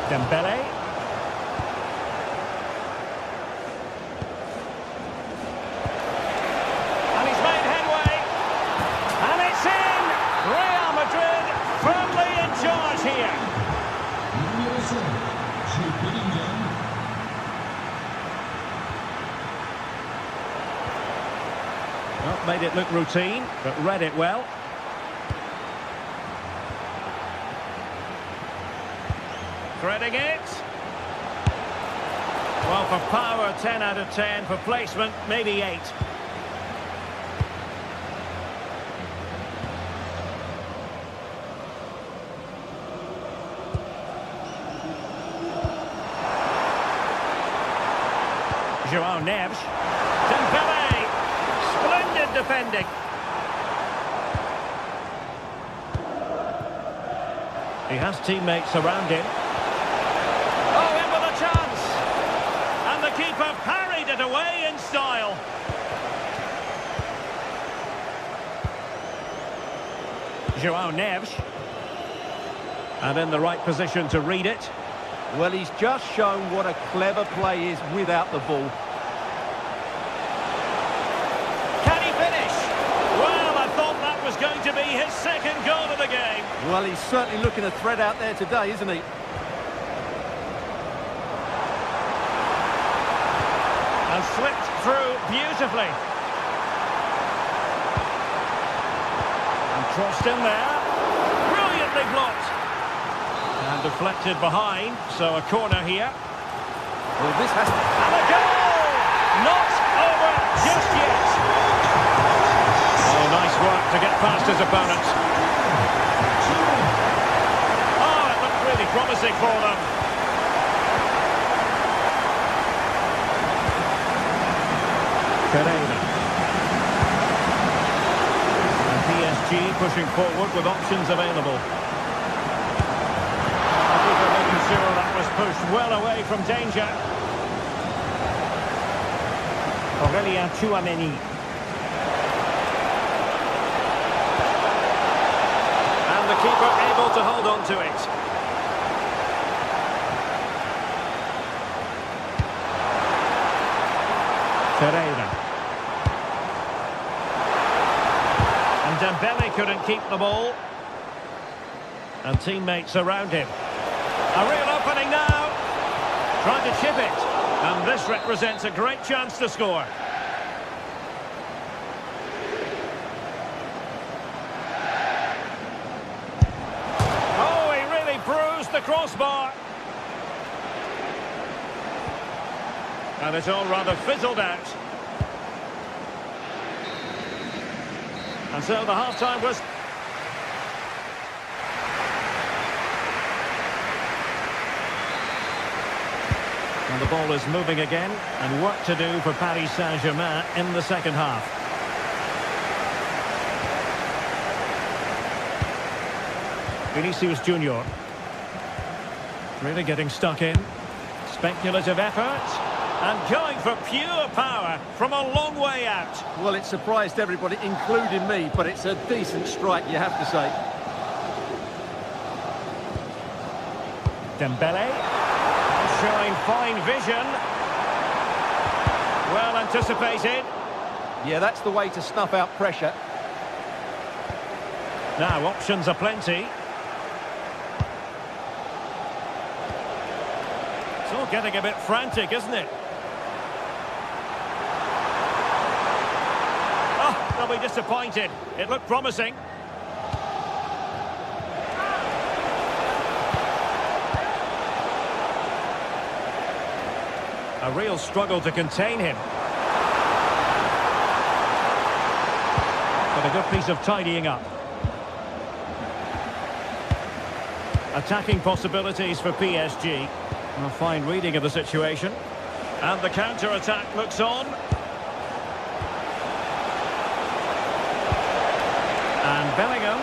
Dembele. And he's made headway. And it's in! Real Madrid firmly in charge here. Well, made it look routine, but read it well. Threading it. Well, for power, 10 out of 10. For placement, maybe 8. João Neves. Dembele. Splendid defending. He has teammates around him. Keeper parried it away in style. João Neves. And in the right position to read it. Well, he's just shown what a clever play is without the ball. Well, he's certainly looking a threat out there today, isn't he? And slipped through beautifully. And crossed in there. Brilliantly blocked. And deflected behind, so a corner here. Well, this has to... And a goal! Not over just yet. Oh, nice work to get past his opponent. Oh, it looked really promising for them. Pereira. And PSG pushing forward with options available. Making sure that was pushed well away from danger. Aurélien Tchouaméni. And the keeper able to hold on to it. Pereira. And Dembele couldn't keep the ball. And teammates around him. A real opening now. Trying to chip it. And this represents a great chance to score. Oh, he really bruised the crossbar. And it's all rather fizzled out. And so the half-time was... And the ball is moving again, and work to do for Paris Saint-Germain in the second half. Vinicius Junior. Really getting stuck in. Speculative effort. And going for pure power from a long way out. Well, it surprised everybody, including me, but it's a decent strike, you have to say. Dembele. Showing fine vision. Well anticipated. Yeah, that's the way to snuff out pressure. Now, options are plenty. It's all getting a bit frantic, isn't it? Oh, they'll be disappointed. It looked promising. A real struggle to contain him. But a good piece of tidying up. Attacking possibilities for PSG. A fine reading of the situation. And the counter-attack looks on. And Bellingham.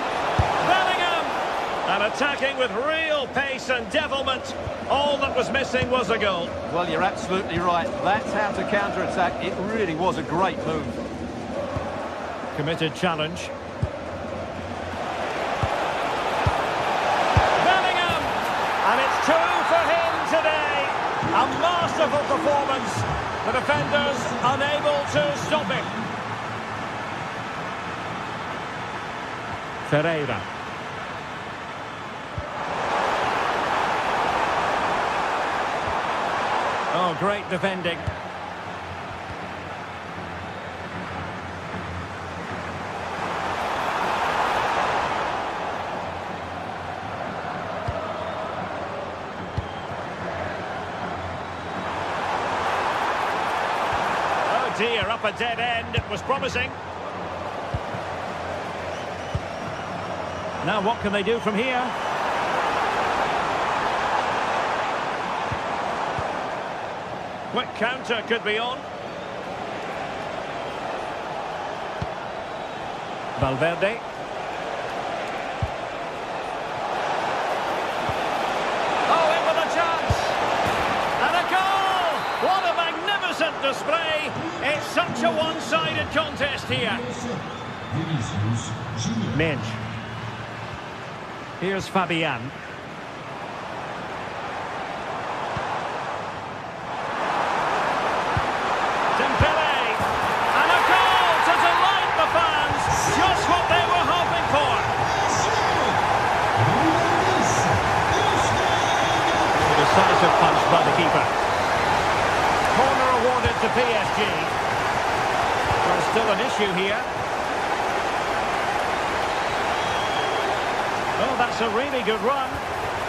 And attacking with real pace and devilment. All that was missing was a goal. Well, you're absolutely right. That's how to counter-attack. It really was a great move. Committed challenge. Bellingham! And it's two for him today. A masterful performance. The defenders unable to stop him. Pereira. Oh, great defending. Oh dear, up a dead end. It was promising. Now what can they do from here? Quick counter could be on. Valverde. Oh, in with a chance. And a goal! What a magnificent display. It's such a one-sided contest here. Minge. Here's Fabian. Decisive punch by the keeper. Corner awarded to PSG. There's still an issue here. Oh, that's a really good run.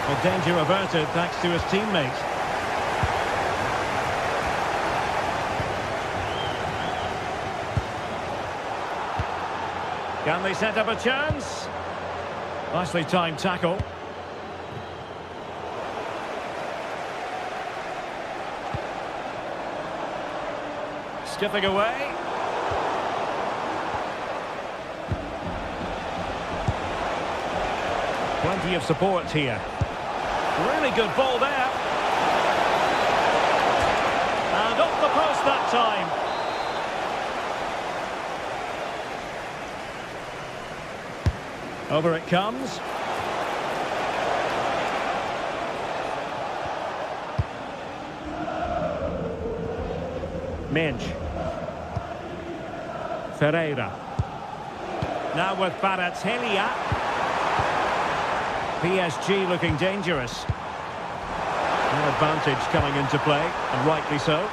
Well, danger averted thanks to his teammate. Can they set up a chance? Nicely timed tackle. Skipping away. Plenty of support here. Really good ball there. And off the post that time. Over it comes. Minch. Ferreira. Now with Kvaratskhelia. PSG looking dangerous. No advantage coming into play, and rightly so.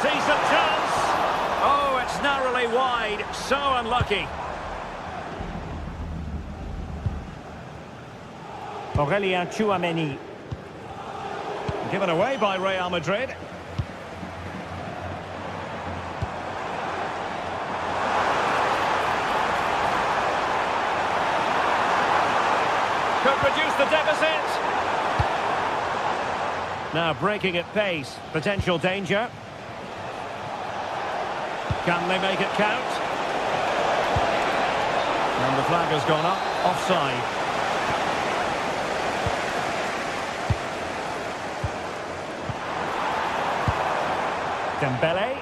Decent chance! Oh, it's narrowly wide. So unlucky. Aurélien Tchouameni. Given away by Real Madrid. Could reduce the deficit. Now breaking at pace. Potential danger. Can they make it count? And the flag has gone up. Offside. Dembele.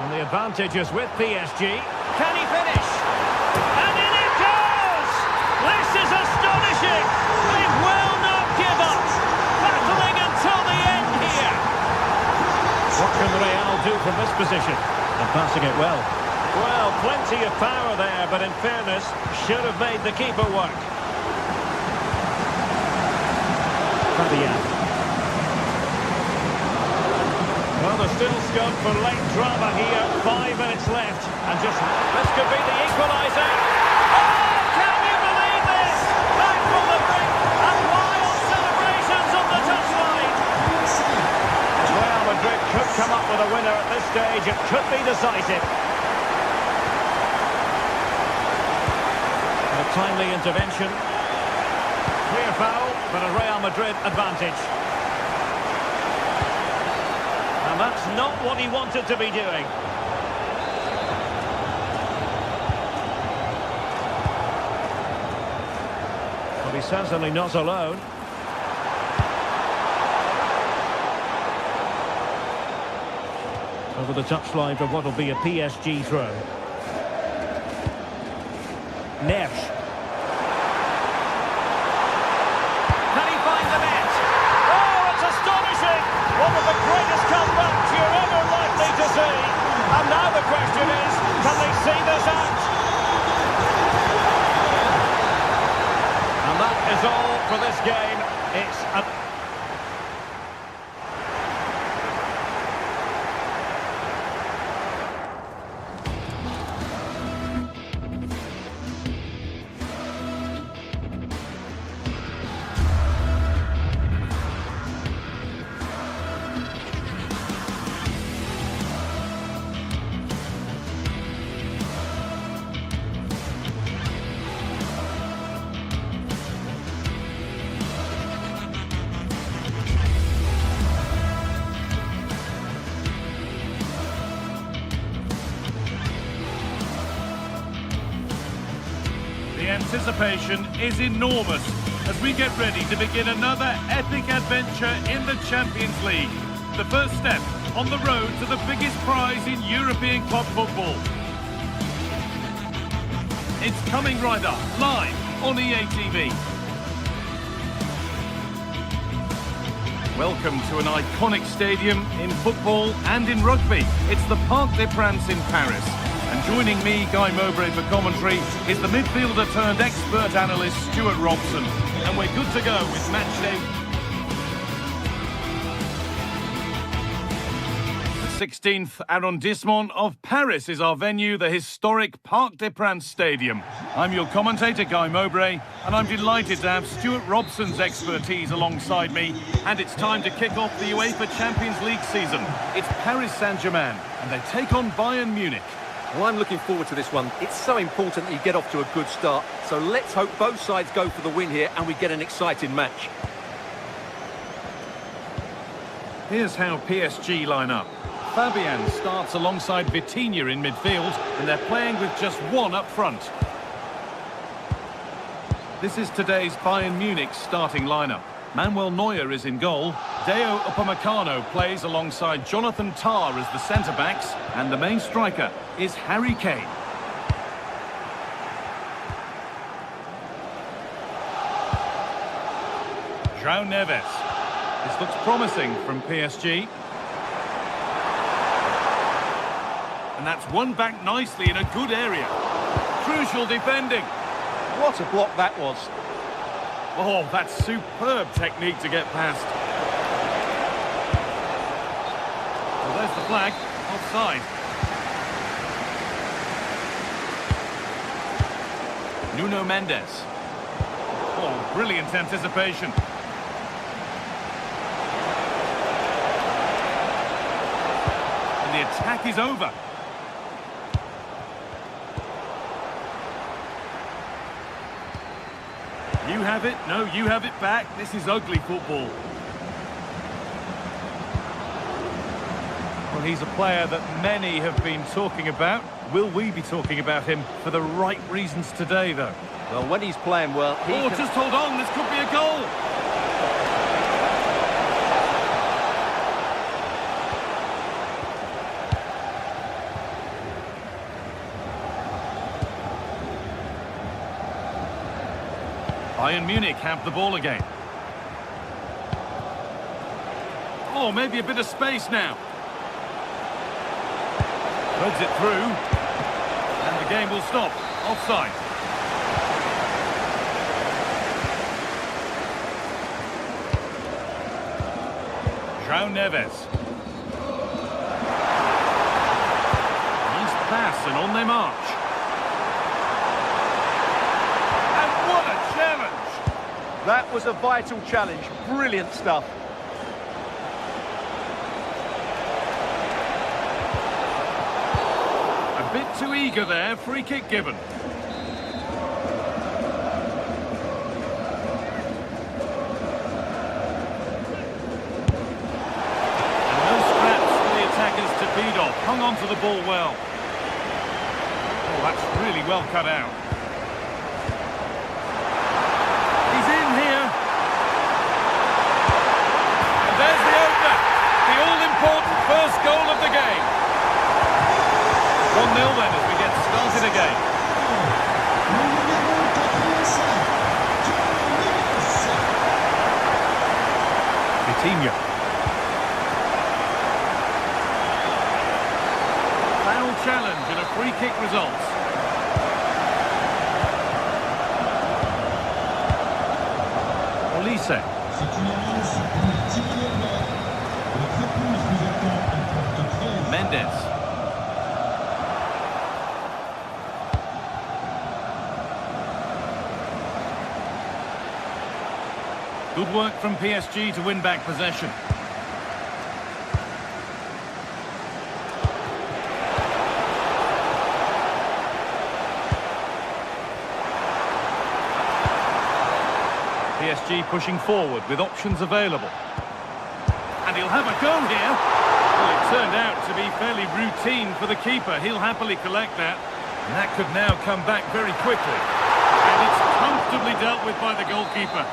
And the advantage is with PSG. Can he finish? And in it goes! This is astonishing! They will not give up! Battling until the end here! What can Real do from this position? And passing it well. Well, plenty of power there, but in fairness, should have made the keeper work. Fabian. Well, there's still scope for late drama here. 5 minutes left. And just, this could be the equaliser. Oh, can you believe this? Back from the brink and wild celebrations on the touchline. Real Madrid could come up with a winner at this stage. It could be decisive. A timely intervention. Clear foul, but a Real Madrid advantage. And that's not what he wanted to be doing. Well, he's certainly not alone. Over the touchline for what will be a PSG throw. Nesh. One of the greatest comebacks you're ever likely to see. And now the question is, can they see this out? And that is all for this game. It's a... The anticipation is enormous as we get ready to begin another epic adventure in the Champions League. The first step on the road to the biggest prize in European club football. It's coming right up, live on EA TV. Welcome to an iconic stadium in football and in rugby. It's the Parc des Princes in Paris. And joining me, Guy Mowbray, for commentary is the midfielder turned expert analyst Stuart Robson. And we're good to go with match day. 16th arrondissement of Paris is our venue, the historic Parc des Princes Stadium. I'm your commentator, Guy Mowbray, and I'm delighted to have Stuart Robson's expertise alongside me. And it's time to kick off the UEFA Champions League season. It's Paris Saint-Germain, and they take on Bayern Munich. Well, I'm looking forward to this one. It's so important that you get off to a good start. So let's hope both sides go for the win here and we get an exciting match. Here's how PSG line up. Fabian starts alongside Vitinha in midfield, and they're playing with just one up front. This is today's Bayern Munich starting lineup. Manuel Neuer is in goal. Deo Upamecano plays alongside Jonathan Tah as the centre-backs, and the main striker is Harry Kane. João Neves. This looks promising from PSG. And that's won back nicely in a good area. Crucial defending. What a block that was. Oh, that's superb technique to get past. Well, there's the flag. Offside. Nuno Mendes. Oh, brilliant anticipation. And the attack is over. You have it, no, you have it back. This is ugly football. Well, he's a player that many have been talking about. Will we be talking about him for the right reasons today, though? Well, when he's playing well, just hold on, this could be a goal. Bayern Munich have the ball again. Oh, maybe a bit of space now. Threads it through. And the game will stop. Offside. João Neves. Nice pass, and on they march. That was a vital challenge. Brilliant stuff. A bit too eager there. Free kick given. And no scraps for the attackers to beat off. Hung on to the ball well. Oh, that's really well cut out. First goal of the game. 1-0 then as we get started again. Vitinha. Foul challenge and a free kick results. Olise. Mendes. Good work from PSG to win back possession. PSG pushing forward with options available. And he'll have a go here. Well, it turned out to be fairly routine for the keeper. He'll happily collect that. And that could now come back very quickly. And it's comfortably dealt with by the goalkeeper.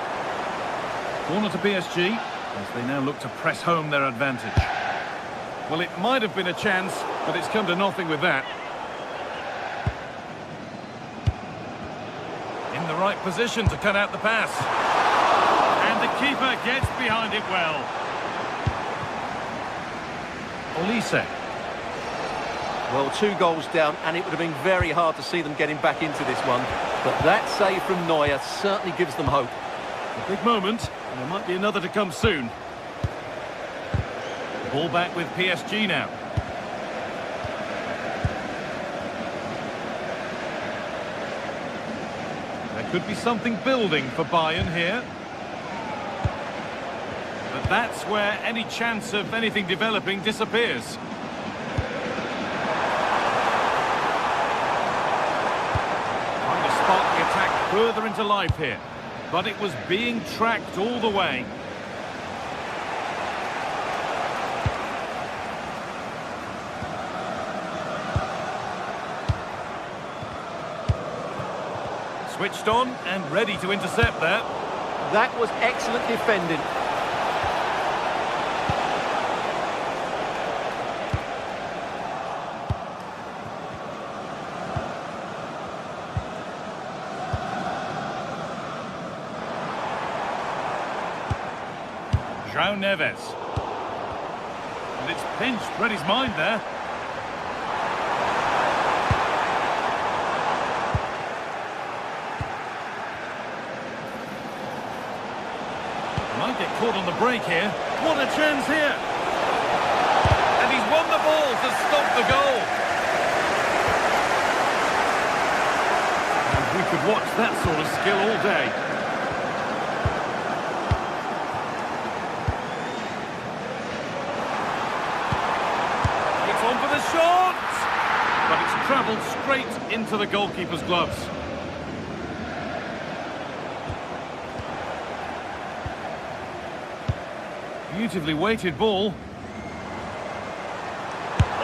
Corner to PSG as they now look to press home their advantage. Well, it might have been a chance, but it's come to nothing with that. In the right position to cut out the pass. And the keeper gets behind it well. Olise. Well, 2 goals down, and it would have been very hard to see them getting back into this one. But that save from Neuer certainly gives them hope. A big moment, and there might be another to come soon. Ball back with PSG now. There could be something building for Bayern here. But that's where any chance of anything developing disappears. Trying to spark the attack further into life here. But it was being tracked all the way. Switched on and ready to intercept there. That was excellent defending. João Neves. And it's pinched, read his mind there. Might get caught on the break here. What a chance here! And he's won the ball to stop the goal. And we could watch that sort of skill all day. It's on for the shot! But it's travelled straight into the goalkeeper's gloves. Beautifully weighted ball.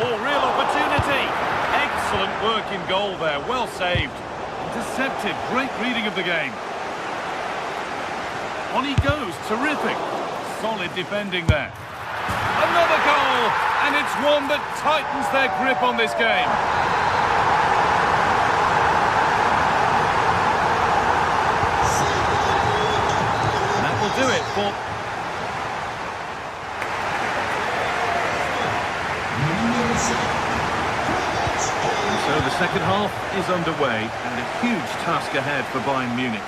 Oh, real opportunity. Excellent work in goal there. Well saved. Intercepted. Great reading of the game. On he goes. Terrific. Solid defending there. Another goal. And it's one that tightens their grip on this game. And that will do it for... So the second half is underway and a huge task ahead for Bayern Munich.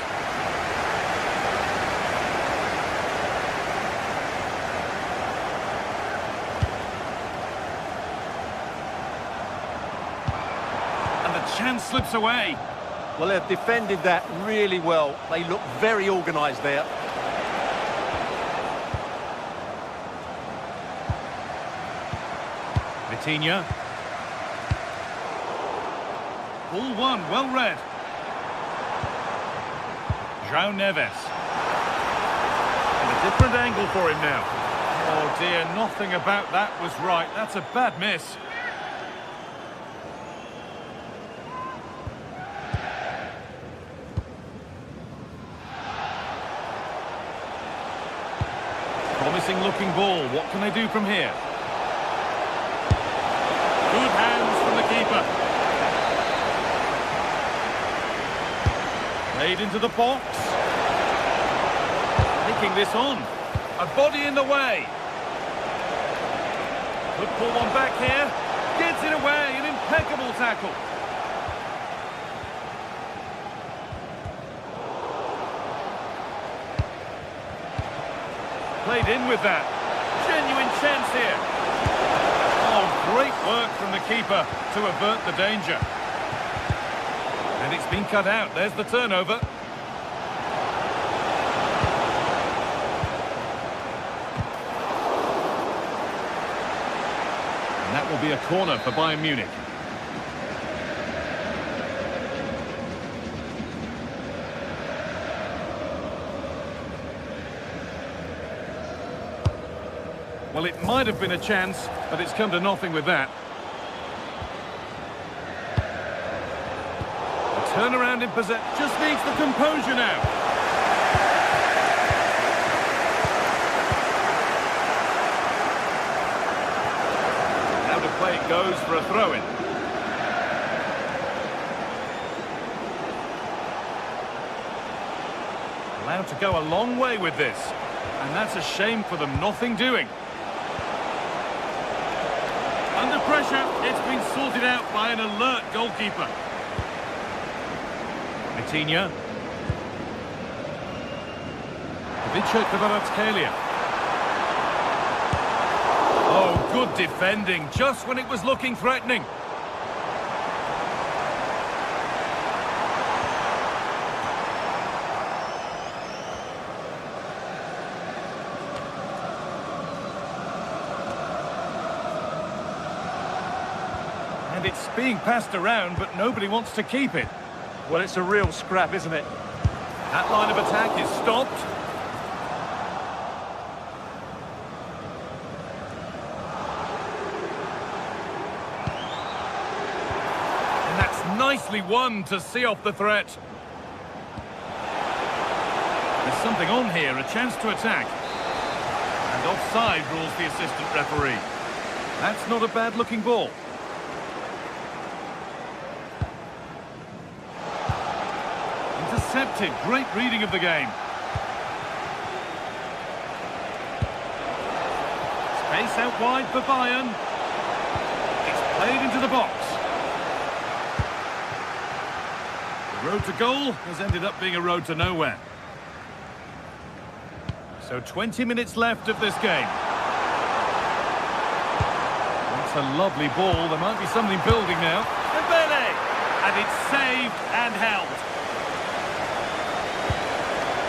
And the chance slips away. Well, they've defended that really well. They look very organised there. Vitinha. Ball one, well read. João Neves. And a different angle for him now. Oh dear, nothing about that was right. That's a bad miss. Promising looking ball. What can they do from here? Good hands from the keeper. Played into the box. Taking this on. A body in the way. Could pull one back here. Gets it away. An impeccable tackle. Played in with that. Genuine chance here. Oh, great work from the keeper to avert the danger. And it's been cut out. There's the turnover. And that will be a corner for Bayern Munich. Well, it might have been a chance, but it's come to nothing with that. Turnaround in possession. Just needs the composure now. Now to play it goes for a throw-in. Allowed to go a long way with this. And that's a shame for them. Nothing doing. Under pressure, it's been sorted out by an alert goalkeeper. Vitinha. Kvaratskhelia. Oh, good defending, just when it was looking threatening. And it's being passed around, but nobody wants to keep it. Well, it's a real scrap, isn't it? That line of attack is stopped. And that's nicely won to see off the threat. There's something on here, a chance to attack. And offside rules the assistant referee. That's not a bad-looking ball. Intercepted. Great reading of the game. Space out wide for Bayern. It's played into the box. The road to goal has ended up being a road to nowhere. So 20 minutes left of this game. That's a lovely ball. There might be something building now. Dembele! And it's saved and held.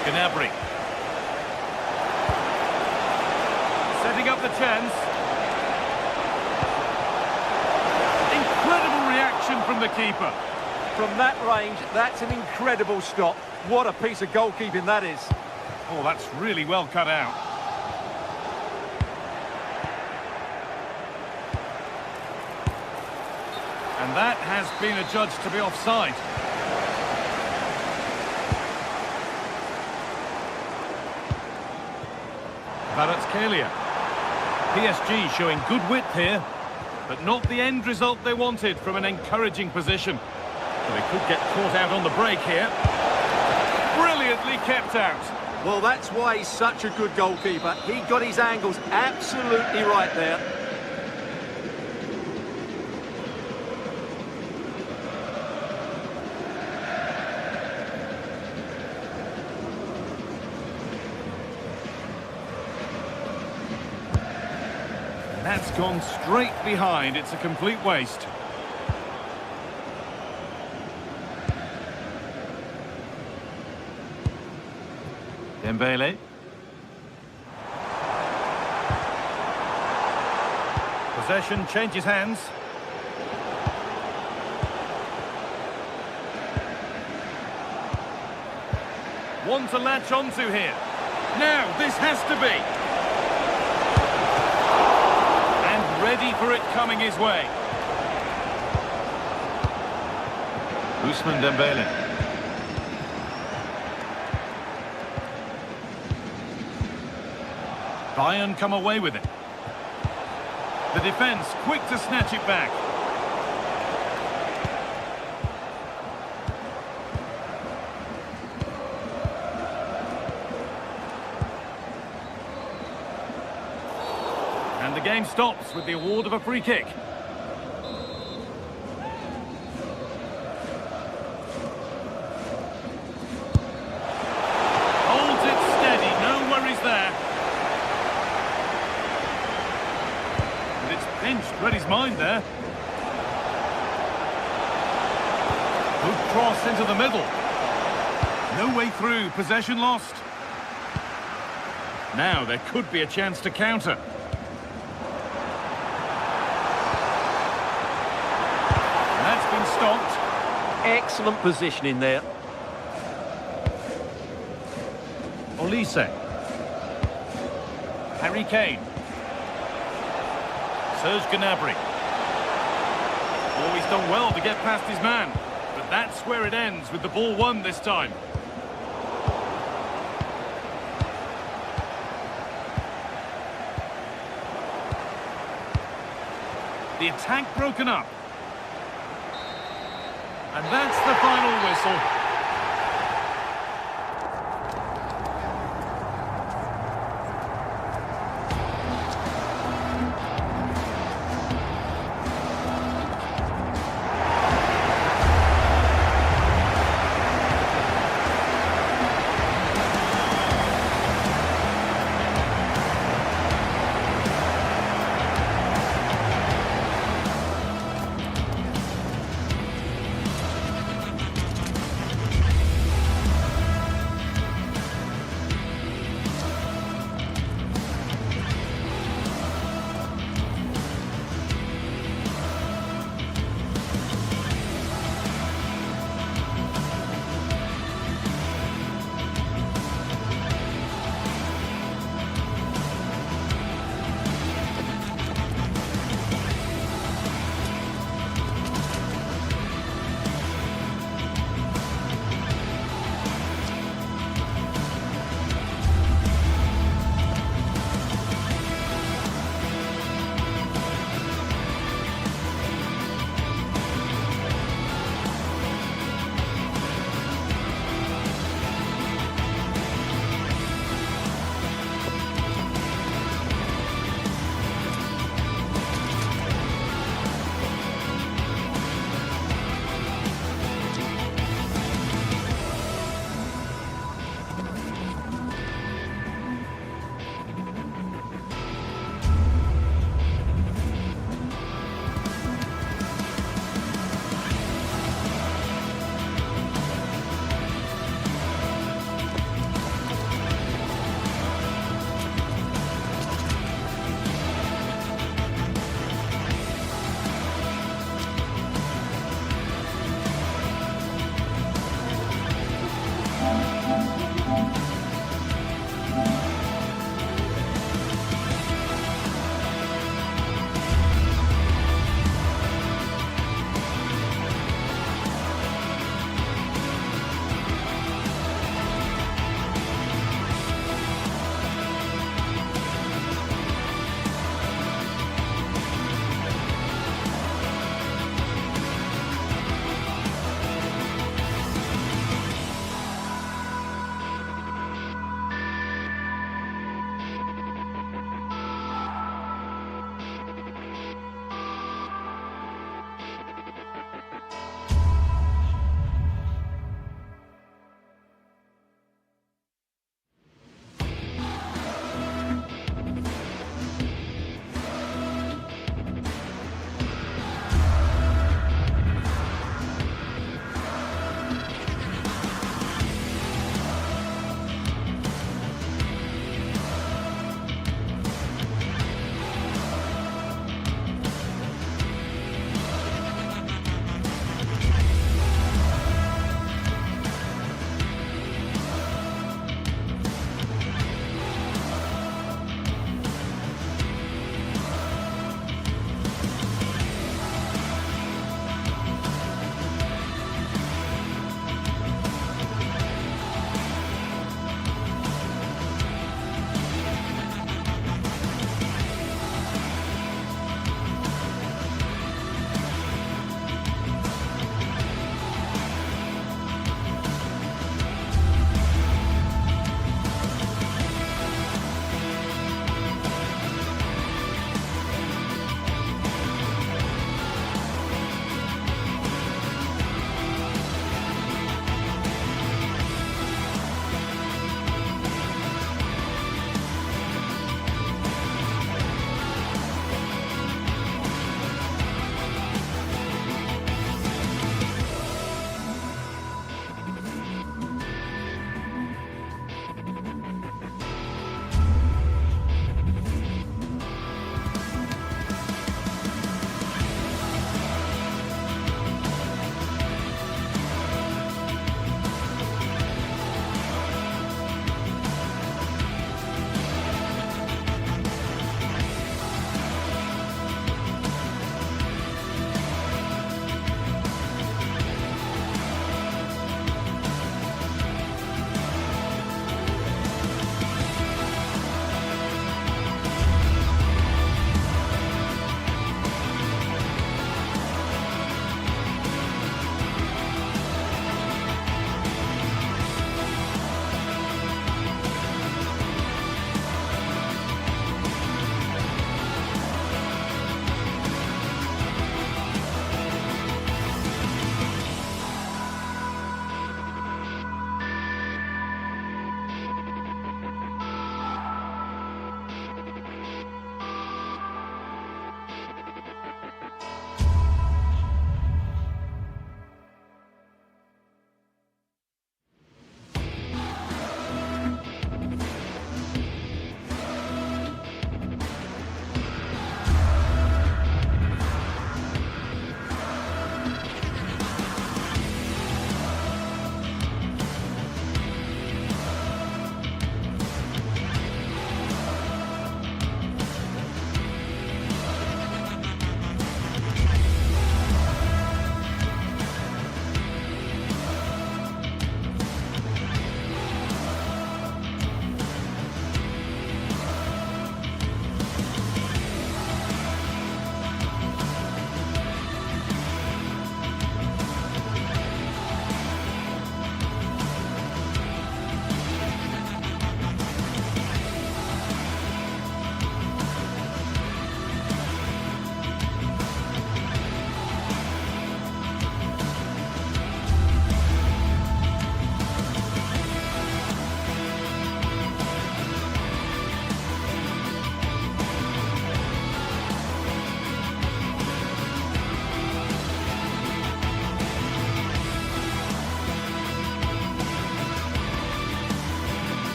Gnabry. Setting up the chance. Incredible reaction from the keeper. From that range, that's an incredible stop. What a piece of goalkeeping that is. Oh, that's really well cut out. And that has been adjudged to be offside. Kvaratskhelia. PSG showing good width here, but not the end result they wanted from an encouraging position. But they could get caught out on the break here. Brilliantly kept out. Well, that's why he's such a good goalkeeper. He got his angles absolutely right there. That's gone straight behind. It's a complete waste. Dembele. Possession changes hands. One to latch onto here. Now, this has to be. And ready for it coming his way. Ousmane Dembele. Bayern come away with it. The defence quick to snatch it back. And the game stops with the award of a free kick. Holds it steady, no worries there. Pinched, read his mind there. Good cross into the middle. No way through, possession lost. Now there could be a chance to counter. And that's been stopped. Excellent positioning there. Olise. Harry Kane. Serge Gnabry. Oh, he's done well to get past his man. But that's where it ends, with the ball won this time. The attack broken up. And that's the final whistle.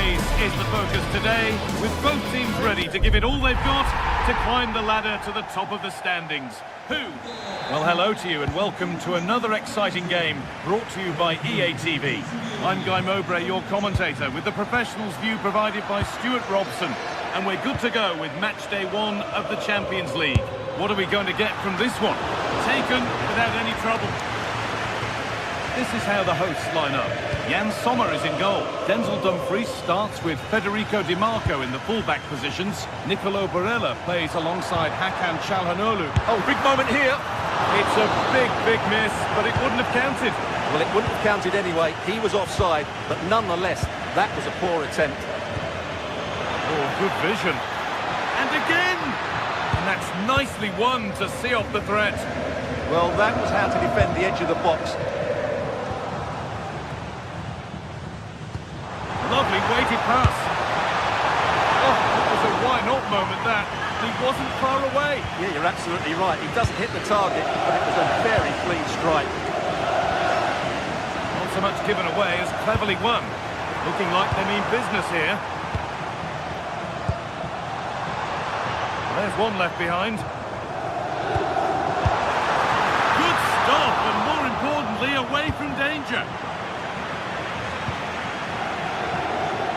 pace is the focus today, with both teams ready to give it all they've got to climb the ladder to the top of the standings. Who? Well, hello to you and welcome to another exciting game brought to you by EA TV. I'm Guy Mowbray, your commentator, with the professionals' view provided by Stuart Robson. And we're good to go with match day 1 of the Champions League. What are we going to get from this one? Taken without any trouble. This is how the hosts line up. Jan Sommer is in goal. Denzel Dumfries starts with Federico Di Marco in the fullback positions. Nicolo Barella plays alongside Hakan Çalhanoğlu. Oh, big moment here. It's a big miss, but it wouldn't have counted. Well, it wouldn't have counted anyway. He was offside, but nonetheless, that was a poor attempt. Oh, good vision. And again! And that's nicely won to see off the threat. Well, that was how to defend the edge of the box. Lovely weighted pass. Oh, that was a why-not moment, that. He wasn't far away. Yeah, you're absolutely right. He doesn't hit the target, but it was a very clean strike. Not so much given away as cleverly won. Looking like they mean business here. There's one left behind. Good stop, and more importantly, away from danger.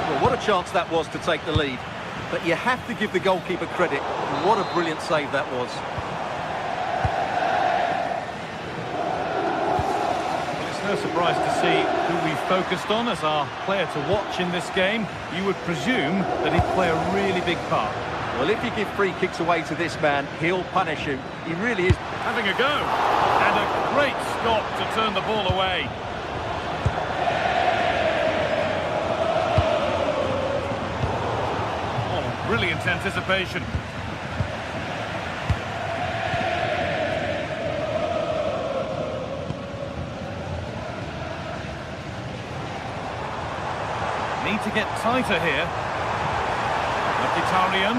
Well, what a chance that was to take the lead. But you have to give the goalkeeper credit. What a brilliant save that was. Well, it's no surprise to see who we focused on as our player to watch in this game. You would presume that he'd play a really big part. Well, if you give free kicks away to this man, he'll punish you. He really is. Having a go. And a great stop to turn the ball away. Oh, brilliant anticipation. Need to get tighter here. Mkhitaryan.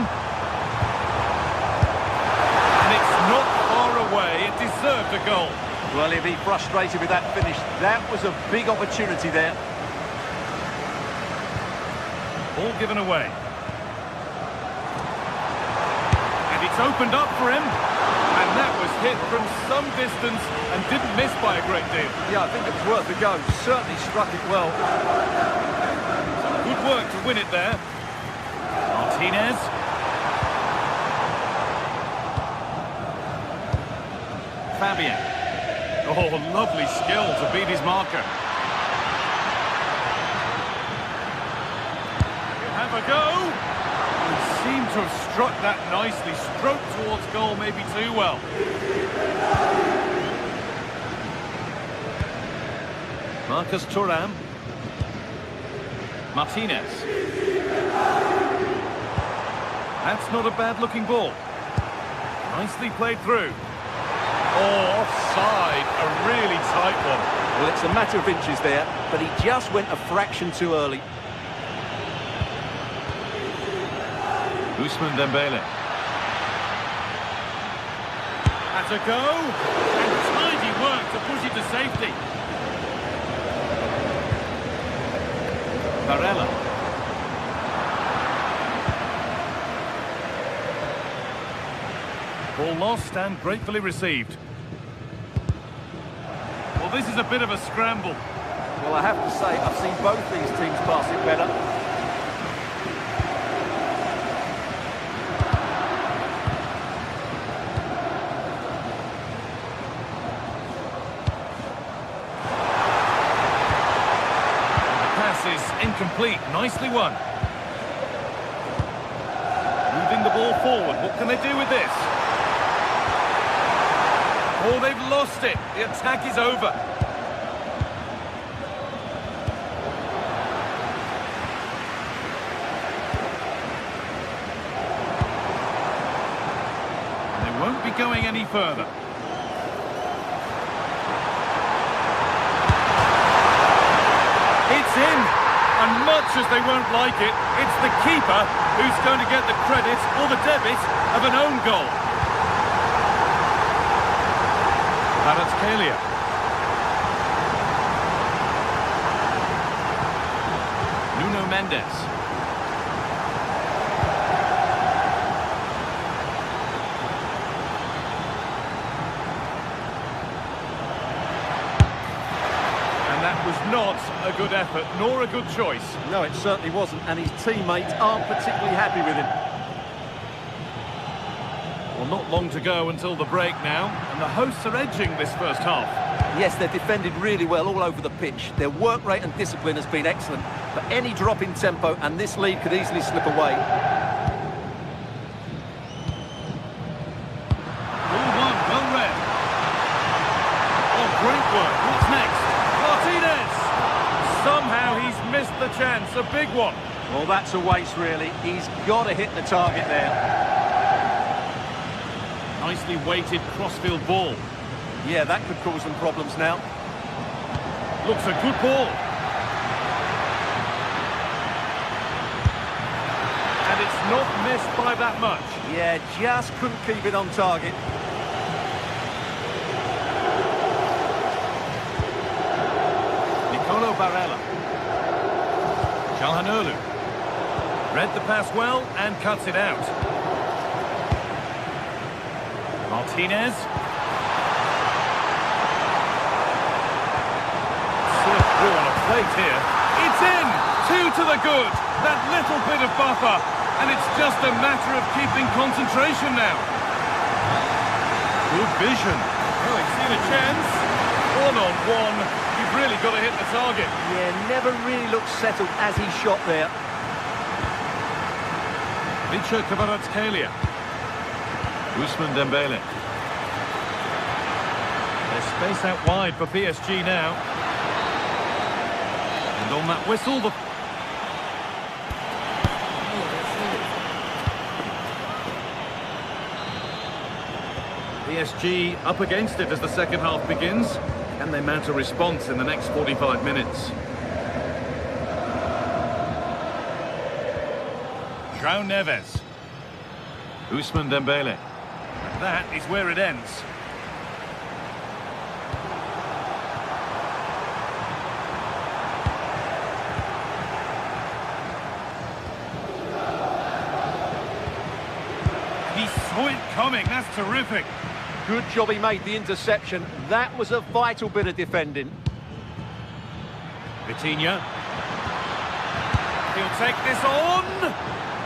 And it's not far away. It deserved a goal. Well, he'll be frustrated with that finish. That was a big opportunity there. Ball given away. And it's opened up for him. And that was hit from some distance and didn't miss by a great deal. Yeah, I think it was worth a go. Certainly struck it well. Good work to win it there. Martinez. Fabian. Oh, lovely skill to beat his marker. He'll have a go. He seemed to have struck that nicely. Stroked towards goal, maybe too well. Marcus Thuram. Martinez. That's not a bad-looking ball. Nicely played through. Oh, offside. A really tight one. Well, it's a matter of inches there, but he just went a fraction too early. Ousmane Dembele. That's a go. And tidy work to push it to safety. Barella. Ball lost and gratefully received. Well, this is a bit of a scramble. Well, I have to say, I've seen both these teams pass it better. The pass is incomplete. Nicely won. Moving the ball forward. What can they do with this? Oh, they've lost it. The attack is over. And they won't be going any further. It's in. And much as they won't like it, it's the keeper who's going to get the credit or the debit of an own goal. Kvaratskhelia. Nuno Mendes. was not a good effort, nor a good choice. No, it certainly wasn't, and his teammates aren't particularly happy with him. Well, not long to go until the break now, and the hosts are edging this first half. Yes, they've defended really well all over the pitch. Their work rate and discipline has been excellent, but any drop in tempo and this lead could easily slip away. Ball one, well read. Oh, great work. What's next? Martinez! Somehow he's missed the chance, a big one. Well, that's a waste, really. He's got to hit the target there. Nicely weighted crossfield ball. Yeah, that could cause them problems now. Looks a good ball. And it's not missed by that much. Yeah, just couldn't keep it on target. Nicolo Barella. Calhanoglu. Read the pass well and cuts it out. Martinez. Slipped through on a plate here. It's in! 2 to the good. That little bit of buffer. And it's just a matter of keeping concentration now. Good vision. Oh, he's seen a chance. 1-on-1. You've really got to hit the target. Yeah, never really looked settled as he shot there. Vicha Kvaratskhelia. Ousmane Dembele. There's space out wide for PSG now. And on that whistle, the... PSG up against it as the second half begins. Can they mount a response in the next 45 minutes? João Neves. Ousmane Dembele. That is where it ends. He saw it coming. That's terrific. Good job he made the interception. That was a vital bit of defending. Vitinha. He'll take this on.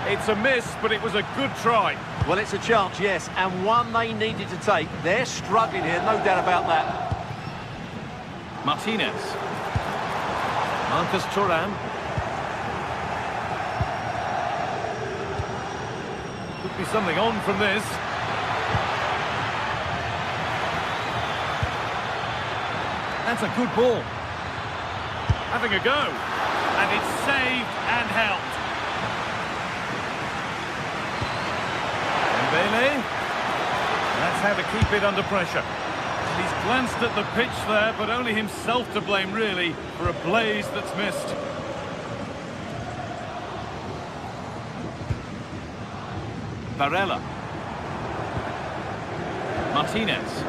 It's a miss, but it was a good try. Well, it's a chance, yes, and one they needed to take. They're struggling here, no doubt about that. Martinez. Marcus Thuram. Could be something on from this. That's a good ball. Having a go. And it's saved and held. Dembele. That's how to keep it under pressure. He's glanced at the pitch there, but only himself to blame, really, for a blaze that's missed. Barella. Martinez.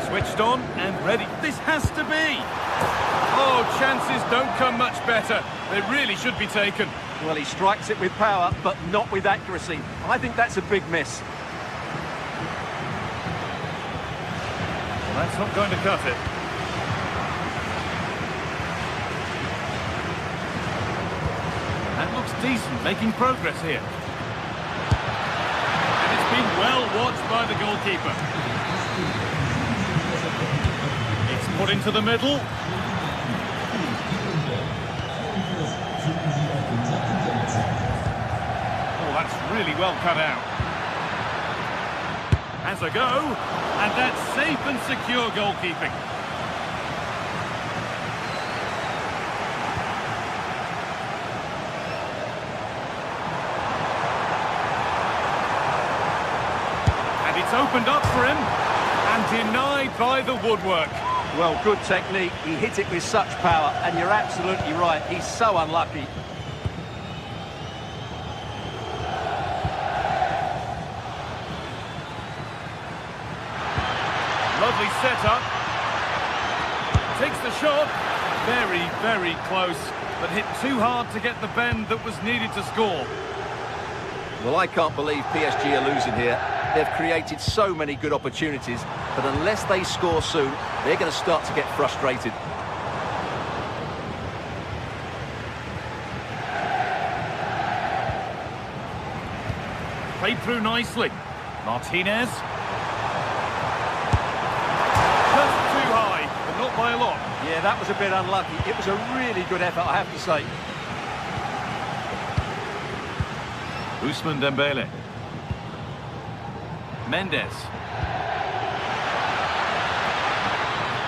Switched on and ready. This has to be! Oh, chances don't come much better. They really should be taken. Well, he strikes it with power, but not with accuracy. I think that's a big miss. Well, that's not going to cut it. That looks decent, making progress here. And it's been well watched by the goalkeeper. It's put into the middle. That's really well cut out. Has a go, and that's safe and secure goalkeeping. And it's opened up for him, and denied by the woodwork. Well, good technique. He hit it with such power, and you're absolutely right. He's so unlucky. Lovely setup. Takes the shot. Very, very close, but hit too hard to get the bend that was needed to score. Well, I can't believe PSG are losing here. They've created so many good opportunities, but unless they score soon, they're going to start to get frustrated. Played through nicely. Martinez. Just too high, but not by a lot. Yeah, that was a bit unlucky. It was a really good effort, I have to say. Ousmane Dembele. Mendes.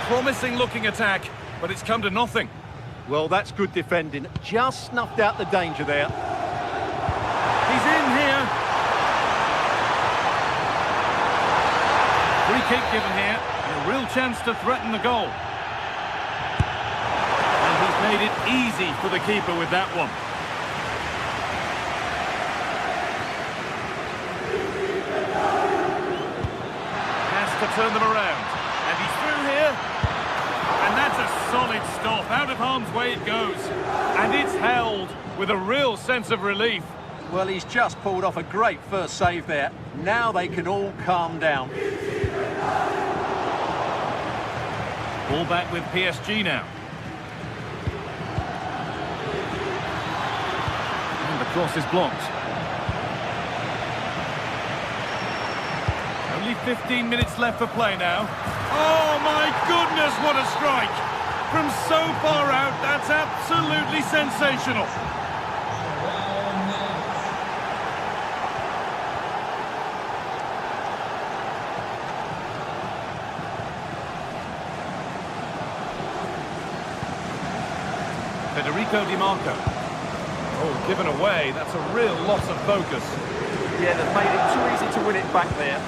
Promising looking attack, but it's come to nothing. Well, that's good defending. Just snuffed out the danger there. He's in here. Free kick given here, and a real chance to threaten the goal. And he's made it easy for the keeper with that one. Has to turn them around. And he's through here. And that's a solid stop. Out of harm's way it goes. And it's held with a real sense of relief. Well, he's just pulled off a great first save there. Now they can all calm down. Ball back with PSG now. And the cross is blocked. Only 15 minutes left for play now. Oh my goodness, what a strike! From so far out, that's absolutely sensational. Federico Di Marco. Oh, given away, that's a real loss of focus. Yeah, they've made it too easy to win it back there.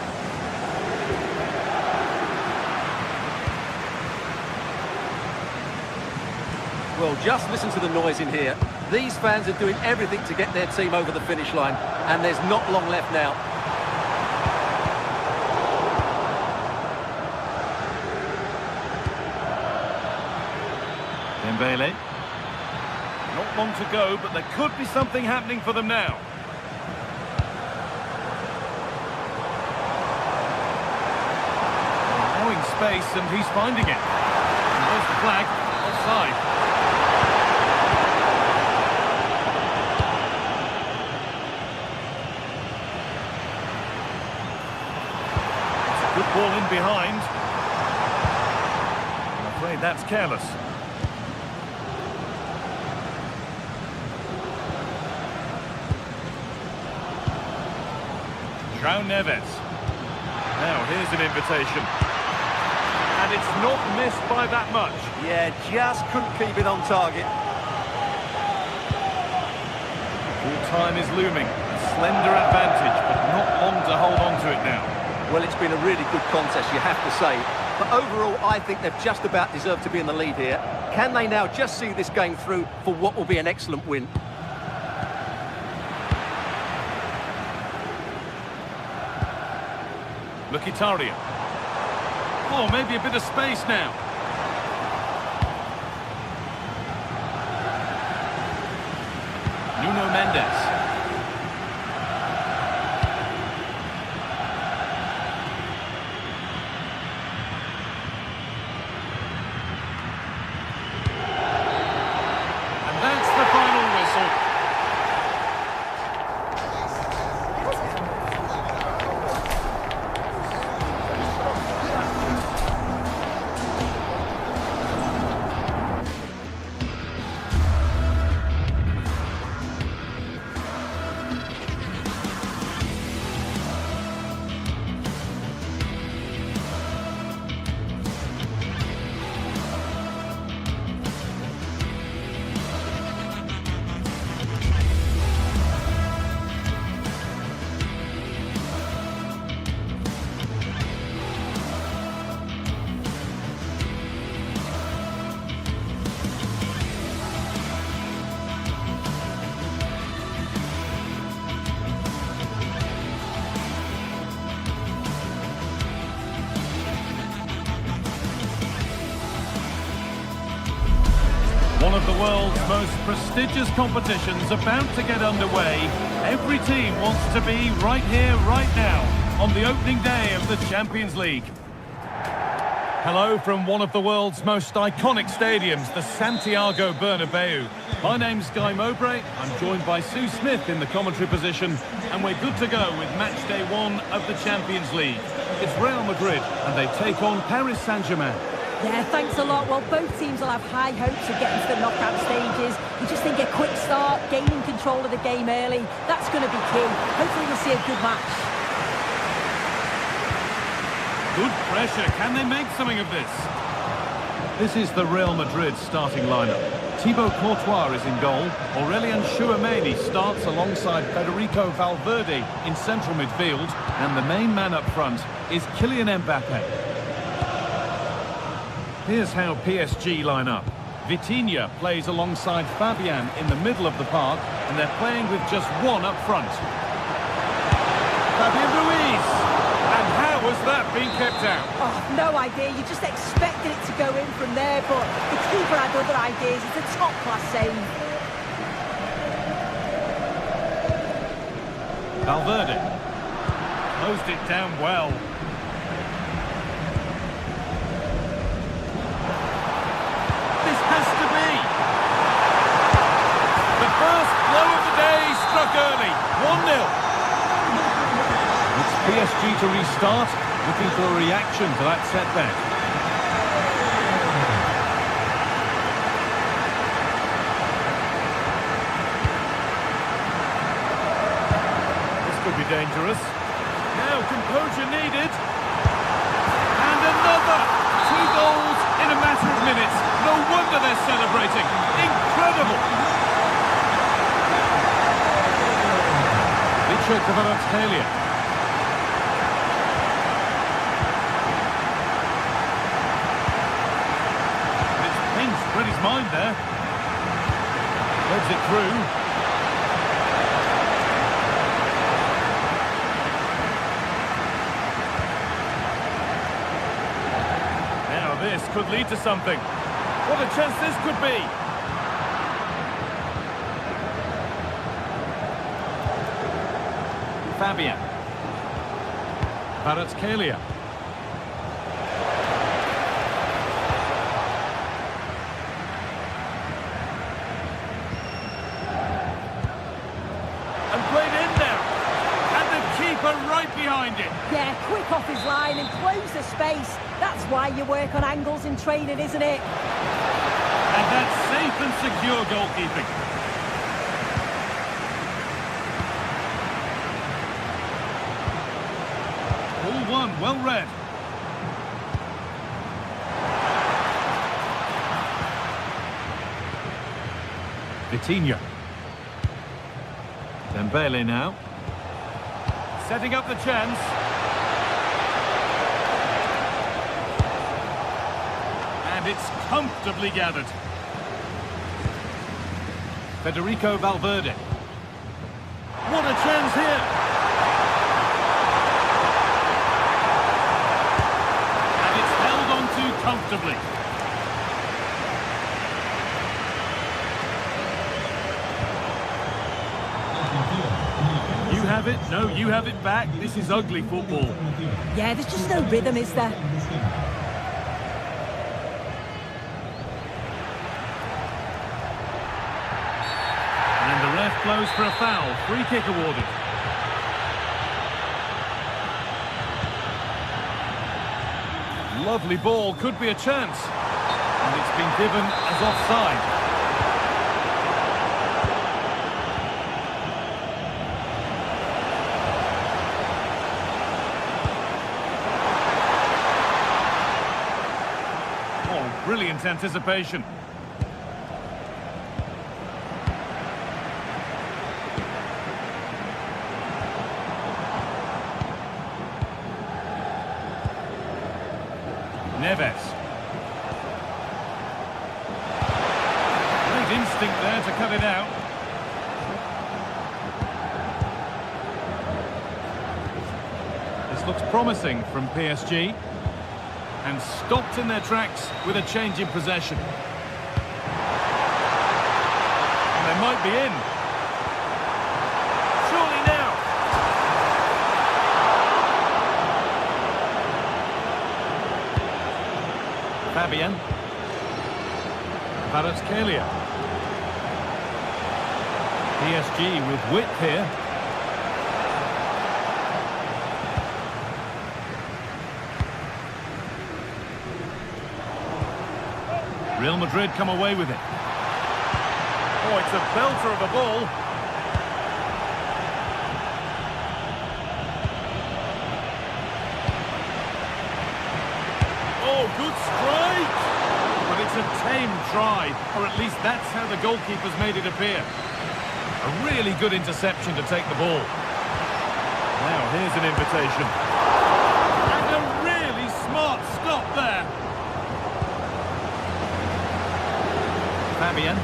Well, just listen to the noise in here. These fans are doing everything to get their team over the finish line, and there's not long left now. Dembele. Not long to go, but there could be something happening for them now. Allowing space, and he's finding it. And there's the flag, offside. It's a good ball in behind. I'm afraid that's careless. João Neves. Now, here's an invitation. And it's not missed by that much. Yeah, just couldn't keep it on target. Full time is looming. A slender advantage, but not long to hold on to it now. Well, it's been a really good contest, you have to say. But overall, I think they've just about deserved to be in the lead here. Can they now just see this game through for what will be an excellent win? Mkhitaryan. Oh, maybe a bit of space now. Nuno Mendes. And that's the final whistle. One of the world's most prestigious competitions about to get underway. Every team wants to be right here, right now, on the opening day of the Champions League. Hello from one of the world's most iconic stadiums, the Santiago Bernabeu. My name's Guy Mowbray. I'm joined by Sue Smith in the commentary position, and we're good to go with match day 1 of the Champions League. It's Real Madrid, and they take on Paris Saint-Germain. Yeah, thanks a lot. Well, both teams will have high hopes of getting to the knockout stages. You just think a quick start, gaining control of the game early, that's going to be key. Hopefully we'll see a good match. Good pressure. Can they make something of this? This is the Real Madrid starting lineup. Thibaut Courtois is in goal. Aurélien Tchouameni starts alongside Federico Valverde in central midfield. And the main man up front is Kylian Mbappe. Here's how PSG line up. Vitinha plays alongside Fabian in the middle of the park, and they're playing with just one up front. Fabian Ruiz! And how has that been kept out? Oh, no idea. You just expected it to go in from there, but the keeper had other ideas. It's a top-class save. Valverde closed it down well. This has to be. The first blow of the day struck early. 1-0. It's PSG to restart, looking for a reaction to that setback. This could be dangerous. Now composure needed. And another! 2 goals in a matter of minutes. No wonder they're celebrating. Incredible! Kvaratskhelia. Read his mind there. Threads it through. Now this could lead to something. What a chance this could be. Fabian. Kvaratskhelia. Right behind it. Yeah, quick off his line and close the space. That's why you work on angles in training, isn't it? And that's safe and secure goalkeeping. All one, well read. Vitinha. Dembele now. Setting up the chance. And it's comfortably gathered. Federico Valverde. What a chance here! And it's held on to comfortably. You have it, no, you have it back. This is ugly football. Yeah, there's just no rhythm, is there? And the ref blows for a foul. Free kick awarded. Lovely ball, could be a chance. And it's been given as offside. Brilliant anticipation. Neves. Great instinct there to cut it out. This looks promising from PSG. And stopped in their tracks with a change in possession. And they might be in. Surely now. Fabian. Kvaratskhelia. PSG with width here. Real Madrid come away with it. Oh, it's a belter of a ball. Oh, good strike! But it's a tame try, or at least that's how the goalkeeper's made it appear. A really good interception to take the ball. Now, here's an invitation. And a really smart stop there. Fabian.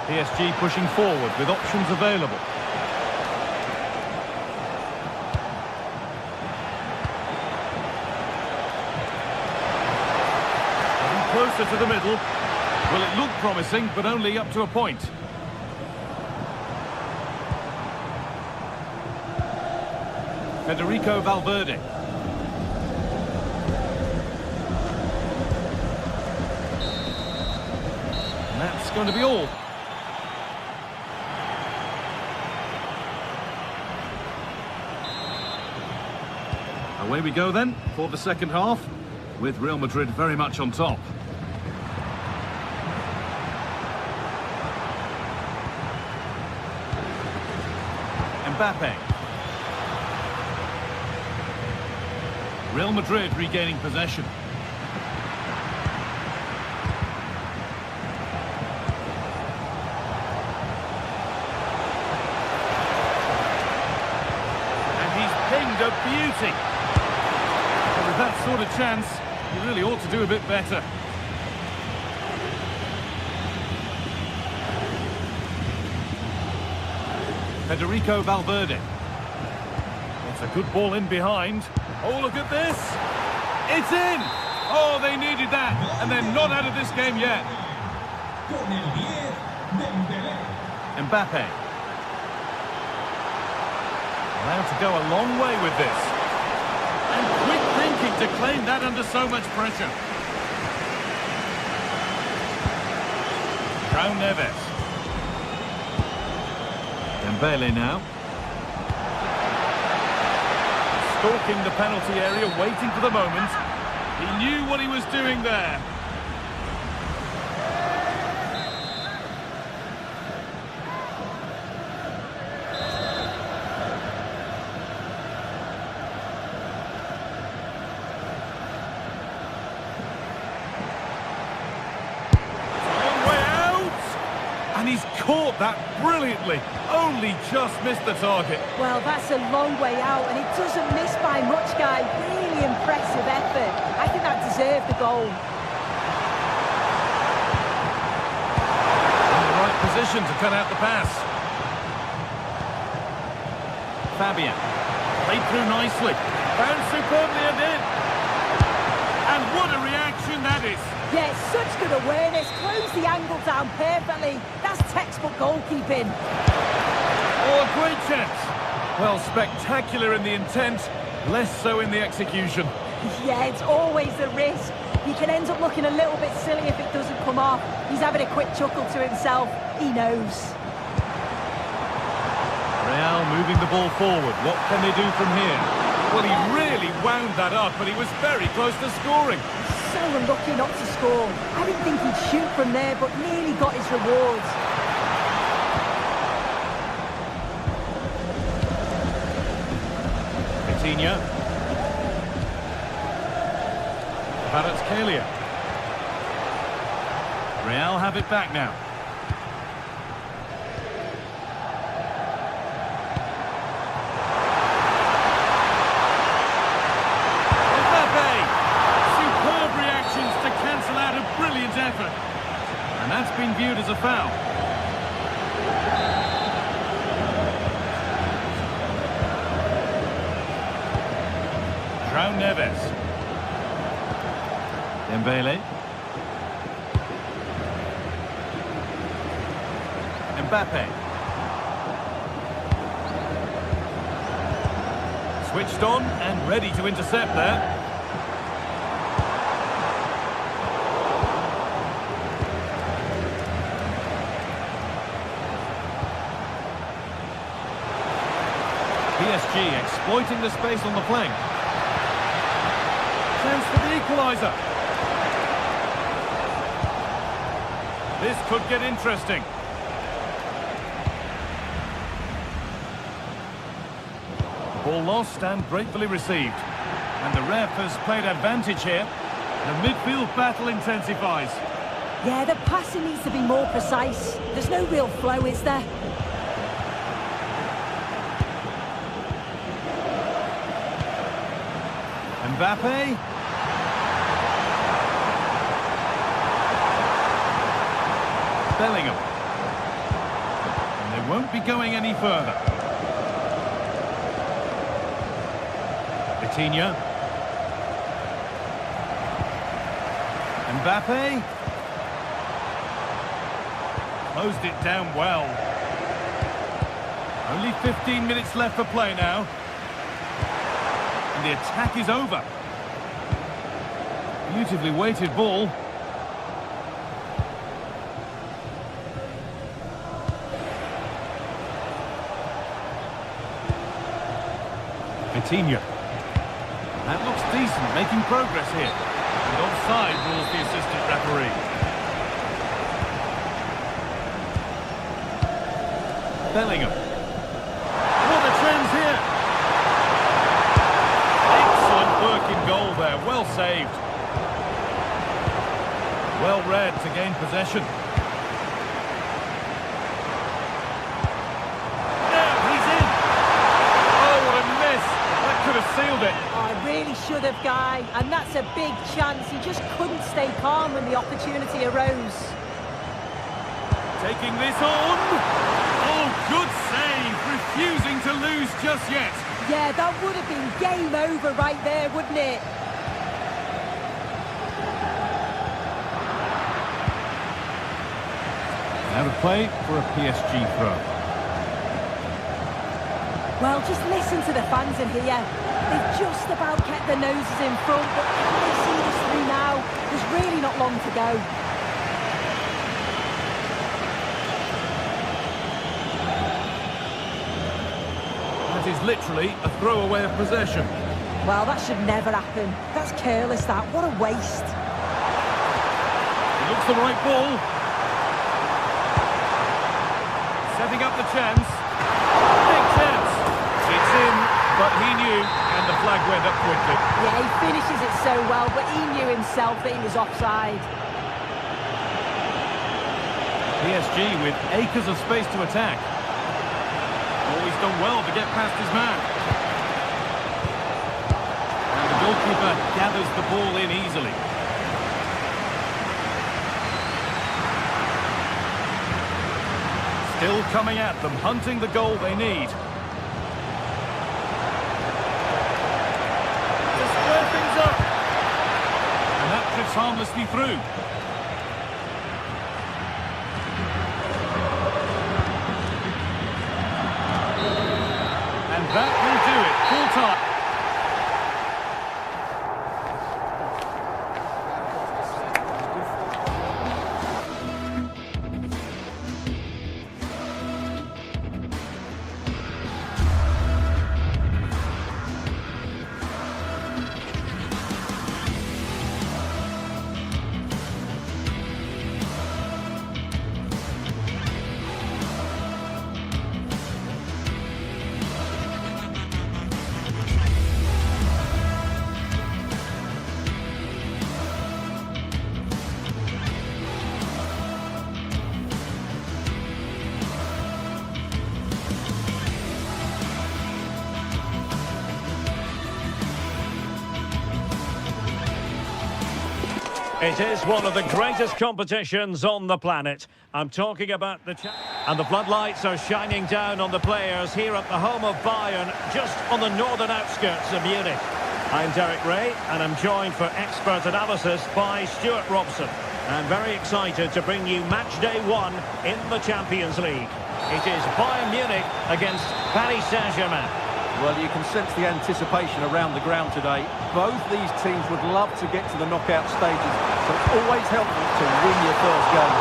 PSG pushing forward with options available. Getting closer to the middle. Well, it looked promising, but only up to a point. Federico Valverde. And that's going to be all. Away we go then for the second half, with Real Madrid very much on top. Mbappe. Real Madrid regaining possession. And he's pinged a beauty. And with that sort of chance, he really ought to do a bit better. Federico Valverde. It's a good ball in behind. Oh, look at this! It's in! Oh, they needed that, and they're not out of this game yet. Mbappe. Allowed to go a long way with this. And quick thinking to claim that under so much pressure. João Neves. Dembele now. Stalking the penalty area, waiting for the moment. He knew what he was doing there. He's caught that brilliantly, only just missed the target. Well, that's a long way out, and it doesn't miss by much, Guy. Really impressive effort. I think that deserved the goal. In the right position to cut out the pass. Fabian. Played through nicely. Found superbly and in. And what a reaction that is. Yeah, such good awareness. Closed the angle down perfectly. That's textbook goalkeeping. Oh, a great chance. Well, spectacular in the intent, less so in the execution. Yeah, it's always a risk. He can end up looking a little bit silly if it doesn't come off. He's having a quick chuckle to himself. He knows. Real moving the ball forward. What can they do from here? Well, he really wound that up, but he was very close to scoring. So unlucky not to score. I didn't think he'd shoot from there, but nearly got his rewards. Coutinho. Kvaratskhelia. Real have it back now. Brilliant effort, and that's been viewed as a foul. João Neves. Dembele. Mbappe. Switched on and ready to intercept there. PSG exploiting the space on the flank. Chance for the equaliser. This could get interesting. Ball lost and gratefully received. And the ref has played advantage here. The midfield battle intensifies. Yeah, the passing needs to be more precise. There's no real flow, is there? Mbappe. Bellingham. And they won't be going any further. Vitinha. Mbappe. Closed it down well. Only 15 minutes left for play now. And the attack is over. Beautifully weighted ball. Vitinha. That looks decent, making progress here. And offside rules the assistant referee. Bellingham. What a chance here! Excellent work in goal there, well saved. Well read to gain possession. Now he's in! Oh, what a miss! That could have sealed it. Oh, really should have, Guy. And that's a big chance. He just couldn't stay calm when the opportunity arose. Taking this on. Oh, good save. Refusing to lose just yet. Yeah, that would have been game over right there, wouldn't it? Out of play for a PSG throw. Well, just listen to the fans in here. They've just about kept their noses in front, but can they see this through now? There's really not long to go. That is literally a throwaway of possession. Well, that should never happen. That's careless, that. What a waste. It looks the right ball. Setting up the chance. Big chance. It's in, but he knew, and the flag went up quickly. Yeah, he finishes it so well, but he knew himself that he was offside. PSG with acres of space to attack. Always done well to get past his man. And the goalkeeper gathers the ball in easily. Still coming at them, hunting the goal they need. To square things up. And that drifts harmlessly through. And that will do it. Full time. It is one of the greatest competitions on the planet. I'm talking about and the floodlights are shining down on the players here at the home of Bayern, just on the northern outskirts of Munich. I'm Derek Ray, and I'm joined for expert analysis by Stuart Robson. I'm very excited to bring you match day 1 in the Champions League. It is Bayern Munich against Paris Saint-Germain. Well, you can sense the anticipation around the ground today. Both these teams would love to get to the knockout stages, so it's always helpful to win your first game.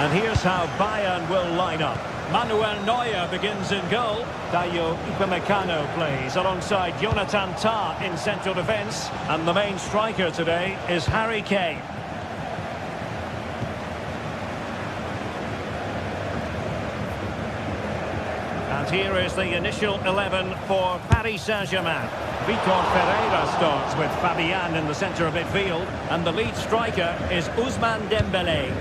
And here's how Bayern will line up. Manuel Neuer begins in goal. Dayo Upamecano plays alongside Jonathan Tah in central defence. And the main striker today is Harry Kane. And here is the initial 11 for Paris Saint-Germain. Vitor Ferreira starts with Fabian in the centre of midfield. And the lead striker is Ousmane Dembélé.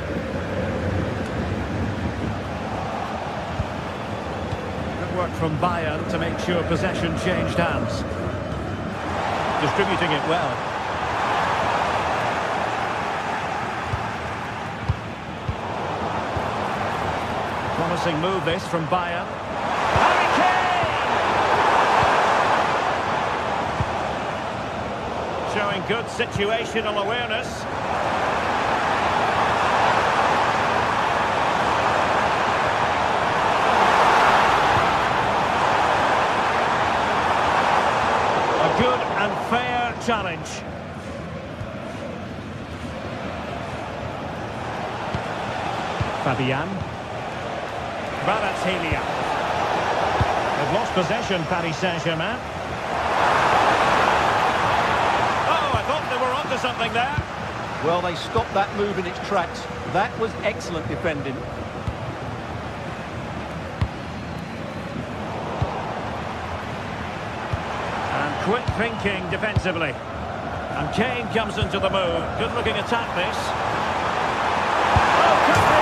Work from Bayern to make sure possession changed hands. Distributing it well. Promising move this from Bayern. Harry Kane! Showing good situational awareness. Good and fair challenge. Fabian. Kvaratskhelia. They've lost possession, Paris Saint-Germain. Oh, I thought they were onto something there. Well, they stopped that move in its tracks. That was excellent defending. Quick thinking defensively. And Kane comes into the move. Good looking attack this. Oh, could be.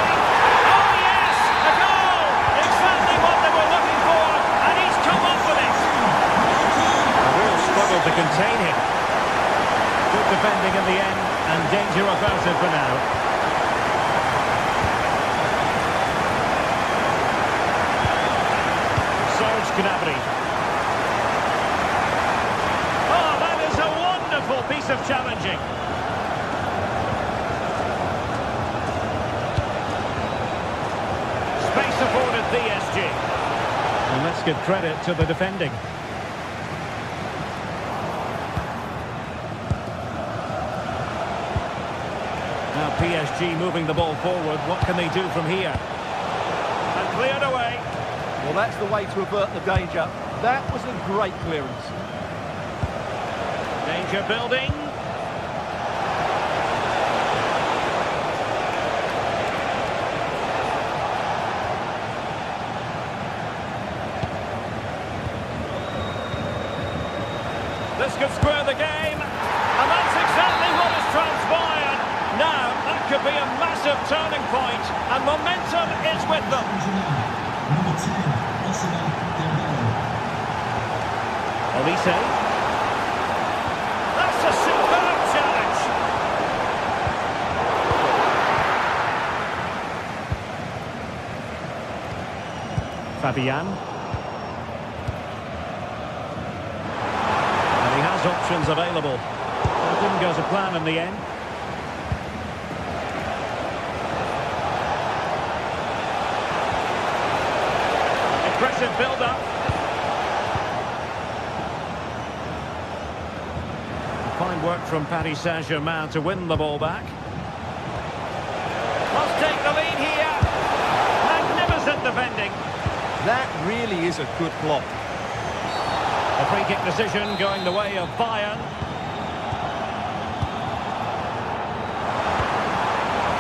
Oh, yes! A goal! Exactly what they were looking for. And he's come up with it. A real struggle to contain him. Good defending in the end. And danger averted for now. Serge Gnabry. Piece of challenging. Space afforded PSG. And let's give credit to the defending. Now PSG moving the ball forward. What can they do from here? And cleared away. Well, that's the way to avert the danger. That was a great clearance. Danger building. This could square the game. And that's exactly what has transpired. Now, that could be a massive turning point. And momentum is with them. Olise. A superb challenge. Fabian. And he has options available. It didn't go to plan in the end. Impressive build-up. Fine work from Paris Saint-Germain to win the ball back. Must take the lead here. Magnificent defending. That really is a good block. A free-kick decision going the way of Bayern.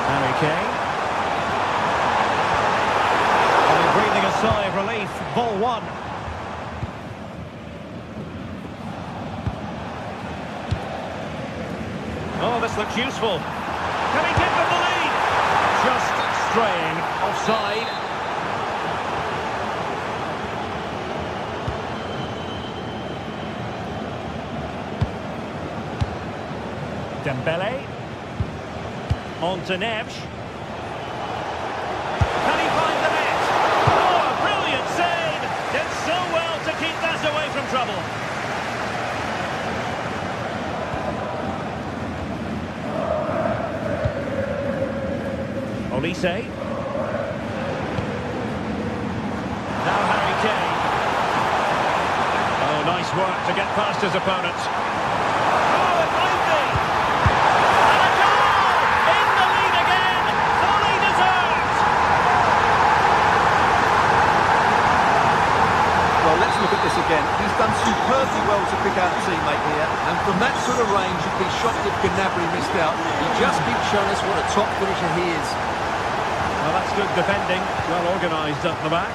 Harry Kane. And breathing a sigh of relief. Ball one. Oh, this looks useful. Can he give them the lead? Just straying offside. Dembélé. On to Neves. Can he find the net? Oh, a brilliant save! Did so well to keep that away from trouble. Olise. Now nice work to get past his opponents. Oh, it might be! And a goal! In the lead again! Fully deserved! Well, let's look at this again. He's done superbly well to pick out a teammate here, and from that sort of range, you'd be shocked if Gnabry missed out. He just keeps showing us what a top finisher he is. Well, that's good defending. Well organised up the back.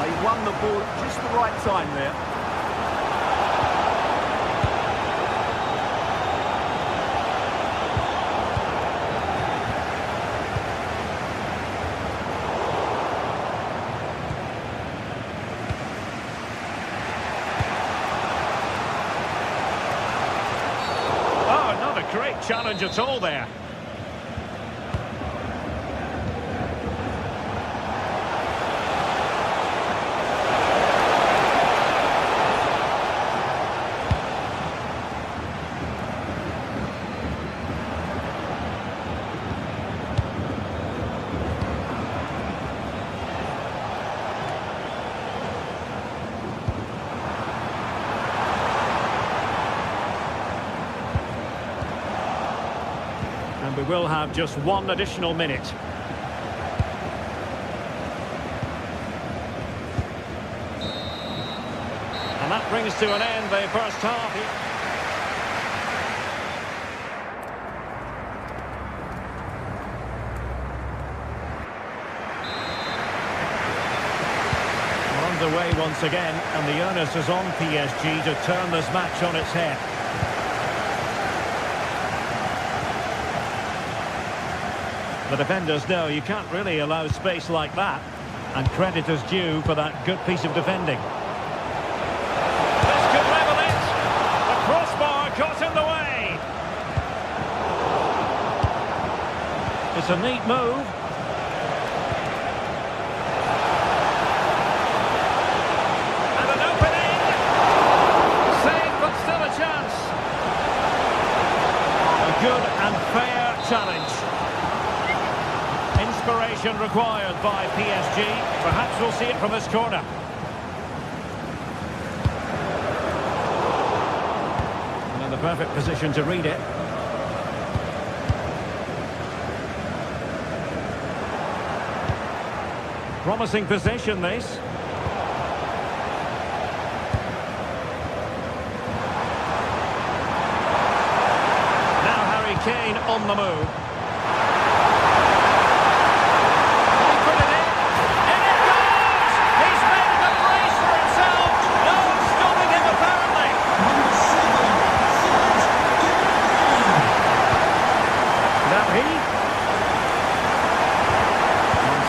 They won the ball at just the right time there. Oh, not a great challenge at all there. And we will have just one additional minute. And that brings to an end the first half here. Underway once again, and the onus is on PSG to turn this match on its head. The defenders know you can't really allow space like that, and credit is due for that good piece of defending. This could level it. The crossbar got in the way. It's a neat move. And an opening. Save, but still a chance. A good and fair challenge. Inspiration required by PSG. Perhaps we'll see it from this corner. And in the perfect position to read it. Promising position, this. Now Harry Kane on the move.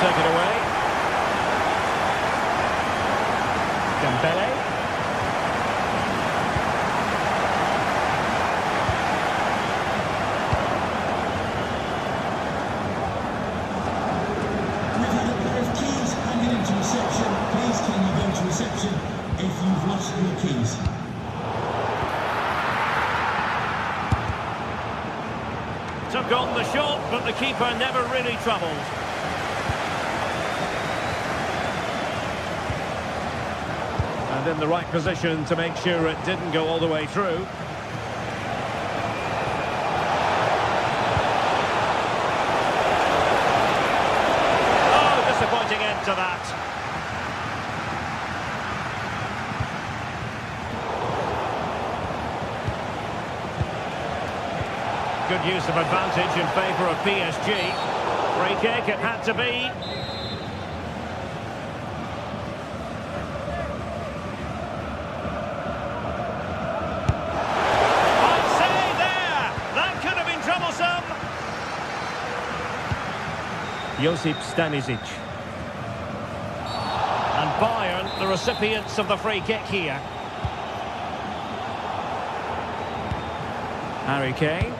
Take it away. Dembele. Keys handed into reception. Please can you go to reception if you've lost your keys? Took on the shot, but the keeper never really troubled. And in the right position to make sure it didn't go all the way through. Oh, disappointing end to that. Good use of advantage in favour of PSG. Free kick, it had to be. I'd say there! That could have been troublesome. Josip Stanisic. And Bayern, the recipients of the free kick here. Harry Kane.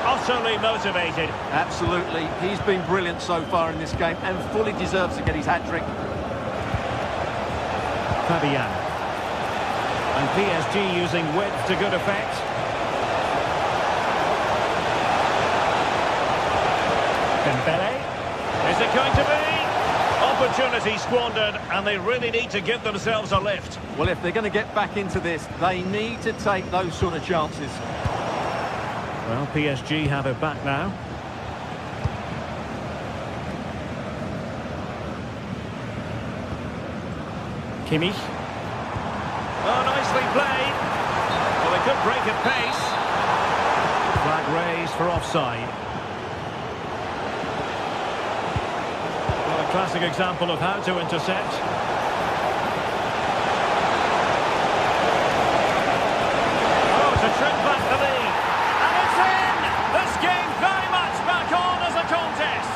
Utterly motivated. Absolutely. He's been brilliant so far in this game and fully deserves to get his hat-trick. Fabian. And PSG using width to good effect. Dembele. Is it it going to be? Opportunity squandered, and they really need to give themselves a lift. Well, if they're going to get back into this, they need to take those sort of chances. Well, PSG have it back now. Kimmich. Oh, nicely played. Well, they could break at pace. Flag raised for offside. Well, a classic example of how to intercept. Oh, to trim back the lead. And it's in! This game very much back on as a contest.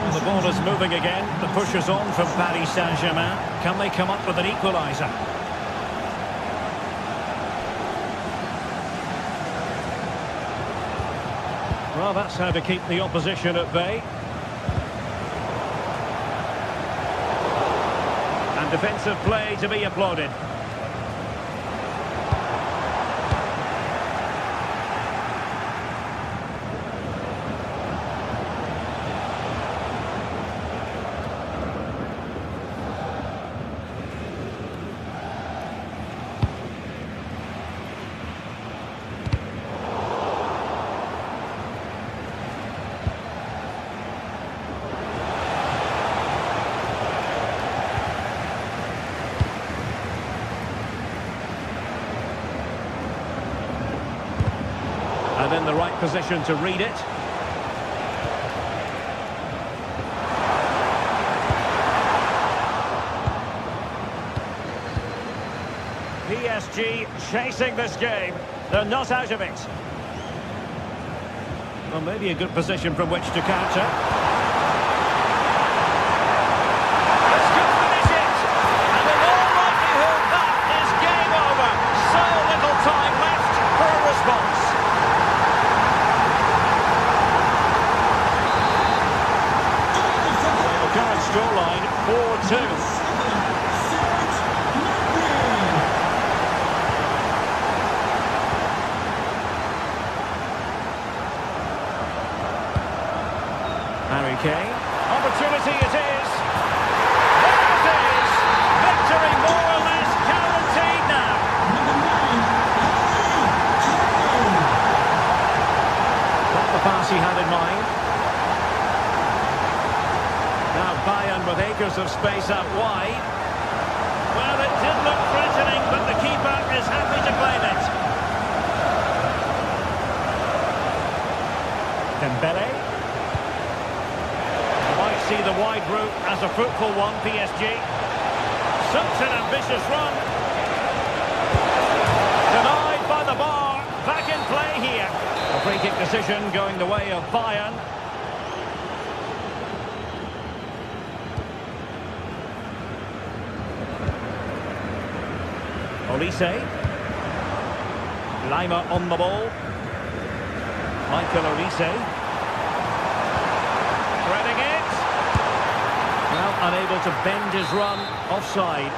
Well, the ball is moving again. The push is on from Paris Saint-Germain. Can they come up with an equaliser? Well, that's how to keep the opposition at bay. And defensive play to be applauded. And in the right position to read it. PSG chasing this game. They're not out of it. Well, maybe a good position from which to counter. This could finish it. And in all likelihood, that is game over. So little time left for a response. Current scoreline 4-2. Harry Kane. Opportunity it is. There it is. Victory more or less guaranteed now. Not the pass he had in mind. Now Bayern with acres of space out wide. Well, it did look threatening, but the keeper is happy to claim it. Dembele. You might see the wide route as a fruitful one, PSG. Such an ambitious run. Denied by the bar. Back in play here. A free kick decision going the way of Bayern. Olise. Lima on the ball. Michael Olise. Threading it. Well, unable to bend his run. Offside.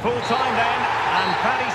Full time then, and Paris.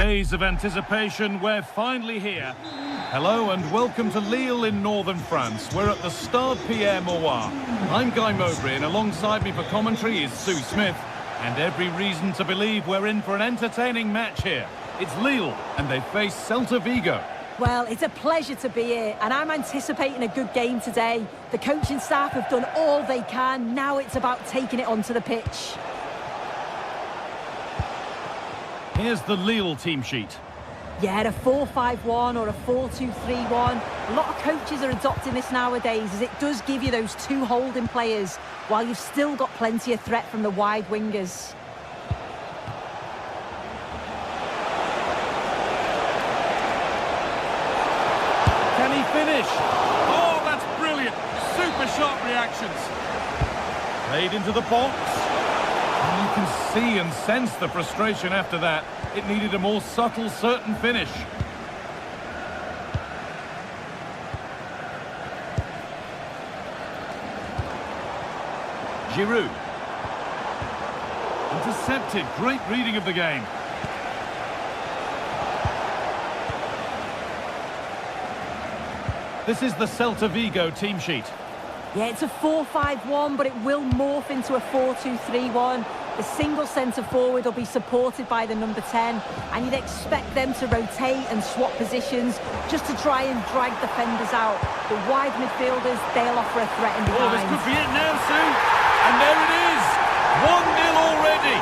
days of anticipation, we're finally here. Hello and welcome to Lille in northern France. We're at the Stade Pierre-Mauroy. I'm Guy Mowbray and alongside me for commentary is Sue Smith. And every reason to believe we're in for an entertaining match here. It's Lille and they face Celta Vigo. Well, it's a pleasure to be here, and I'm anticipating a good game today. The coaching staff have done all they can. Now it's about taking it onto the pitch. Here's the Lille team sheet. Yeah, a 4-5-1 or a 4-2-3-1. A lot of coaches are adopting this nowadays, as it does give you those two holding players, while you've still got plenty of threat from the wide wingers. Can he finish? Oh, that's brilliant. Super sharp reactions. Played into the box. And you can see and sense the frustration after that. It needed a more subtle, certain finish. Giroud. Intercepted. Great reading of the game. This is the Celta Vigo team sheet. Yeah, it's a 4-5-1, but it will morph into a 4-2-3-1. The single centre-forward will be supported by the number 10, and you'd expect them to rotate and swap positions just to try and drag defenders out. The wide midfielders, they'll offer a threat in behind. Oh, this could be it now, Sue. And there it is. 1-0 already.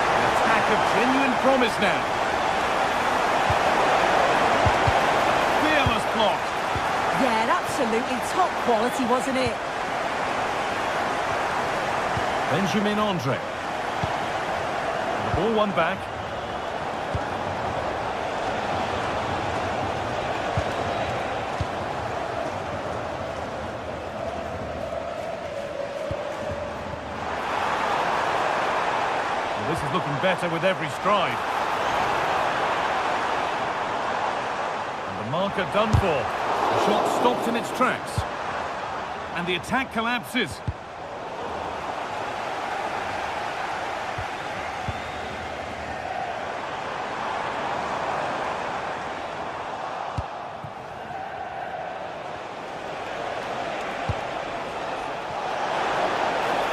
An attack of genuine promise now. Yeah, absolutely top quality, wasn't it? Benjamin Andre. The ball won back. Well, this is looking better with every stride. And the marker done for. The shot stopped in its tracks. And the attack collapses.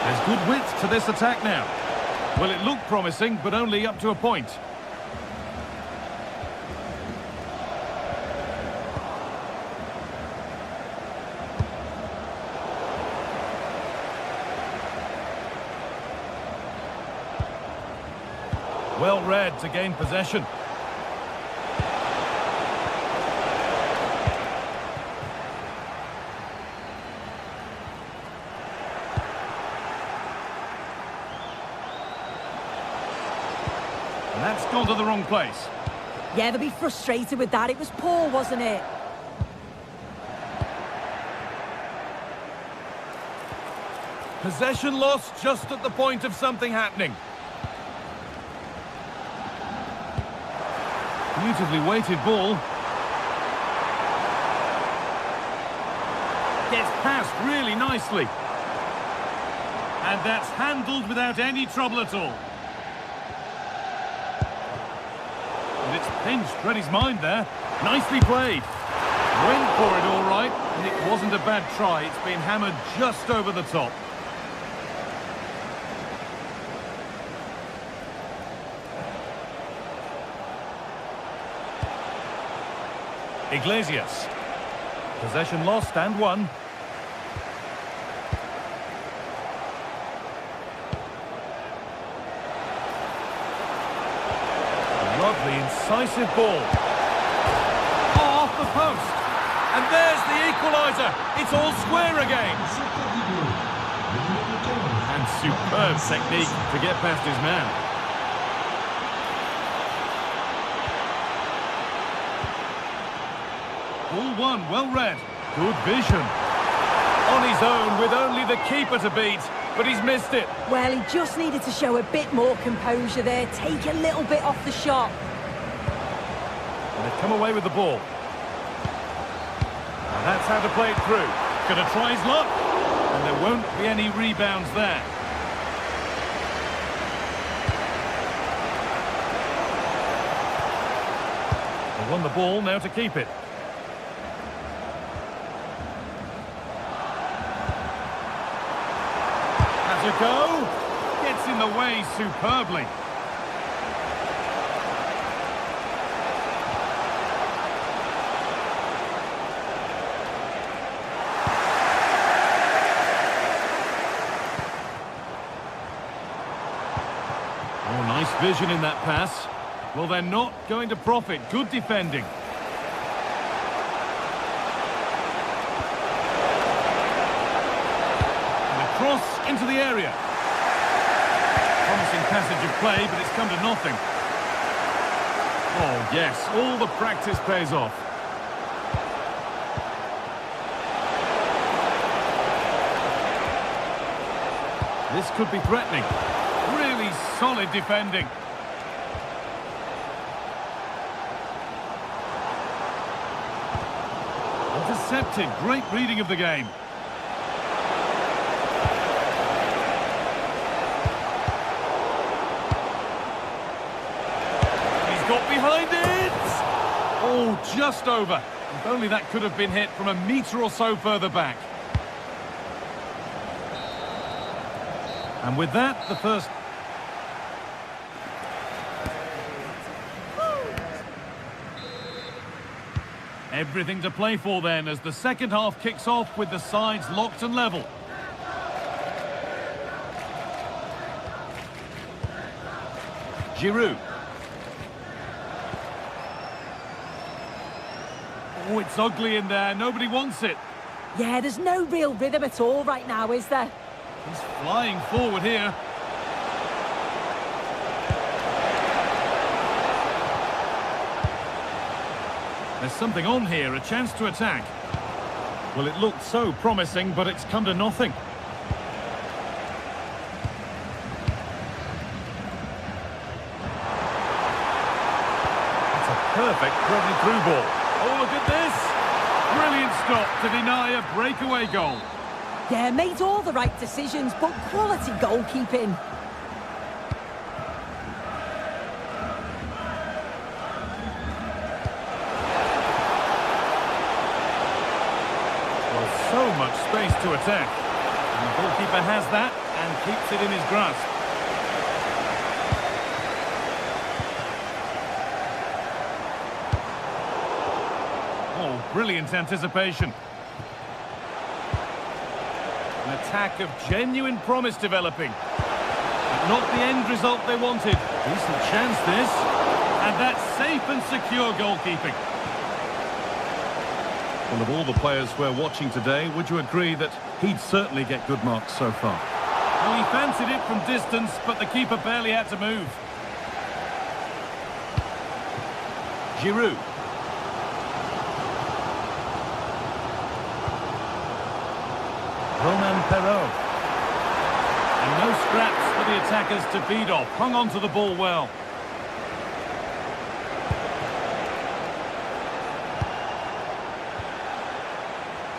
There's good width to this attack now. Well, it looked promising, but only up to a point. Well read to gain possession. And that's gone to the wrong place. Yeah, they'll be frustrated with that. It was poor, wasn't it? Possession lost just at the point of something happening. Beautifully weighted ball. Gets past really nicely. And that's handled without any trouble at all. And it's pinched Reddy's mind there. Nicely played. Went for it all right, and it wasn't a bad try. It's been hammered just over the top. Iglesias. Possession lost and won. Lovely, incisive ball. Oh, off the post. And there's the equaliser. It's all square again. And superb technique to get past his man. All one, well read. Good vision. On his own with only the keeper to beat, but he's missed it. Well, he just needed to show a bit more composure there, take a little bit off the shot. And they've come away with the ball. And that's how to play it through. Gonna try his luck, and there won't be any rebounds there. Won the ball, now to keep it. Has a go. Gets in the way superbly. Oh, nice vision in that pass. Well, they're not going to profit. Good defending. And a cross into the area. Promising passage of play, but it's come to nothing. Oh, yes, all the practice pays off. This could be threatening. Really solid defending. Intercepted. Great reading of the game. He's got behind it. Oh, just over. If only that could have been hit from a metre or so further back. And with that, the first... Everything to play for then as the second half kicks off with the sides locked and level. Giroud. Oh, it's ugly in there. Nobody wants it. Yeah, there's no real rhythm at all right now, is there? He's flying forward here. There's something on here, a chance to attack. Well, it looked so promising, but it's come to nothing. It's a perfect threaded through ball. Oh, look at this! Brilliant stop to deny a breakaway goal. Yeah, made all the right decisions, but quality goalkeeping. So much space to attack. And the goalkeeper has that and keeps it in his grasp. Oh, brilliant anticipation. An attack of genuine promise developing. But not the end result they wanted. Decent chance this. And that's safe and secure goalkeeping. Well, of all the players we're watching today, would you agree that he'd certainly get good marks so far? Well, he fancied it from distance, but the keeper barely had to move. Giroud. Romain Perrault. And no scraps for the attackers to feed off. Hung on to the ball well.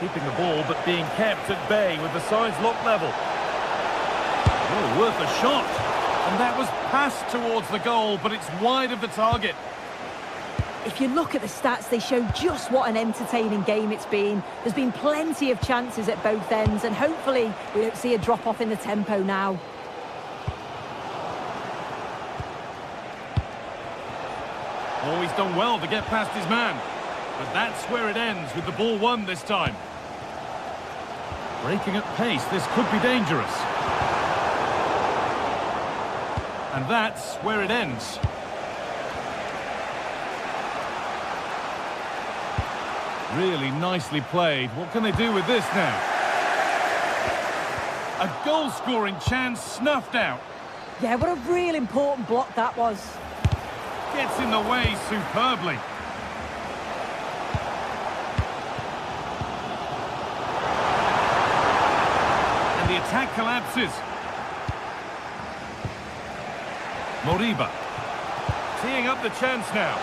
Keeping the ball, but being kept at bay with the sides locked level. Oh, worth a shot. And that was passed towards the goal, but it's wide of the target. If you look at the stats, they show just what an entertaining game it's been. There's been plenty of chances at both ends, and hopefully we don't see a drop-off in the tempo now. Oh, he's done well to get past his man. But that's where it ends, with the ball won this time. Breaking at pace, this could be dangerous. And that's where it ends. Really nicely played. What can they do with this now? A goal-scoring chance snuffed out. Yeah, what a real important block that was. Gets in the way superbly. And the attack collapses. Moriba. Teeing up the chance now.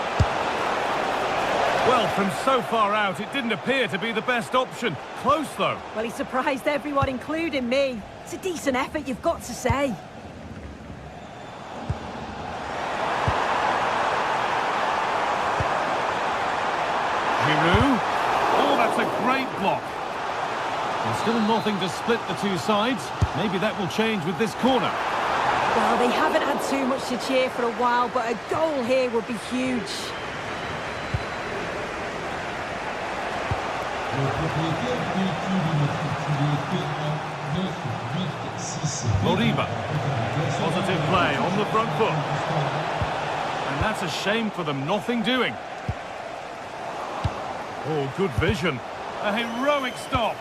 Well, from so far out, it didn't appear to be the best option. Close, though. Well, he surprised everyone, including me. It's a decent effort, you've got to say. block. There's still nothing to split the two sides. Maybe that will change with this corner. Well, they haven't had too much to cheer for a while, but a goal here would be huge. Moriba. Positive play on the front foot. And that's a shame for them, nothing doing. Oh, good vision. A heroic stop.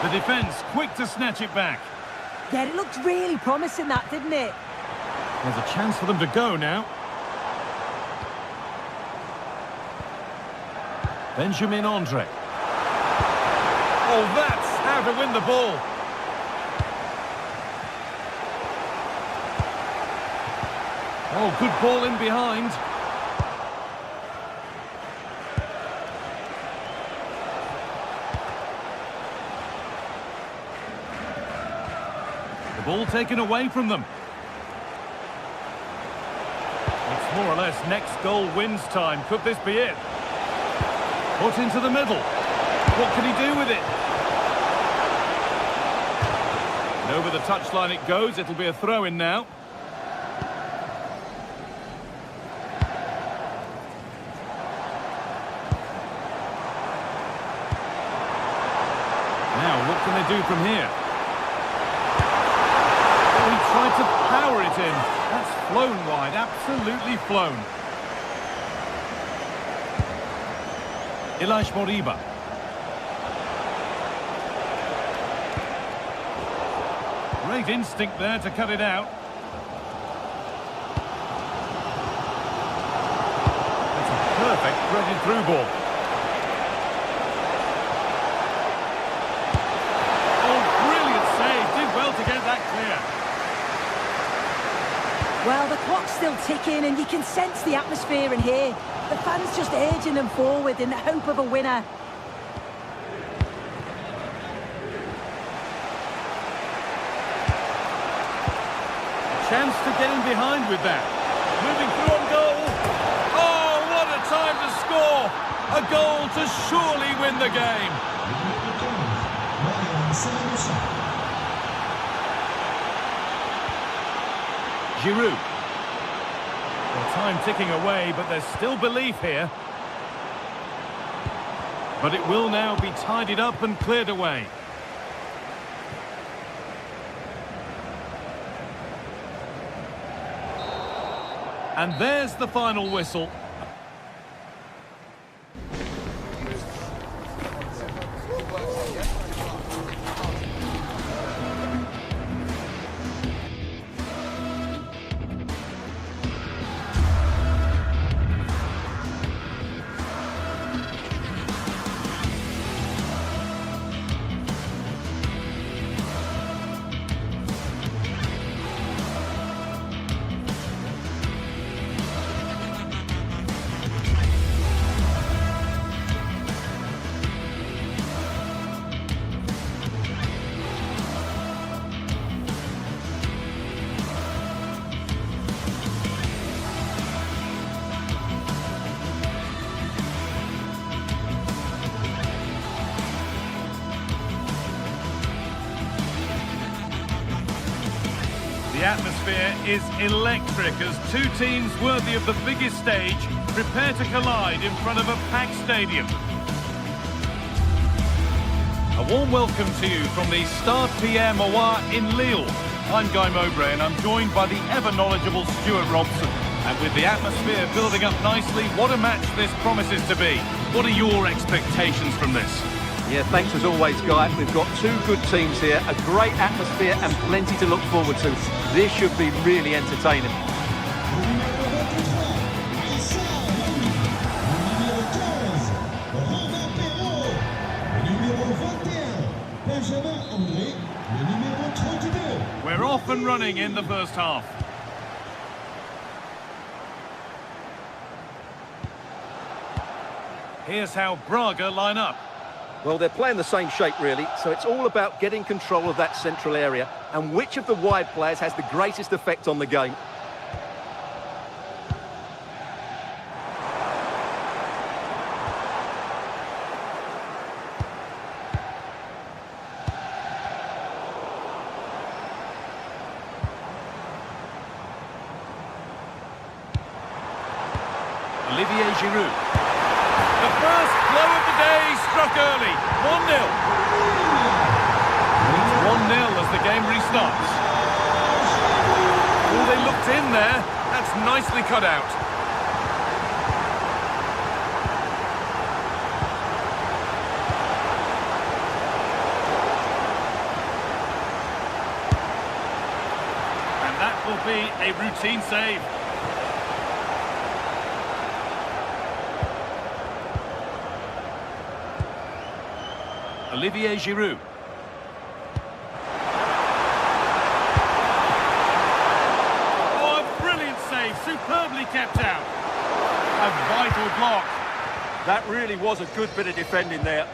The defence quick to snatch it back. Yeah, it looked really promising, that, didn't it? There's a chance for them to go now. Benjamin Andre. Oh, that's how to win the ball. Oh, good ball in behind. The ball taken away from them. It's more or less next goal wins time. Could this be it? Put into the middle. What can he do with it? And over the touchline it goes. It'll be a throw-in now. Now, what can they do from here? Oh, he tried to power it in. That's flown wide, absolutely flown. Ilaix Moriba. Great instinct there to cut it out. That's a perfect threaded through ball. Oh, brilliant save. Did well to get that clear. Well, the clock's still ticking and you can sense the atmosphere in here. The fans just urging them forward in the hope of a winner. Chance to get in behind with that. Moving through on goal. Oh, what a time to score! A goal to surely win the game. Giroud. Well, time ticking away, but there's still belief here. But it will now be tidied up and cleared away. And there's the final whistle. The atmosphere is electric as two teams worthy of the biggest stage prepare to collide in front of a packed stadium. A warm welcome to you from the Stade Pierre Mauroy in Lille. I'm Guy Mowbray and I'm joined by the ever-knowledgeable Stuart Robson. And with the atmosphere building up nicely, what a match this promises to be. What are your expectations from this? Yeah, thanks as always, Guy. We've got two good teams here, a great atmosphere and plenty to look forward to. This should be really entertaining. We're off and running in the first half. Here's how Braga line up. Well, they're playing the same shape, really, so it's all about getting control of that central area and which of the wide players has the greatest effect on the game. Olivier Giroud. The first blow of the day struck early. 1-0. It's 1-0 as the game restarts. Oh, they looked in there. That's nicely cut out. And that will be a routine save. Olivier Giroud. Oh, a brilliant save, superbly kept out. A vital block. That really was a good bit of defending there.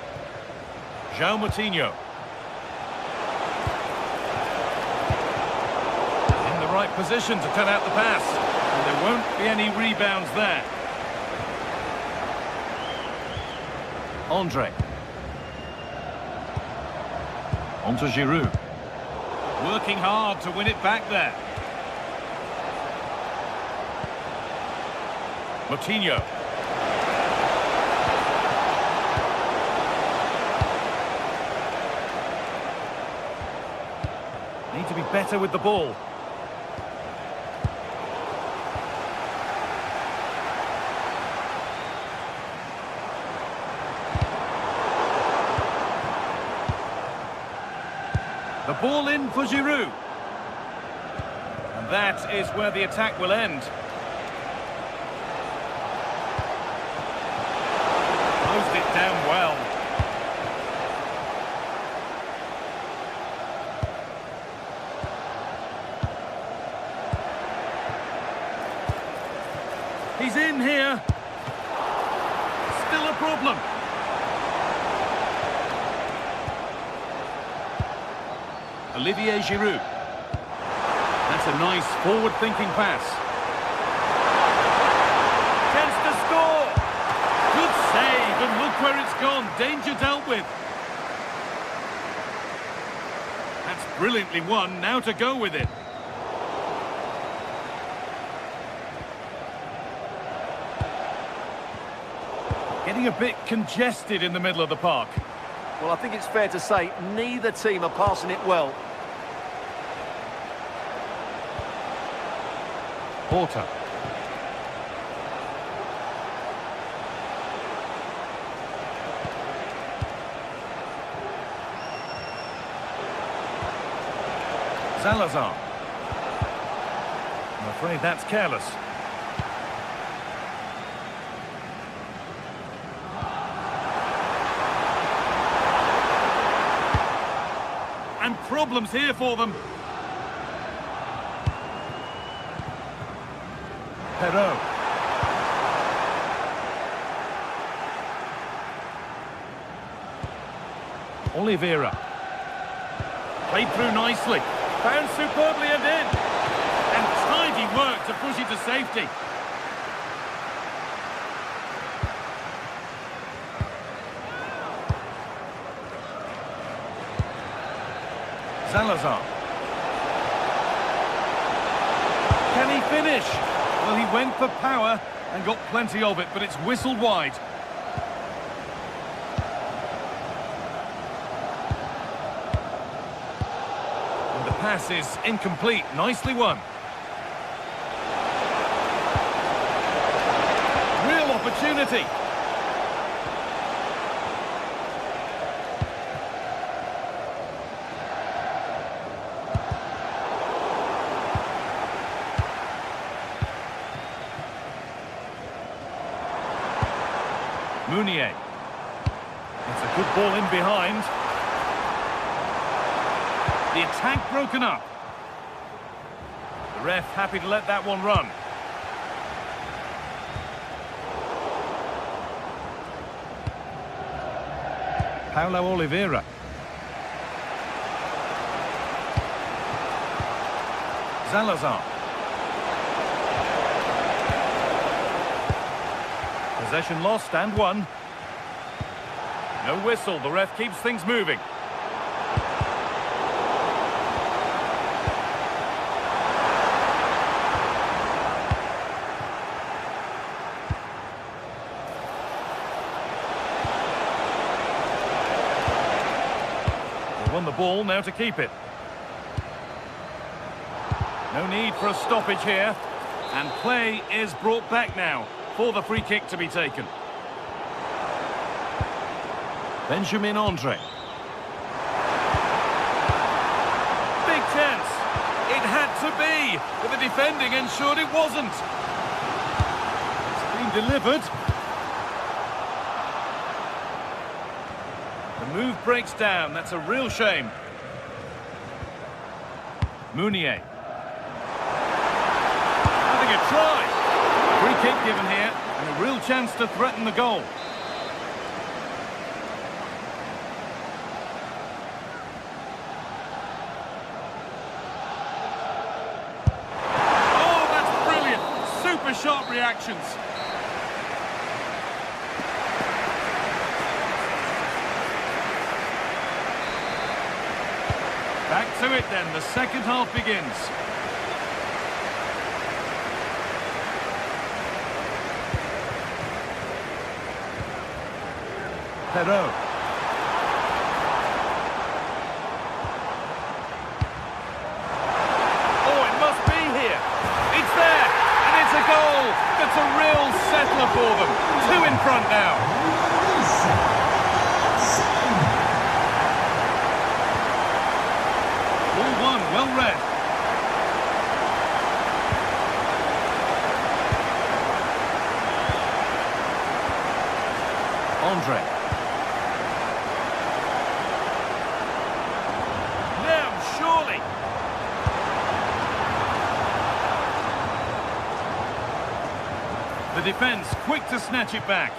João Moutinho. In the right position to cut out the pass. And there won't be any rebounds there. Andre. On to Giroud. Working hard to win it back there. Moutinho. Need to be better with the ball. The ball in for Giroud. And that is where the attack will end. Closed it down well. He's in here. Still a problem. Olivier Giroud. That's a nice forward-thinking pass. Chance to score. Good save, and look where it's gone. Danger dealt with. That's brilliantly won. Now to go with it. Getting a bit congested in the middle of the park. Well, I think it's fair to say neither team are passing it well. Porter. Salazar. I'm afraid that's careless. And problems here for them. Perot. Oliveira. Played through nicely. Found superbly and in. And tidy work to push it to safety. Salazar. Can he finish? Well, he went for power and got plenty of it, but it's whistled wide. And the pass is incomplete. Nicely won. Real opportunity. Meunier. It's a good ball in behind. The attack broken up. The ref happy to let that one run. Paulo Oliveira. Salazar. Possession lost and won. No whistle, the ref keeps things moving. won the ball, now to keep it. No need for a stoppage here. And play is brought back now for the free kick to be taken. Benjamin Andre. Big chance. It had to be, but the defending ensured it wasn't. It's been delivered. The move breaks down. That's a real shame. Mounier. Having a try. Free kick given here, and a real chance to threaten the goal. Sharp reactions. Back to it then, the second half begins. Perrault. Oh, it must be here. It's there. It's a goal that's a real settler for them. 2 in front now. Ball one, well read. Andre. Now, surely. The defence quick to snatch it back.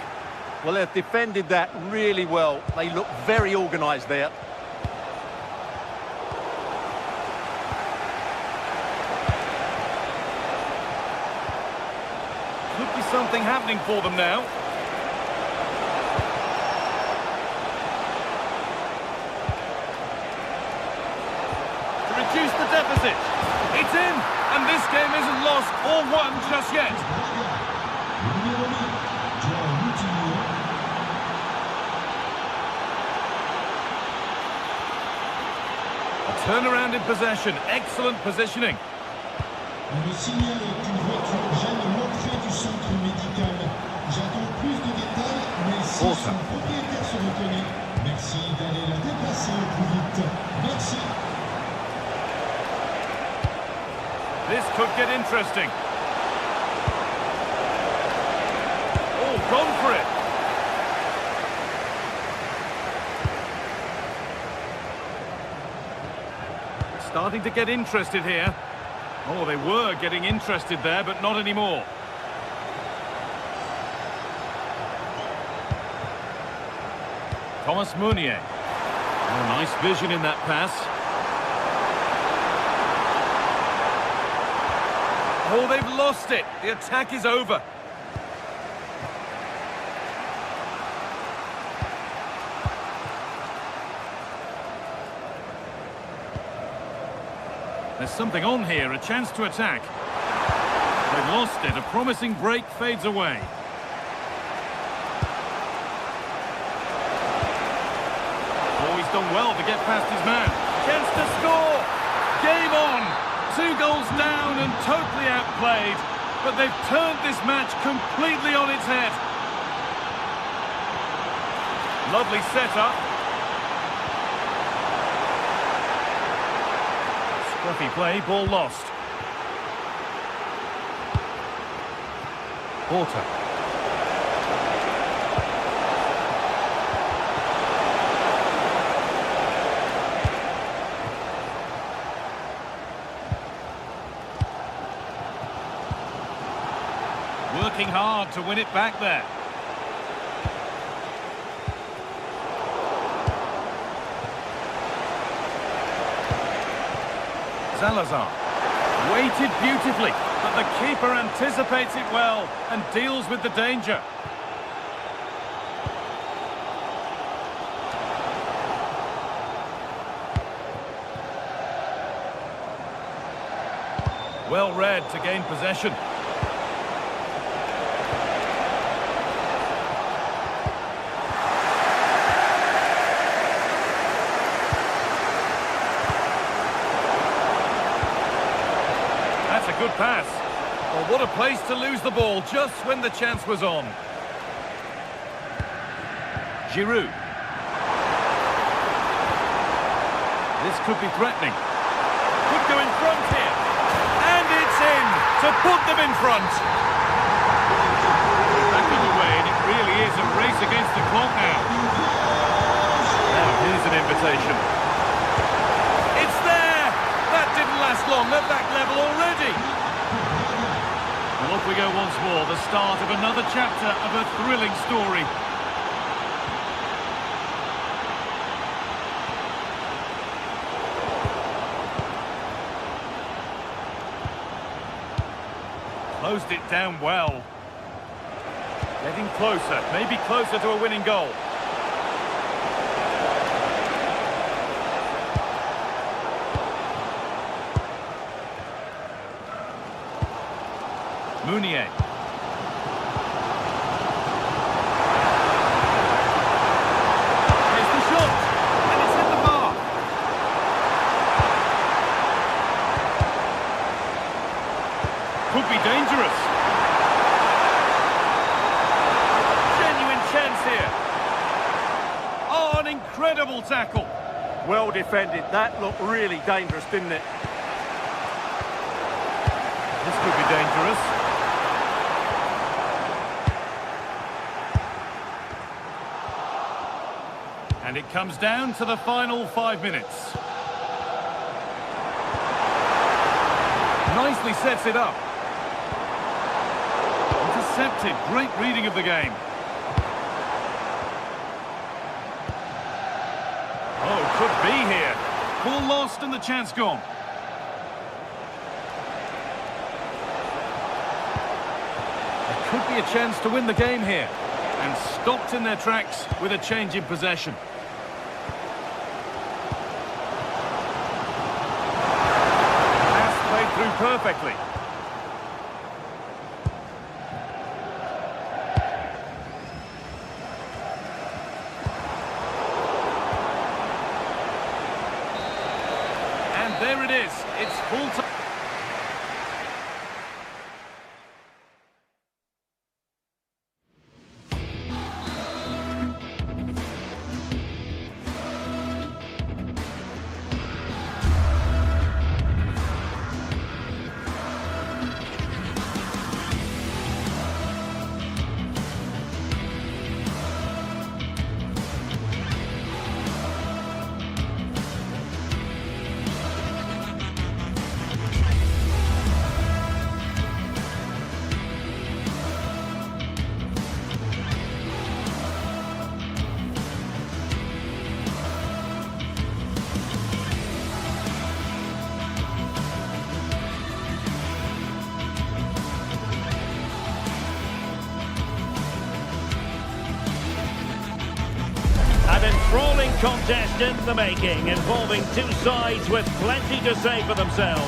Well, they've defended that really well. They look very organised there. Could be something happening for them now. To reduce the deficit. It's in, and this game isn't lost or won just yet. Turnaround in possession, excellent positioning. On me signale qu'une voiture gêne l'entrée du centre médical. J'attends plus de détails, mais si son propriétaire se reconnaît, merci d'aller la déplacer au plus vite. Merci. This could get interesting. Oh, gone for it. Starting to get interested here. Oh, they were getting interested there, but not anymore. Thomas Mounier. Oh, nice vision in that pass. Oh, they've lost it. The attack is over. There's something on here, a chance to attack. They've lost it, a promising break fades away. Oh, he's done well to get past his man. Chance to score! Game on! 2 goals down and totally outplayed. But they've turned this match completely on its head. Lovely setup. Scruffy play, ball lost. Porter. Working hard to win it back there. Salazar. Waited beautifully, but the keeper anticipates it well and deals with the danger. Well read to gain possession. pass. Well, what a place to lose the ball just when the chance was on. Giroud. This could be threatening. Could go in front here. And it's in to put them in front. Backing away, and it really is a race against the clock now. Now, here's an invitation. It's there! That didn't last long. They're back level already. Well, off we go once more. The start of another chapter of a thrilling story. Closed it down well. Getting closer, maybe closer to a winning goal. Meunier. Here's the shot, and it's in the bar. Could be dangerous. Genuine chance here. Oh, an incredible tackle. Well defended. That looked really dangerous, didn't it? This could be dangerous. And it comes down to the final 5 minutes. Nicely sets it up. Intercepted. Great reading of the game. Oh, could be here. Ball lost and the chance gone. There could be a chance to win the game here. And stopped in their tracks with a change in possession. Through perfectly. And there it is. It's full time. An enthralling contest in the making, involving two sides with plenty to say for themselves.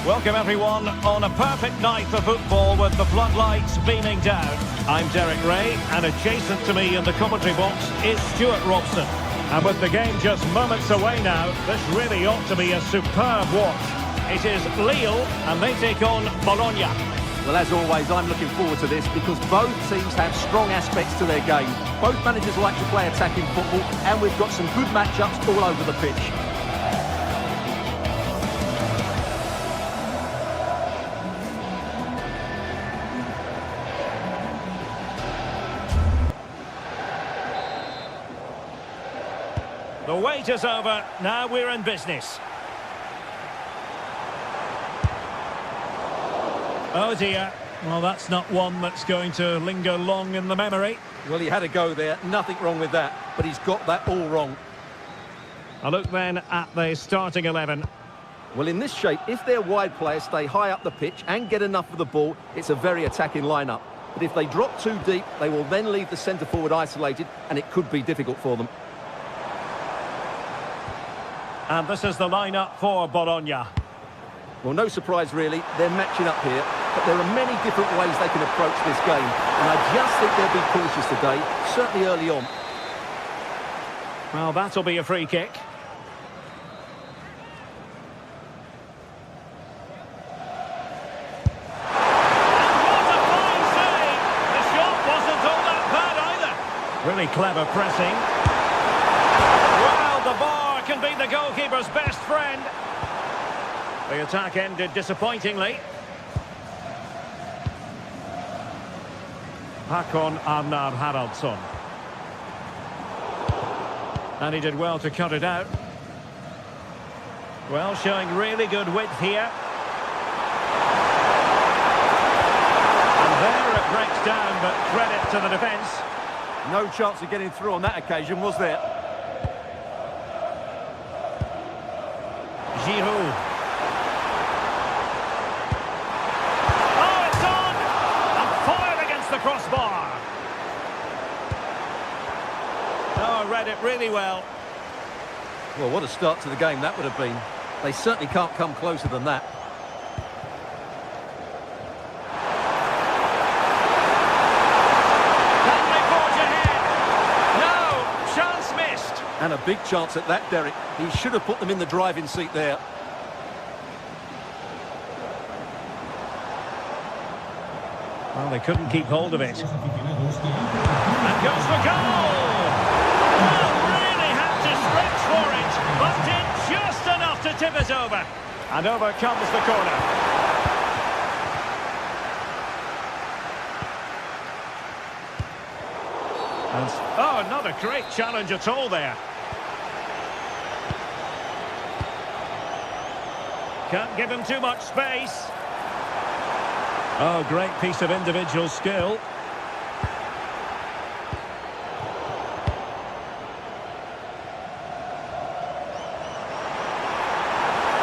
Welcome everyone on a perfect night for football with the floodlights beaming down. I'm Derek Ray, and adjacent to me in the commentary box is Stuart Robson. And with the game just moments away now, this really ought to be a superb watch. It is Lille, and they take on Bologna. Well, as always, I'm looking forward to this because both teams have strong aspects to their game. Both managers like to play attacking football, and we've got some good matchups all over the pitch. The wait is over, now we're in business. Oh dear, well that's not one that's going to linger long in the memory. Well, he had a go there, nothing wrong with that, but he's got that all wrong. A look then at the starting 11. Well, in this shape, if their wide players stay high up the pitch and get enough of the ball, it's a very attacking lineup. But if they drop too deep, they will then leave the centre-forward isolated, and it could be difficult for them. And this is the lineup for Bologna. Well, no surprise really, they're matching up here, but there are many different ways they can approach this game, and I just think they'll be cautious today, certainly early on. Well, that'll be a free kick. Really clever pressing. Well, the bar can be the goalkeeper's best friend. The attack ended disappointingly. Håkon Arnar Haraldsson. And he did well to cut it out. Well, showing really good width here. And there it breaks down, but credit to the defence. No chance of getting through on that occasion, was there? Giroud. Oh, it's on! And fired against the crossbar. Oh, read it really well. Well, what a start to the game that would have been. They certainly can't come closer than that. Can they forge ahead? No! Chance missed. And a big chance at that, Derek. He should have put them in the driving seat there. Well, they couldn't keep hold of it. And goes for goal! Well, really had to stretch for it, but did just enough to tip it over. And over comes the corner. And, oh, not a great challenge at all there. Can't give him too much space. Oh, great piece of individual skill.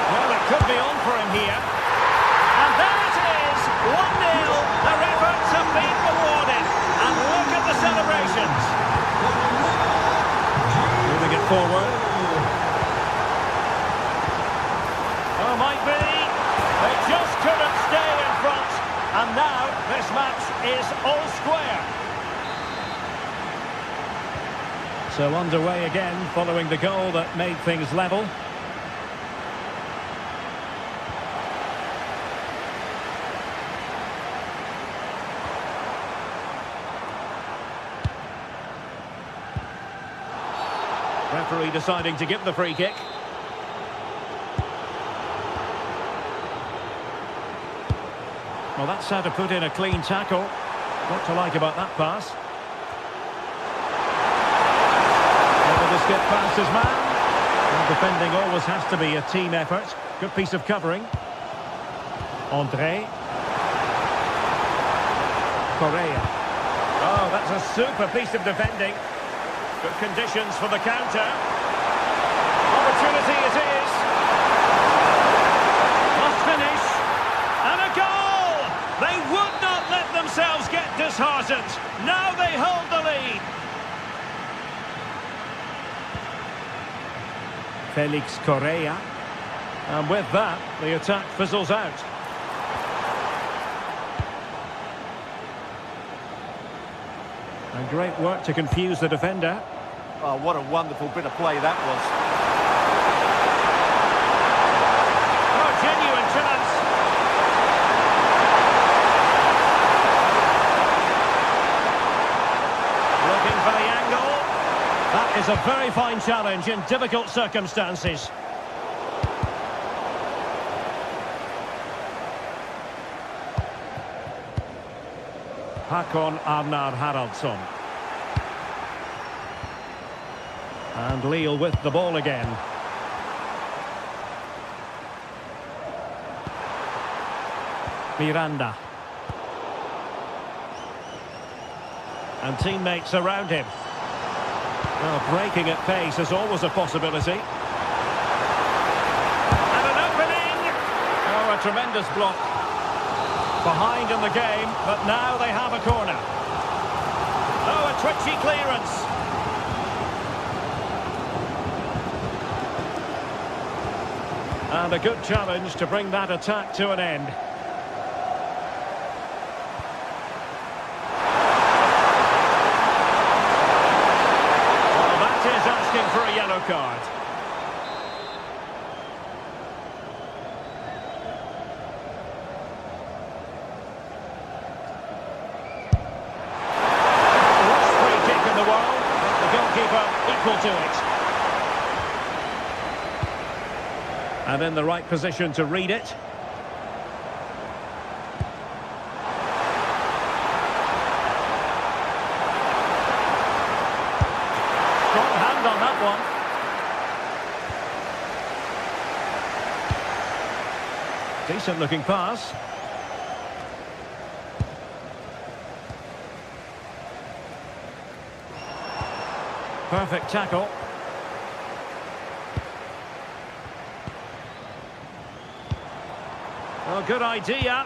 Well, it could be on for him here. And there it is, 1-0. Their efforts have been rewarded. And look at the celebrations. Moving it forward. Oh, might be. They just couldn't stay in front. And now this match is all square. So underway again following the goal that made things level. Referee deciding to give the free kick. Well, that's how to put in a clean tackle. What to like about that pass. Able to skip past his man. Well, defending always has to be a team effort. Good piece of covering. André. Correa. Oh, that's a super piece of defending. Good conditions for the counter. Opportunity it is. Must finish. And a goal! They would not let themselves get disheartened. Now they hold the lead. Felix Correa. And with that, the attack fizzles out. And great work to confuse the defender. Oh, what a wonderful bit of play that was. Oh, genuine chance. Looking for the angle. That is a very fine challenge in difficult circumstances. Håkon Arnar Haraldsson. And Lille with the ball again. Miranda. And teammates around him. Well, breaking at pace is always a possibility. And an opening! Oh, a tremendous block. Behind in the game, but now they have a corner. Oh, a twitchy clearance. And a good challenge to bring that attack to an end. Well, that is asking for a yellow card. Worst free kick in the world. will do it. And in the right position to read it. Strong hand on that one. Decent looking pass. Perfect tackle. Well, good idea.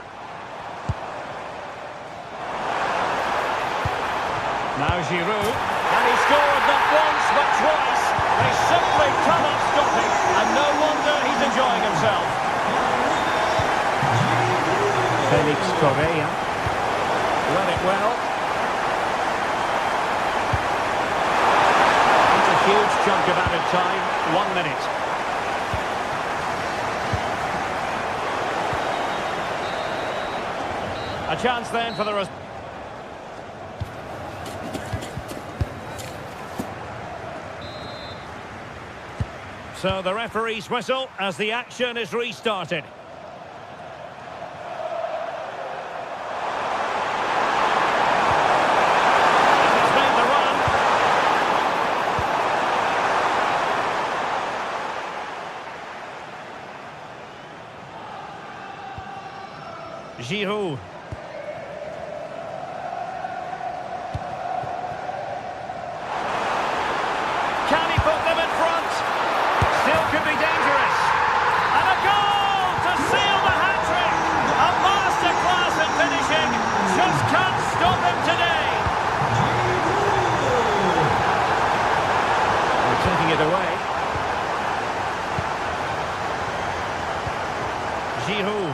Now Giroud. And he scored not once but twice. They simply cannot stop him. And no wonder he's enjoying himself. Felix Correa. Read it well. That's a huge chunk of added time. 1 minute. A chance then for the rest. So the referee's whistle as the action is restarted. And he's made the run. Giroud. Can he put them in front? Still could be dangerous. And a goal to seal the hat-trick. A masterclass at finishing. Just can't stop him today. They're taking it away. Giroud.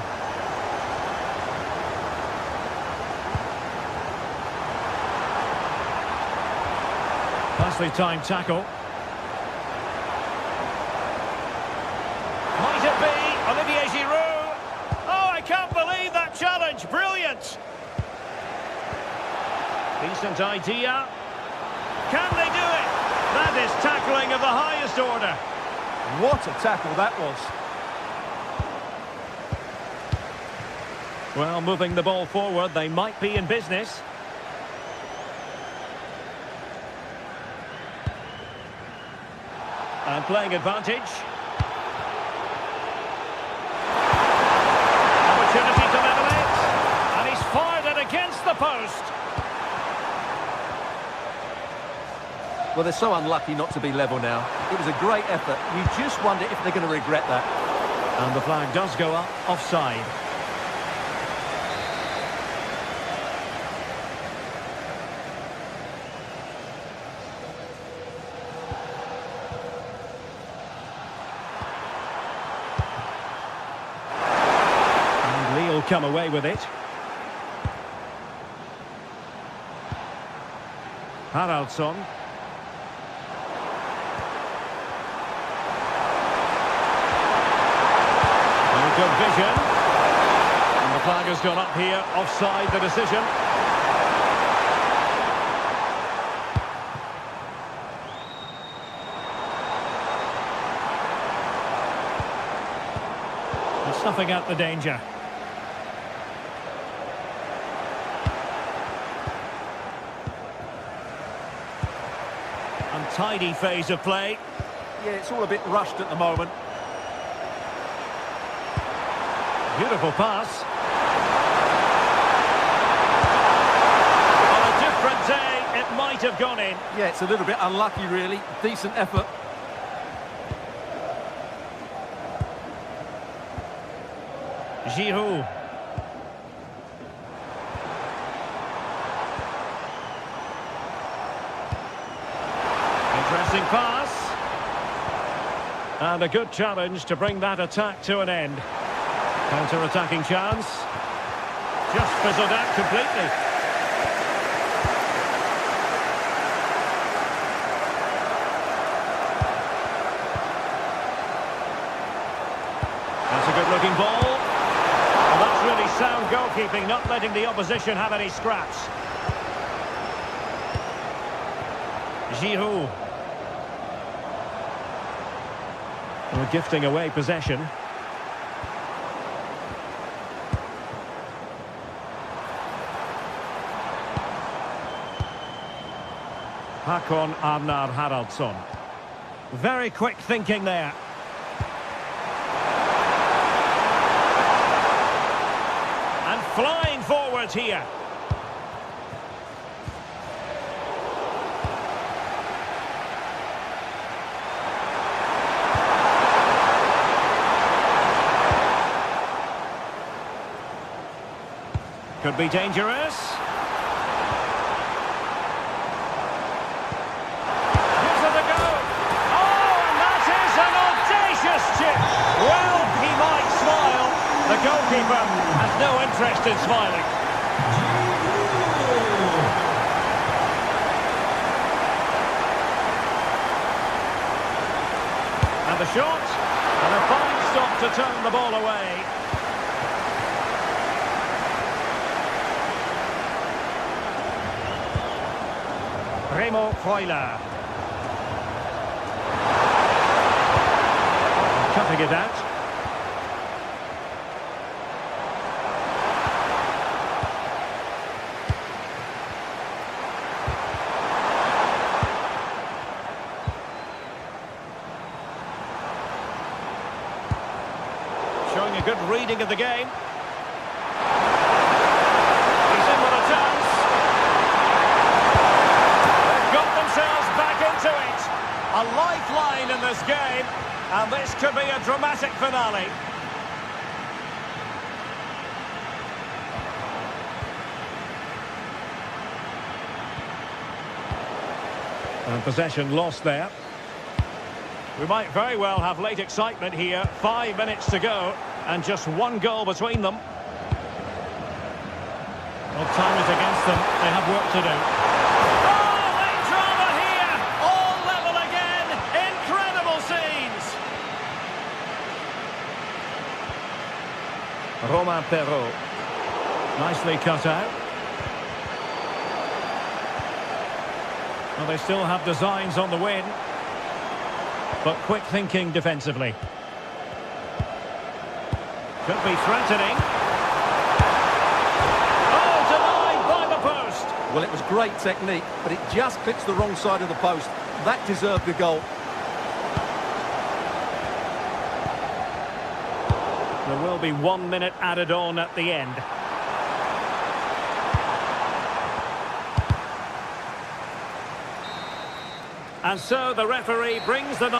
Nicely timed tackle. Might it be Olivier Giroud? Oh, I can't believe that challenge. Brilliant. Decent idea. Can they do it? That is tackling of the highest order. What a tackle that was. Well, moving the ball forward, they might be in business. And playing advantage. Opportunity to level it. And he's fired it against the post. Well, they're so unlucky not to be level now. It was a great effort. You just wonder if they're going to regret that. And the flag does go up, offside. Come away with it. Haraldsson. Good vision. And the flag has gone up here, offside the decision. And snuffing out the danger. Untidy phase of play. Yeah, it's all a bit rushed at the moment. Beautiful pass. On a different day, it might have gone in. Yeah, it's a little bit unlucky, really. Decent effort. Giroud. Interesting pass. And a good challenge to bring that attack to an end. Counter-attacking chance. Just fizzled out completely. That's a good-looking ball. And that's really sound goalkeeping, not letting the opposition have any scraps. Giroud. We're gifting away possession. Hakon Arnar Haraldsson. Very quick thinking there. And flying forward here. Could be dangerous. Gives it a go. Oh, and that is an audacious chip. Well, he might smile. The goalkeeper has no interest in smiling. And the shot. And a fine stop to turn the ball away. Remo Freuler. Cutting it out. Showing a good reading of the game. He's in with a chance. Back into it. A lifeline in this game, and this could be a dramatic finale. And possession lost there. We might very well have late excitement here. 5 minutes to go, and just one goal between them. Well, time is against them. They have work to do. Romain Perrault. Nicely cut out. Well, they still have designs on the win, but quick thinking defensively. Could be threatening. Oh, denied by the post. Well, it was great technique, but it just clips the wrong side of the post. That deserved a goal. There will be 1 minute added on at the end. And so the referee brings the...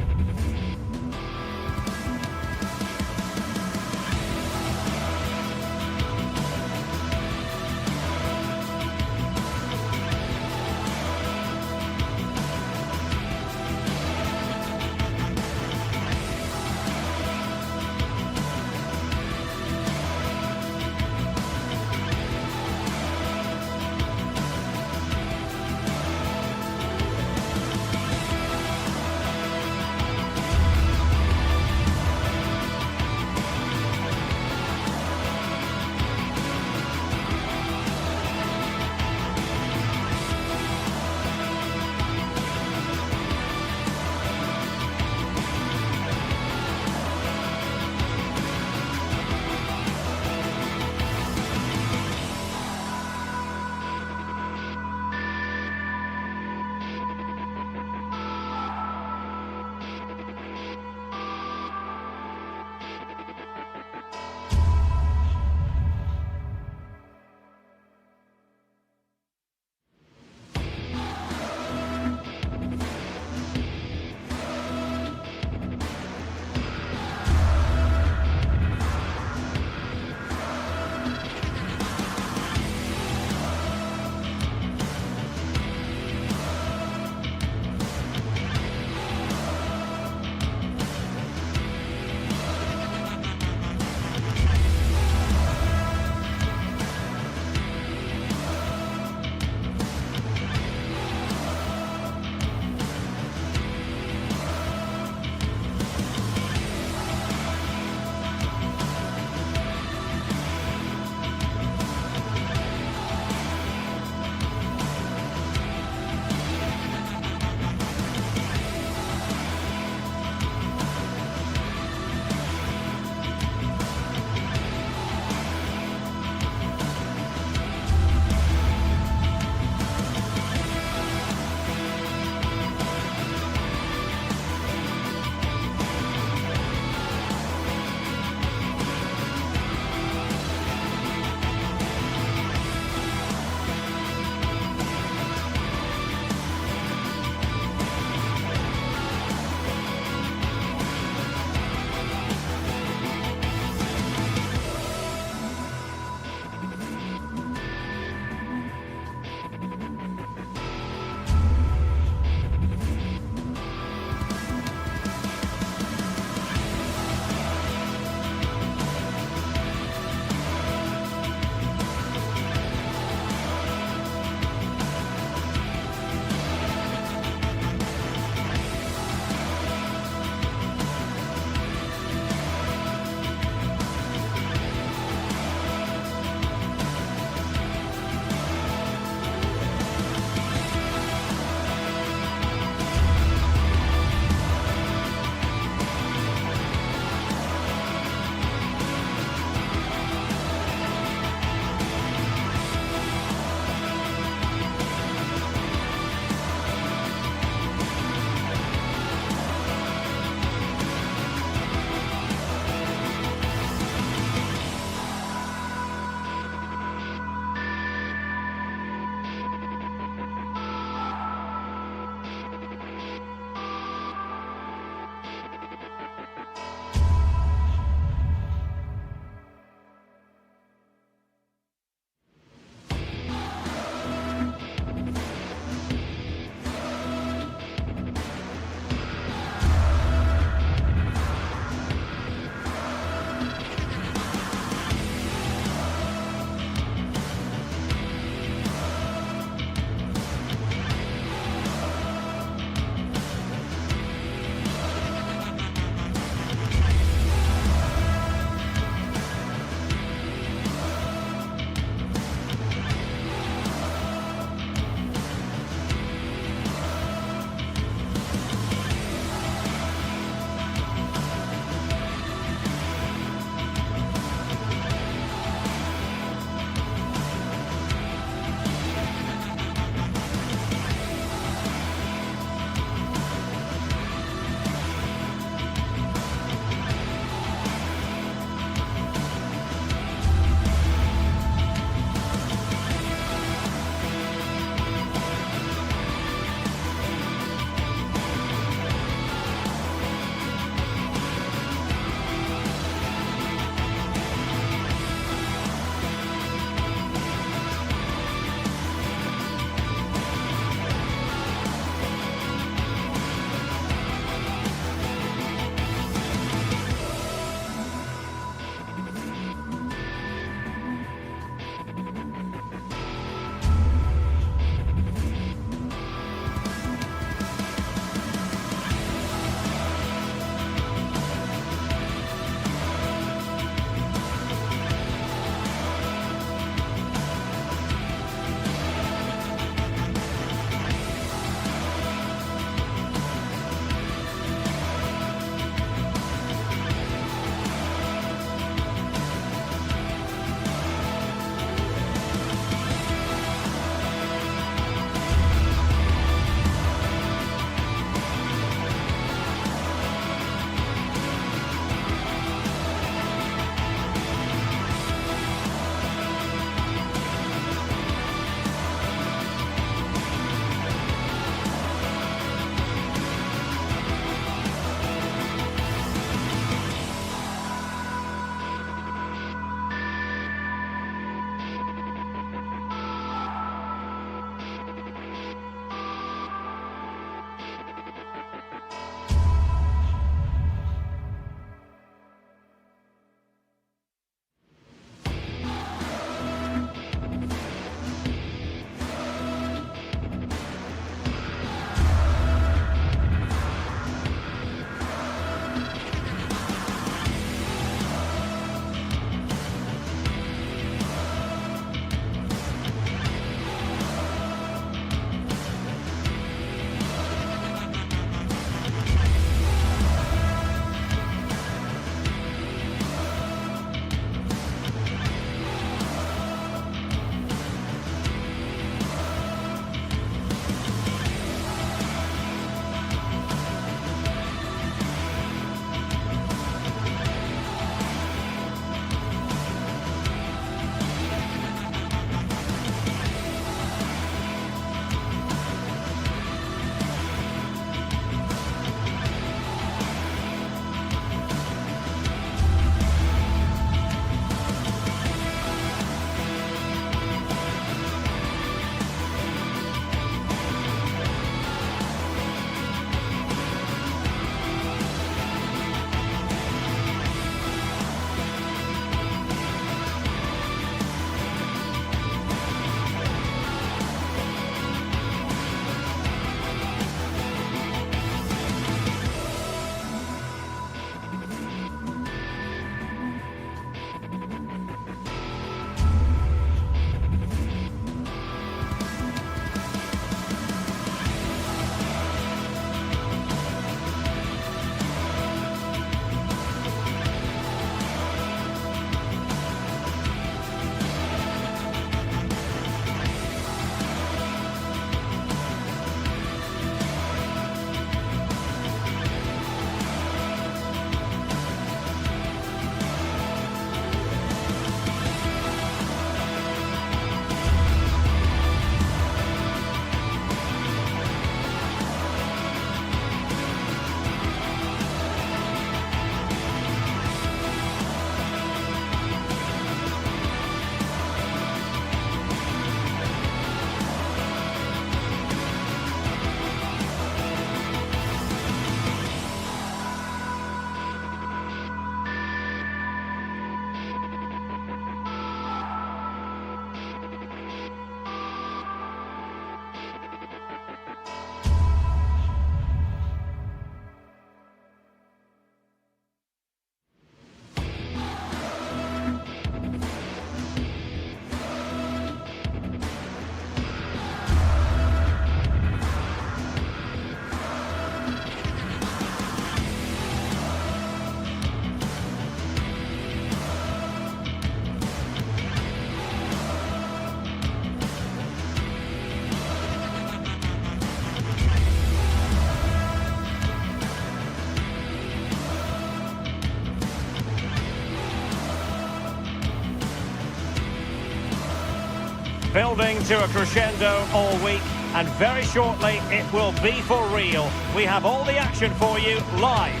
building to a crescendo all week, and very shortly it will be for real. We have all the action for you live.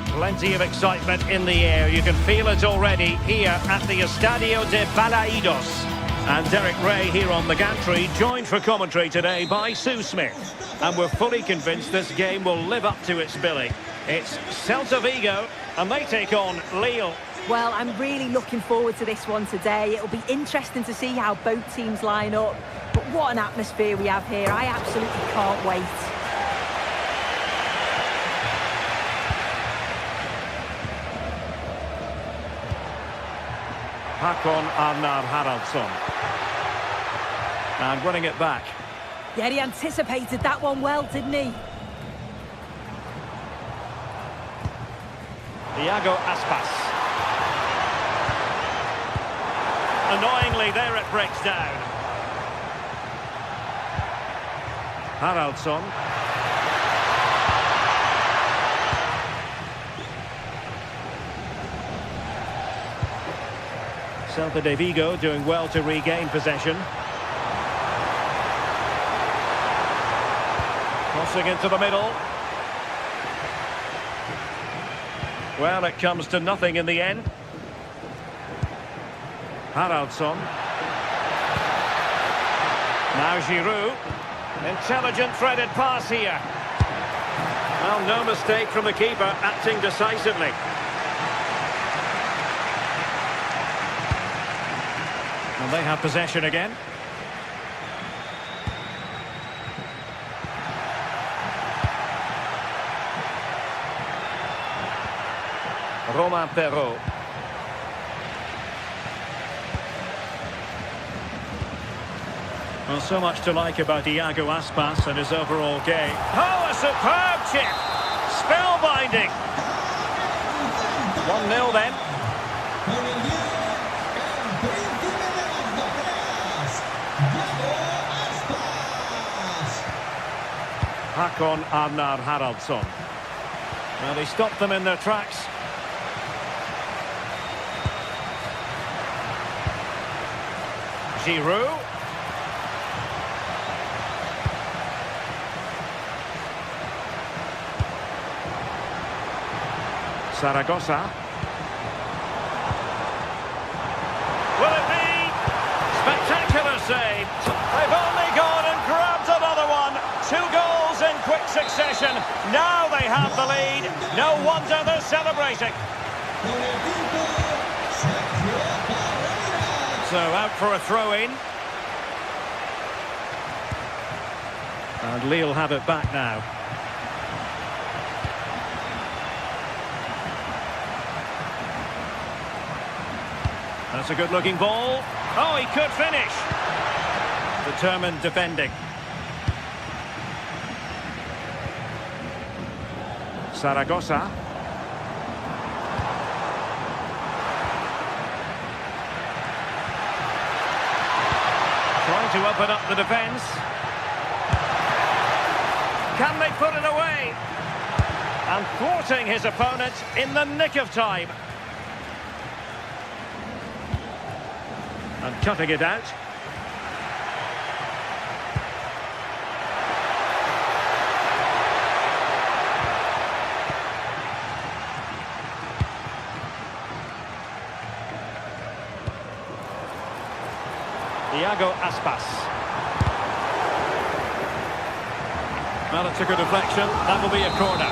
Plenty of excitement in the air. You can feel it already here at the Estadio de Balaidos. And Derek Ray here on the gantry, joined for commentary today by Sue Smith. And we're fully convinced this game will live up to its billing. It's Celta Vigo, and they take on Lille. Well, I'm really looking forward to this one today. It'll be interesting to see how both teams line up. But what an atmosphere we have here. I absolutely can't wait. Håkon Arnar Haraldsson. And winning it back. Yeah, he anticipated that one well, didn't he? Iago Aspas. Annoyingly, there it breaks down. Haraldsson. Celta de Vigo doing well to regain possession. Crossing into the middle. Well, it comes to nothing in the end. Haraldsson. Now Giroud. Intelligent threaded pass here. Well, no mistake from the keeper, acting decisively. And they have possession again. Romain Perrault. Well, so much to like about Iago Aspas and his overall game. Oh, a superb chip! Spellbinding! 1-0 then. Håkon Arnar Haraldsson. Well, he stopped them in their tracks. Giroud. Zaragoza. Will it be? Spectacular save. They've only gone and grabbed another one. 2 goals in quick succession. Now they have the lead. No wonder they're celebrating. So out for a throw-in. And Lille have it back now. That's a good-looking ball. Oh, he could finish. Determined defending. Zaragoza. Trying to open up the defence. Can they put it away? And thwarting his opponent in the nick of time. And cutting it out. Iago Aspas. Well, it's a good deflection. That will be a corner.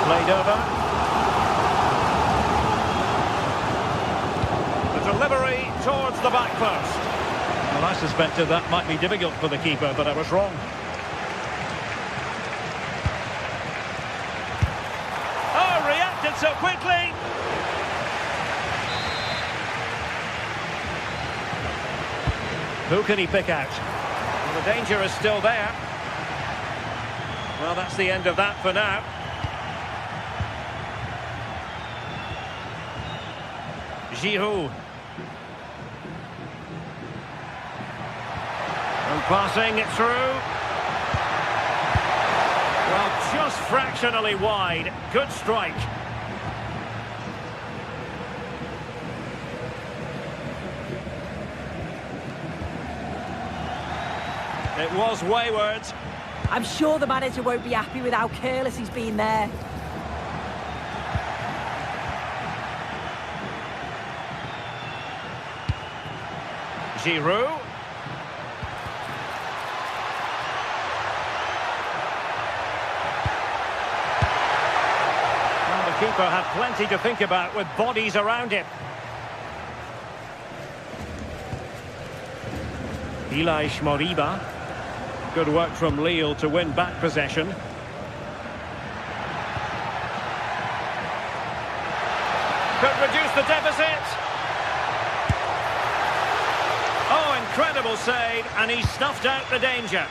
Played over. The delivery towards the back post. Well, I suspected that might be difficult for the keeper, but I was wrong. Oh, reacted so quickly. Who can he pick out? Well, the danger is still there. Well, that's the end of that for now. Giroud. Passing it through. Well, just fractionally wide. Good strike. It was wayward. I'm sure the manager won't be happy with how careless he's been there. Giroud. Well, the keeper had plenty to think about with bodies around him. Ilaix Moriba. Good work from Lille to win back possession. Could reduce the deficit. Oh, incredible save, and he snuffed out the danger.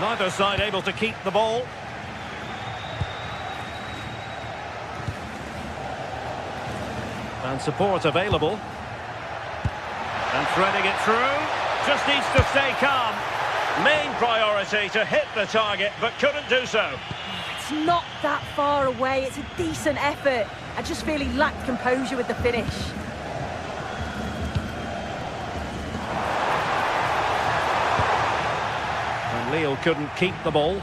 Neither side able to keep the ball. And support available. And threading it through. Just needs to stay calm. Main priority to hit the target, but couldn't do so. It's not that far away. It's a decent effort. I just feel he lacked composure with the finish. And Lille couldn't keep the ball.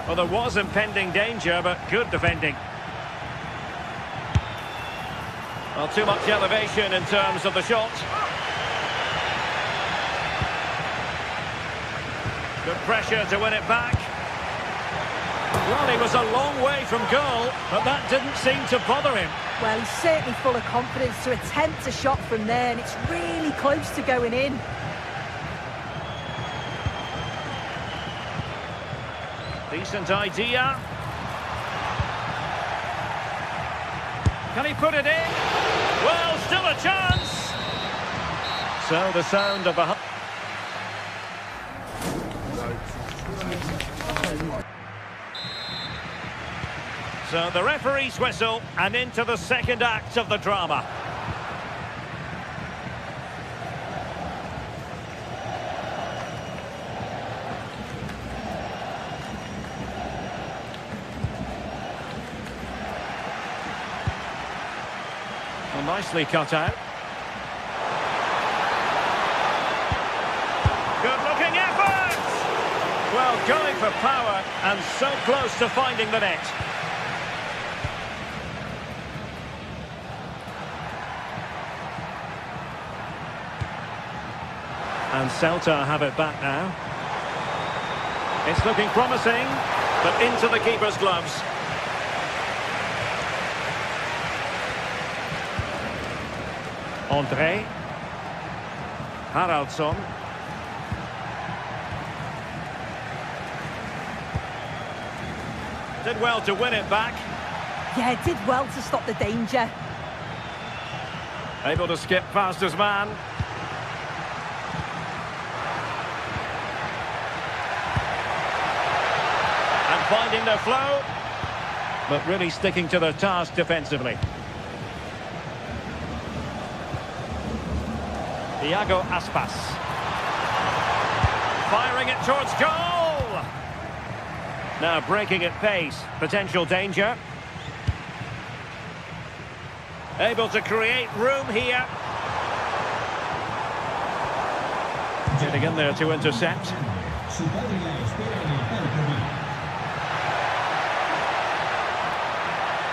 Well, there was impending danger, but good defending. Well, too much elevation in terms of the shot. Good pressure to win it back. Well, he was a long way from goal, but that didn't seem to bother him. Well, he's certainly full of confidence to attempt a shot from there, and it's really close to going in. Decent idea. Can he put it in? Well, still a chance. So the sound of a... So the referee's whistle, and into the second act of the drama. Well, nicely cut out. Good-looking effort! Well, going for power, and so close to finding the net. And Celta have it back now. It's looking promising, but into the keeper's gloves. André. Haraldsson. Did well to win it back. Yeah, did well to stop the danger. Able to skip past his man. And finding their flow. But really sticking to their task defensively. Iago Aspas. Firing it towards goal. Now breaking at pace. Potential danger. Able to create room here. Getting in there to intercept.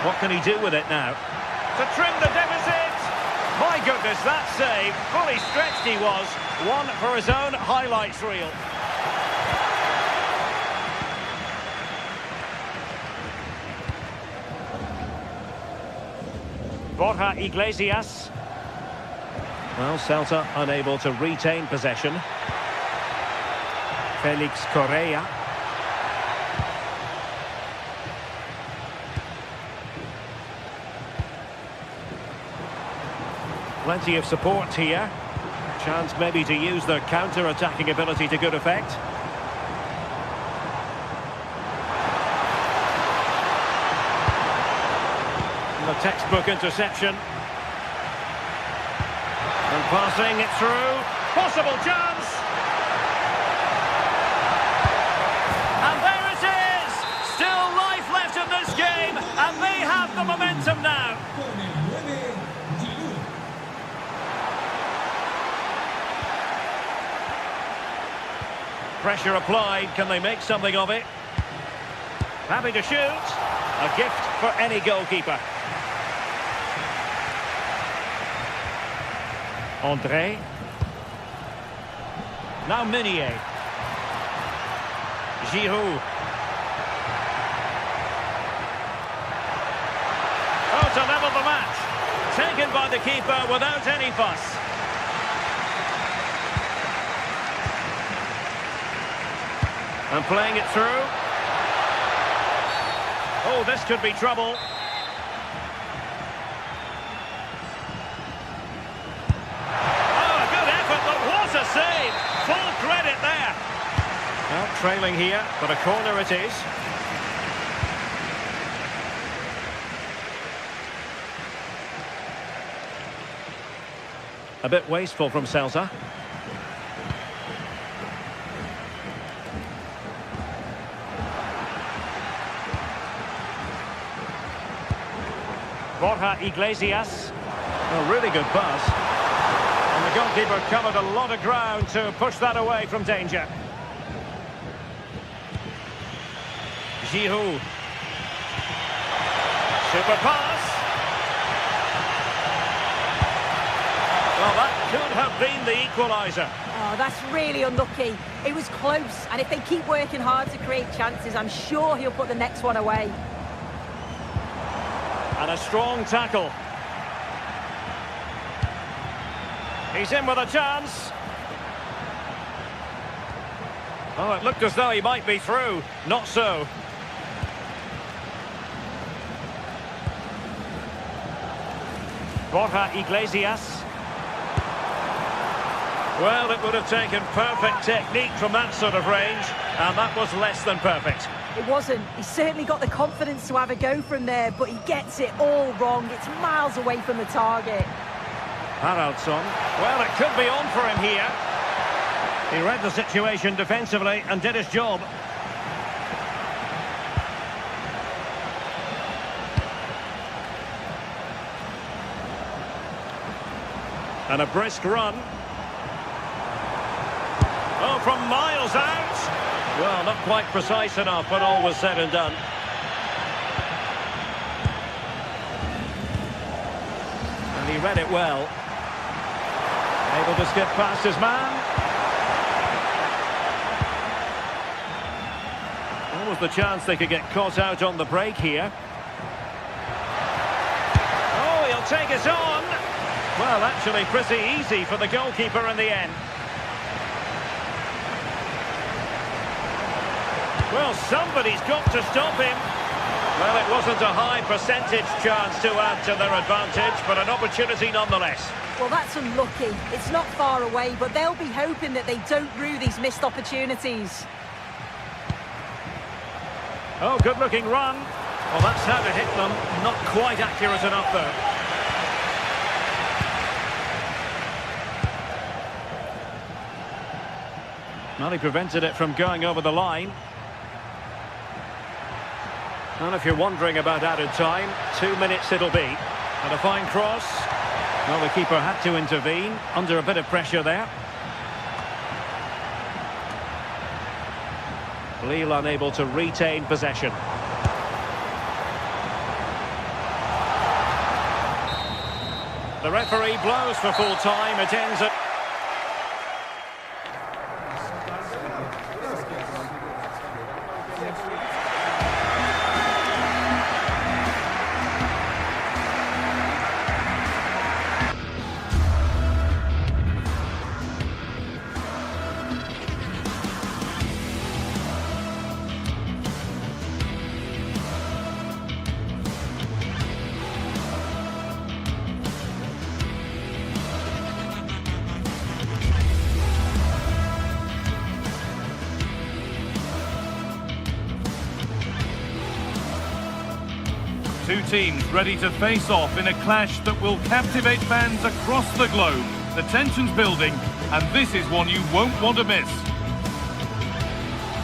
What can he do with it now? To trim the deficit! My goodness, that save. Fully stretched he was. One for his own highlights reel. Borja Iglesias. Well, Celta unable to retain possession. Felix Correa. Plenty of support here. Chance maybe to use their counter-attacking ability to good effect. The textbook interception. And passing it through. Possible chance. And there it is! Still life left in this game, and they have the momentum now. Pressure applied. Can they make something of it? Happy to shoot. A gift for any goalkeeper. André. Now Meunier. Giroud. Oh, to level the match. Taken by the keeper without any fuss. And playing it through. Oh, this could be trouble. Oh, a good effort, but what a save! Full credit there. Well, trailing here, but a corner it is. A bit wasteful from Celta. Borja Iglesias. A really good pass. And the goalkeeper covered a lot of ground to push that away from danger. Giroud. Super pass. Well, that could have been the equaliser. Oh, that's really unlucky. It was close, and if they keep working hard to create chances, I'm sure he'll put the next one away. And a strong tackle. He's in with a chance. Oh, it looked as though he might be through. Not so. Borja Iglesias. Well, it would have taken perfect technique from that sort of range, and that was less than perfect. It wasn't. He's certainly got the confidence to have a go from there, but he gets it all wrong. It's miles away from the target. Haraldsson. Well, it could be on for him here. He read the situation defensively and did his job. And a brisk run. Oh, from miles out. Well, not quite precise enough, but all was said and done. And he read it well. Able to skip past his man. What was the chance they could get caught out on the break here? Oh, he'll take it on. Well, actually pretty easy for the goalkeeper in the end. Well, somebody's got to stop him. Well, it wasn't a high percentage chance to add to their advantage, but an opportunity nonetheless. Well, that's unlucky. It's not far away, but they'll be hoping that they don't rue these missed opportunities. Oh, good-looking run. Well, that's how to hit them. Not quite accurate enough, though. Well, he prevented it from going over the line. And if you're wondering about added time, 2 minutes it'll be. And a fine cross. Well, the keeper had to intervene, under a bit of pressure there. Lille unable to retain possession. The referee blows for full time. It ends at... Two teams ready to face off in a clash that will captivate fans across the globe. The tension's building, and this is one you won't want to miss.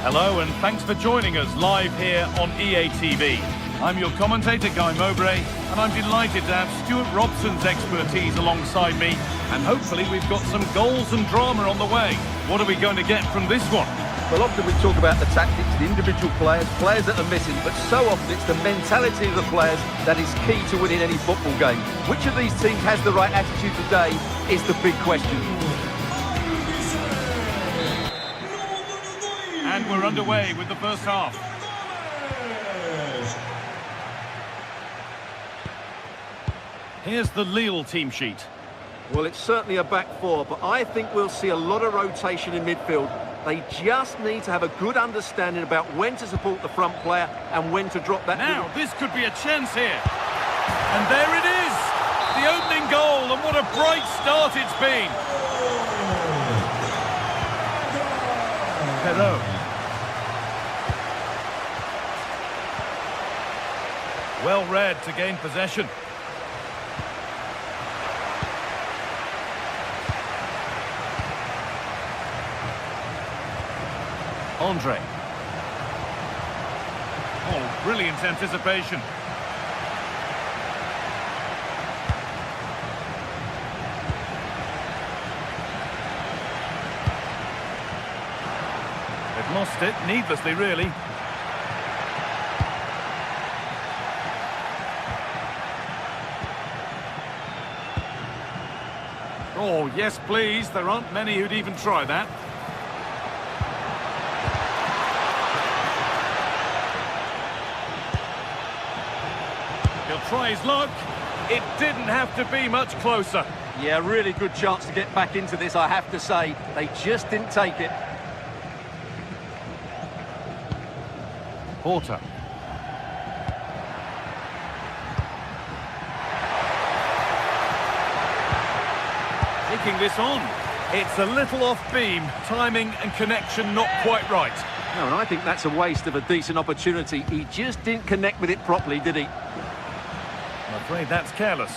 Hello, and thanks for joining us live here on EA TV. I'm your commentator, Guy Mowbray, and I'm delighted to have Stuart Robson's expertise alongside me, and hopefully we've got some goals and drama on the way. What are we going to get from this one? Well, often we talk about the tactics, the individual players that are missing, but so often it's the mentality of the players that is key to winning any football game. Which of these teams has the right attitude today is the big question. And we're underway with the first half. Here's the Lille team sheet. Well, it's certainly a back four, but I think we'll see a lot of rotation in midfield. They just need to have a good understanding about when to support the front player and when to drop that. Now, this could be a chance here. And there it is! The opening goal, and what a bright start it's been. Hello. Well read to gain possession. Andre. Oh, brilliant anticipation. They've lost it, needlessly, really. Oh, yes, please. There aren't many who'd even try that. He'll try his luck. It didn't have to be much closer. Yeah, really good chance to get back into this, I have to say. They just didn't take it. Porter. Taking this on. It's a little off beam. Timing and connection not quite right. No, and I think that's a waste of a decent opportunity. He just didn't connect with it properly, did he? I'm afraid that's careless.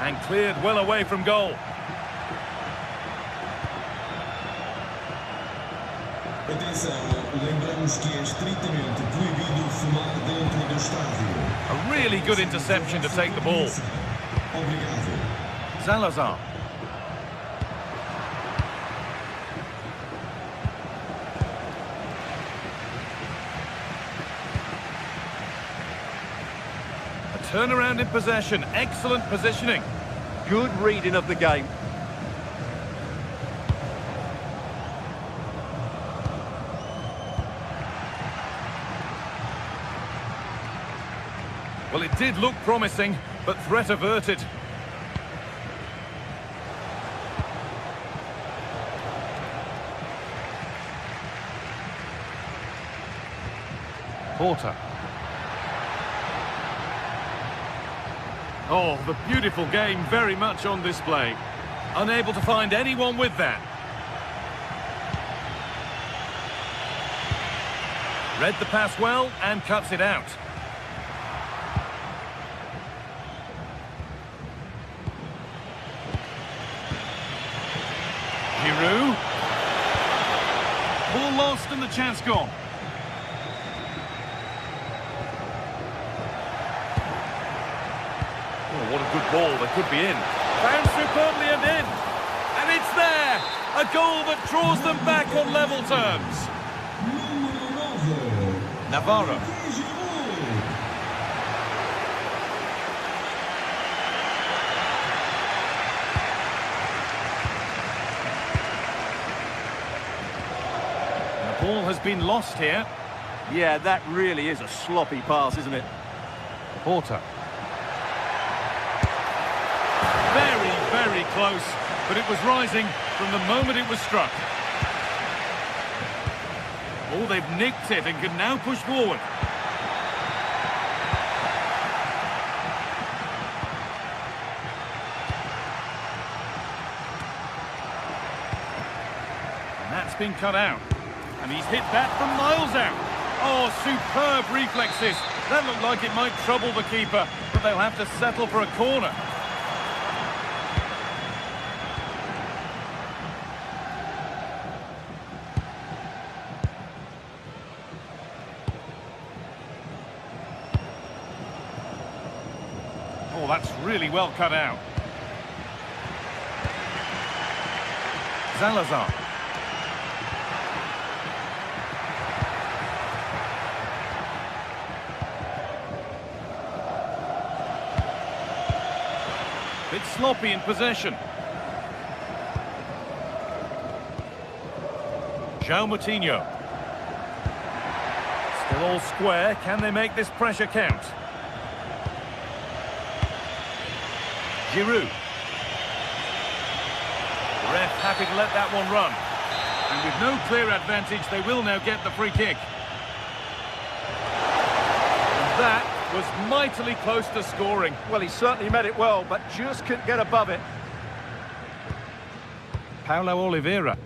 And cleared well away from goal. Atenção, lembramos que é estritamente proibido fumar dentro do estádio. A really good interception to take the ball. Obrigado. Salazar. A turnaround in possession. Excellent positioning. Good reading of the game. Well, it did look promising, but threat averted. Porter. Oh, the beautiful game very much on display. Unable to find anyone with that. Read the pass well and cuts it out. Giroud. Ball lost and the chance gone. Oh, what a good ball. They could be in. Found superbly and in. And it's there. A goal that draws them back on level terms. Navarro. The ball has been lost here. Yeah, that really is a sloppy pass, isn't it? Porter. Very, very close, but it was rising from the moment it was struck. Oh, they've nicked it and can now push forward. That's been cut out. And he's hit that from miles out. Oh, superb reflexes. That looked like it might trouble the keeper, but they'll have to settle for a corner. Oh, that's really well cut out. Salazar. Bit sloppy in possession. João Moutinho. Still all square. Can they make this pressure count? Giroud. The ref happy to let that one run. And with no clear advantage, they will now get the free kick. And that was mightily close to scoring. Well, he certainly met it well, but just couldn't get above it. Paulo Oliveira.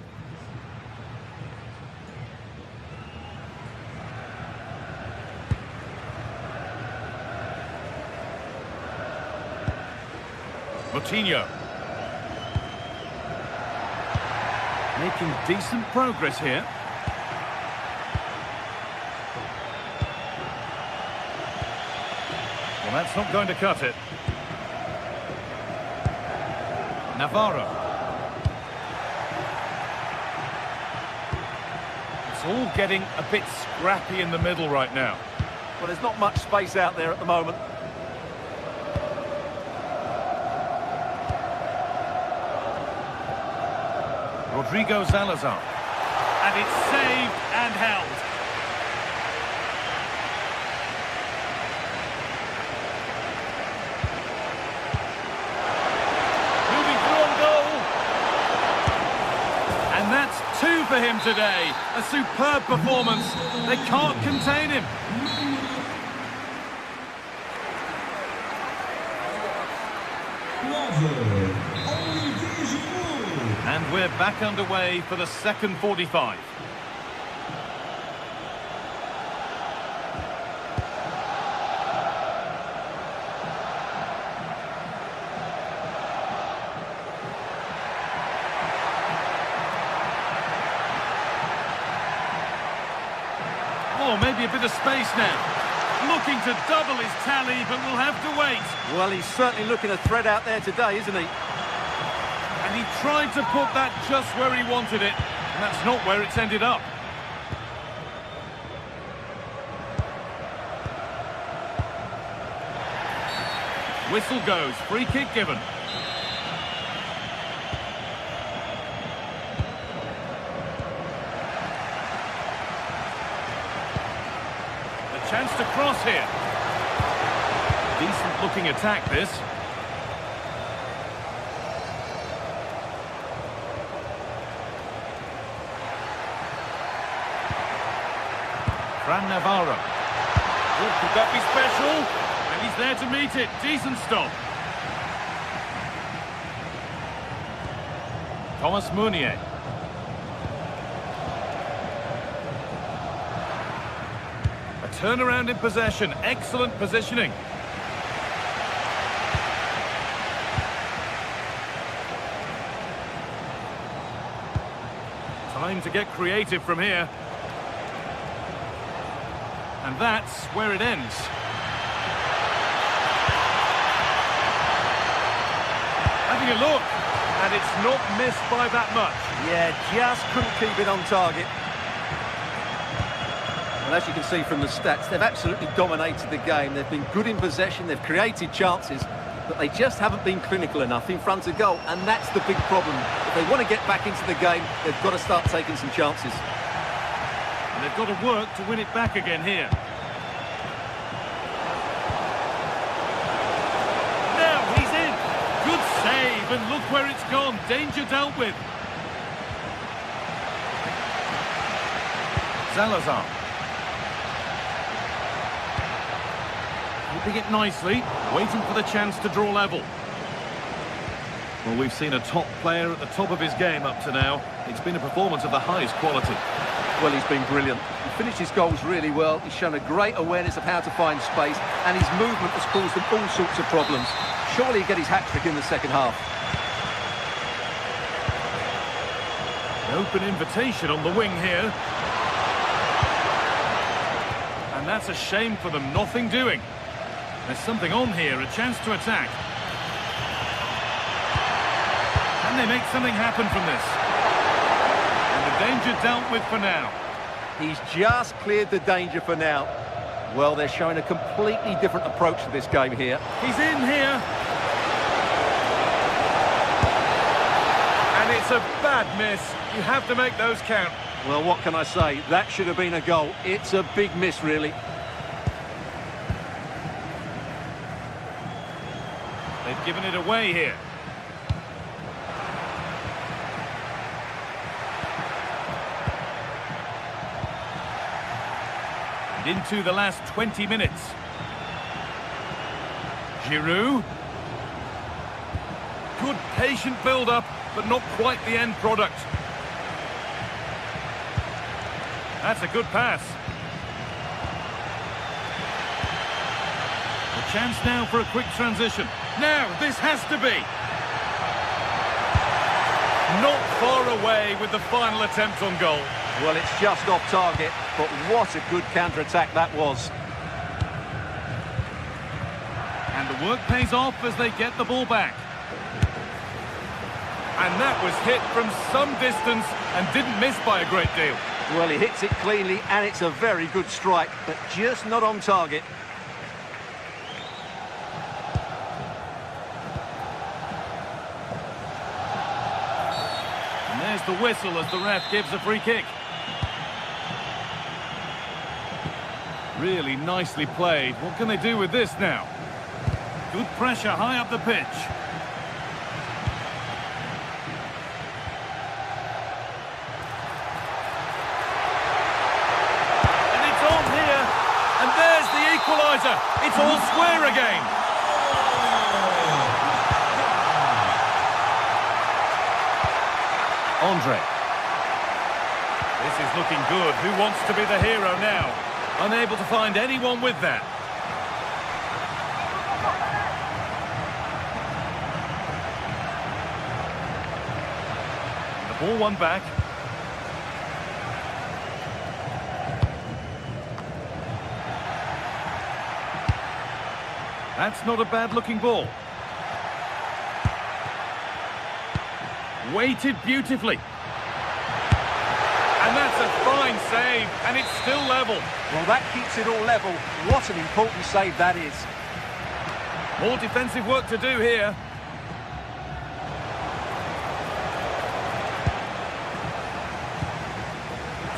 Moutinho. Making decent progress here. Well, that's not going to cut it. Navarro. It's all getting a bit scrappy in the middle right now. Well, there's not much space out there at the moment. Rodrigo Salazar. And it's saved and held. Moving through on goal. And that's 2 for him today. A superb performance. They can't contain him. And we're back underway for the second 45. Oh, maybe a bit of space now. Looking to double his tally, but we'll have to wait. Well, he's certainly looking a threat out there today, isn't he? And he tried to put that just where he wanted it, and that's not where it's ended up. Whistle goes, free kick given. The chance to cross here. Decent looking attack this. Fran Navarro. Oh, could that be special? And he's there to meet it. Decent stop. Thomas Meunier. A turnaround in possession. Excellent positioning. Time to get creative from here. And that's where it ends. Having a look, and it's not missed by that much. Yeah, just couldn't keep it on target. Well, as you can see from the stats, they've absolutely dominated the game. They've been good in possession, they've created chances, but they just haven't been clinical enough in front of goal, and that's the big problem. If they want to get back into the game, they've got to start taking some chances. And they've got to work to win it back again here. Now he's in. Good save, and look where it's gone. Danger dealt with. Salazar. Keeping it nicely, waiting for the chance to draw level. Well, we've seen a top player at the top of his game up to now. It's been a performance of the highest quality. Well, he's been brilliant. He finished his goals really well. He's shown a great awareness of how to find space, and his movement has caused them all sorts of problems. Surely he'll get his hat-trick in the second half. An open invitation on the wing here. And that's a shame for them, nothing doing. There's something on here, a chance to attack. Can they make something happen from this? And the danger dealt with for now. He's just cleared the danger for now. Well, they're showing a completely different approach to this game here. He's in here. And it's a bad miss. You have to make those count. Well, what can I say? That should have been a goal. It's a big miss, really. They've given it away here. And into the last 20 minutes. Giroud. Good patient build-up, but not quite the end product. That's a good pass. A chance now for a quick transition. Now, this has to be. Not far away with the final attempt on goal. Well, it's just off target, but what a good counter-attack that was. And the work pays off as they get the ball back. And that was hit from some distance and didn't miss by a great deal. Well, he hits it cleanly, and it's a very good strike, but just not on target. And there's the whistle as the ref gives a free kick. Really nicely played. What can they do with this now? Good pressure high up the pitch. And it's on here. And there's the equaliser. It's all square again. Andre. This is looking good. Who wants to be the hero now? Unable to find anyone with that. The ball won back. That's not a bad-looking ball. Weighted beautifully. And that's a fine save, and it's still level. Well, that keeps it all level. What an important save that is. More defensive work to do here.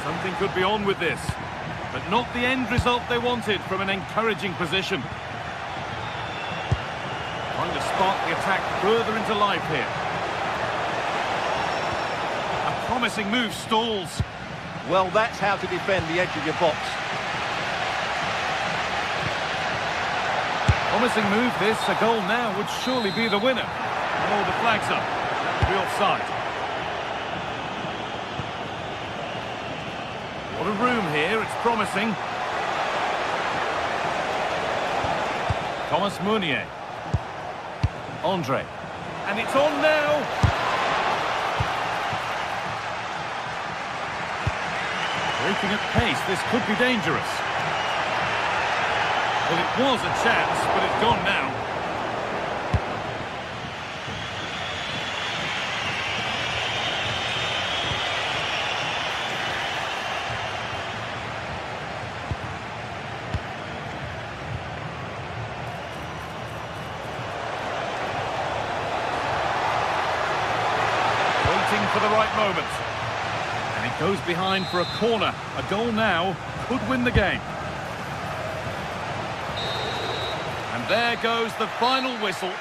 Something could be on with this, but not the end result they wanted from an encouraging position. Trying to spark the attack further into life here. A promising move stalls. Well, that's how to defend the edge of your box. Promising move this. A goal now would surely be the winner. Oh, the flag's up. The offside. What a room here. It's promising. Thomas Meunier. Andre. And it's on now. Breaking at pace, this could be dangerous. Well, it was a chance, but it's gone now. Waiting for the right moment. And it goes behind for a corner. A goal now could win the game. And there goes the final whistle.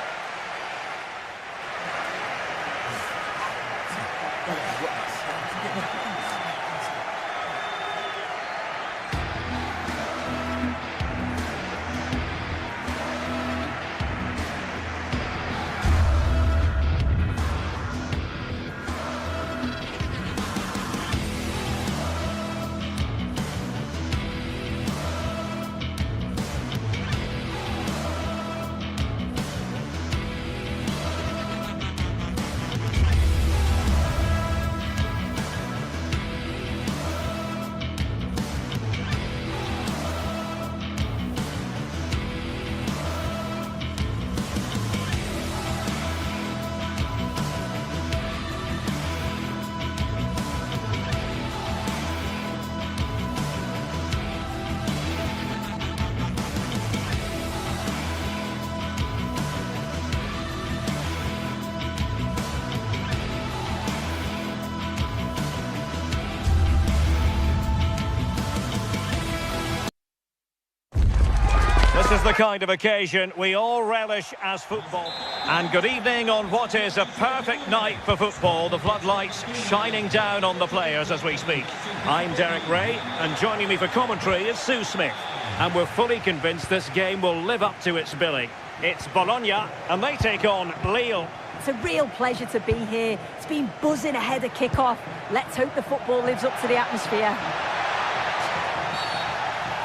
the kind of occasion we all relish as football. And good evening on what is a perfect night for football. The floodlights shining down on the players as we speak. I'm Derek Ray, and joining me for commentary is Sue Smith. And we're fully convinced this game will live up to its billing. It's Bologna, and they take on Lille. It's a real pleasure to be here. It's been buzzing ahead of kick-off. Let's hope the football lives up to the atmosphere.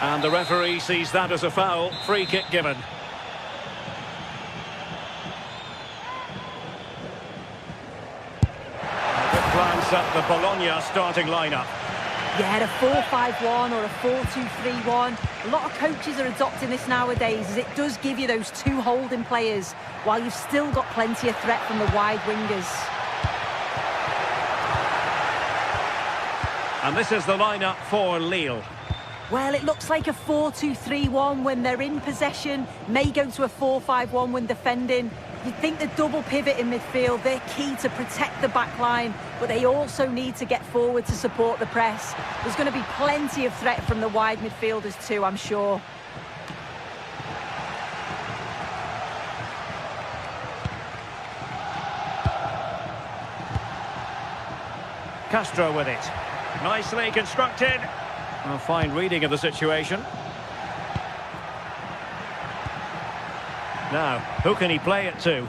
And the referee sees that as a foul. Free kick given. A good glance at the Bologna starting lineup. Yeah, a 4-5-1 or a 4-2-3-1. A lot of coaches are adopting this nowadays, as it does give you those two holding players, while you've still got plenty of threat from the wide wingers. And this is the lineup for Lille. Well, it looks like a 4-2-3-1 when they're in possession, may go to a 4-5-1 when defending. You'd think the double pivot in midfield, they're key to protect the back line, but they also need to get forward to support the press. There's going to be plenty of threat from the wide midfielders too, I'm sure. Castro with it. Nicely constructed. A fine reading of the situation. Now, who can he play it to?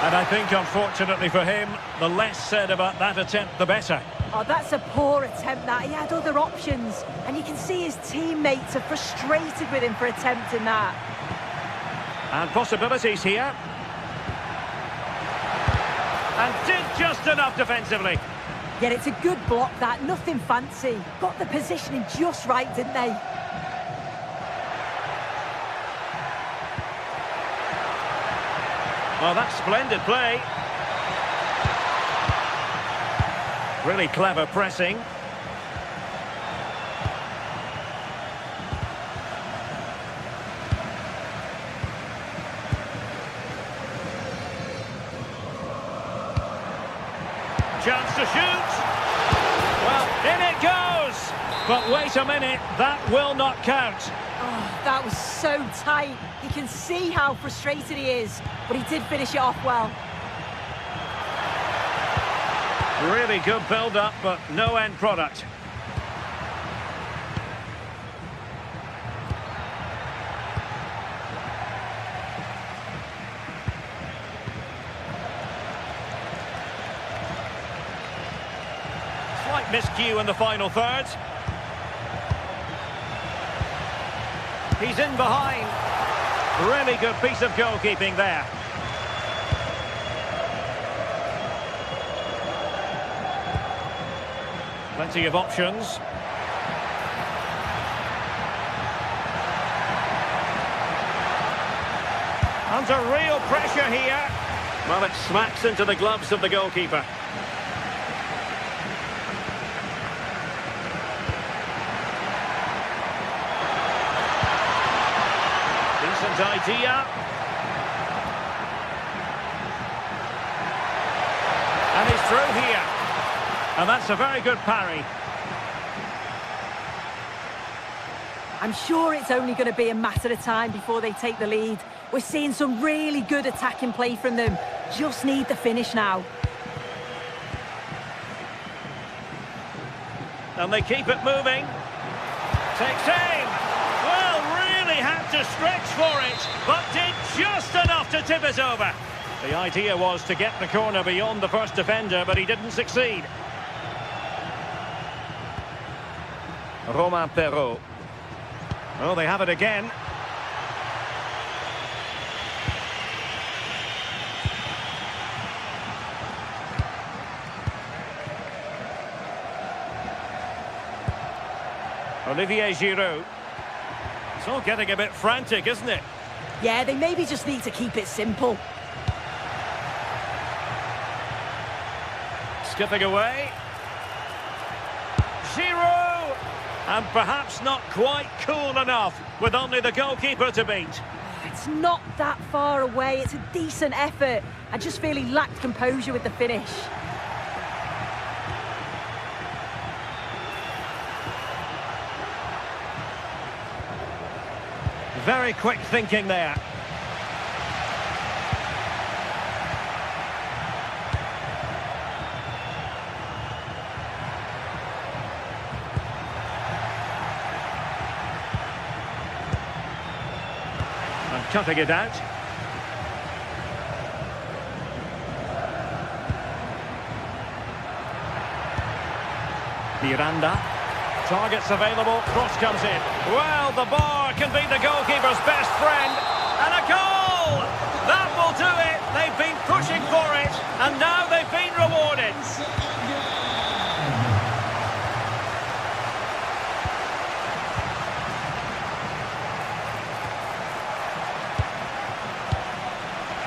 And I think, unfortunately for him, the less said about that attempt, the better. Oh, that's a poor attempt, that. He had other options. And you can see his teammates are frustrated with him for attempting that. And possibilities here. And did just enough defensively. Yeah, it's a good block, that. Nothing fancy. Got the positioning just right, didn't they? Well, that's splendid play. Really clever pressing. Chance to shoot. Well, in it goes. But wait a minute, that will not count. Oh, that was so tight. You can see how frustrated he is, but he did finish it off well. Really good build-up, but no end product. Slight miscue in the final third. He's in behind. Really good piece of goalkeeping there. Plenty of options. Under real pressure here. Well, it smacks into the gloves of the goalkeeper. Decent idea. And he's through here. And that's a very good parry. I'm sure it's only going to be a matter of time before they take the lead. We're seeing some really good attacking play from them. Just need the finish now. And they keep it moving. Takes aim. Well, really had to stretch for it, but did just enough to tip it over. The idea was to get the corner beyond the first defender, but he didn't succeed. Romain Perrault. Oh, they have it again. Olivier Giroud. It's all getting a bit frantic, isn't it? Yeah, they maybe just need to keep it simple. Skipping away. Giroud! And perhaps not quite cool enough, with only the goalkeeper to beat. It's not that far away. It's a decent effort. I just feel he lacked composure with the finish. Very quick thinking there. And cutting it out. Miranda. Targets available, cross comes in. Well, the bar can be the goalkeeper's best friend. And a goal! That will do it. They've been pushing for it, and now they've been rewarded.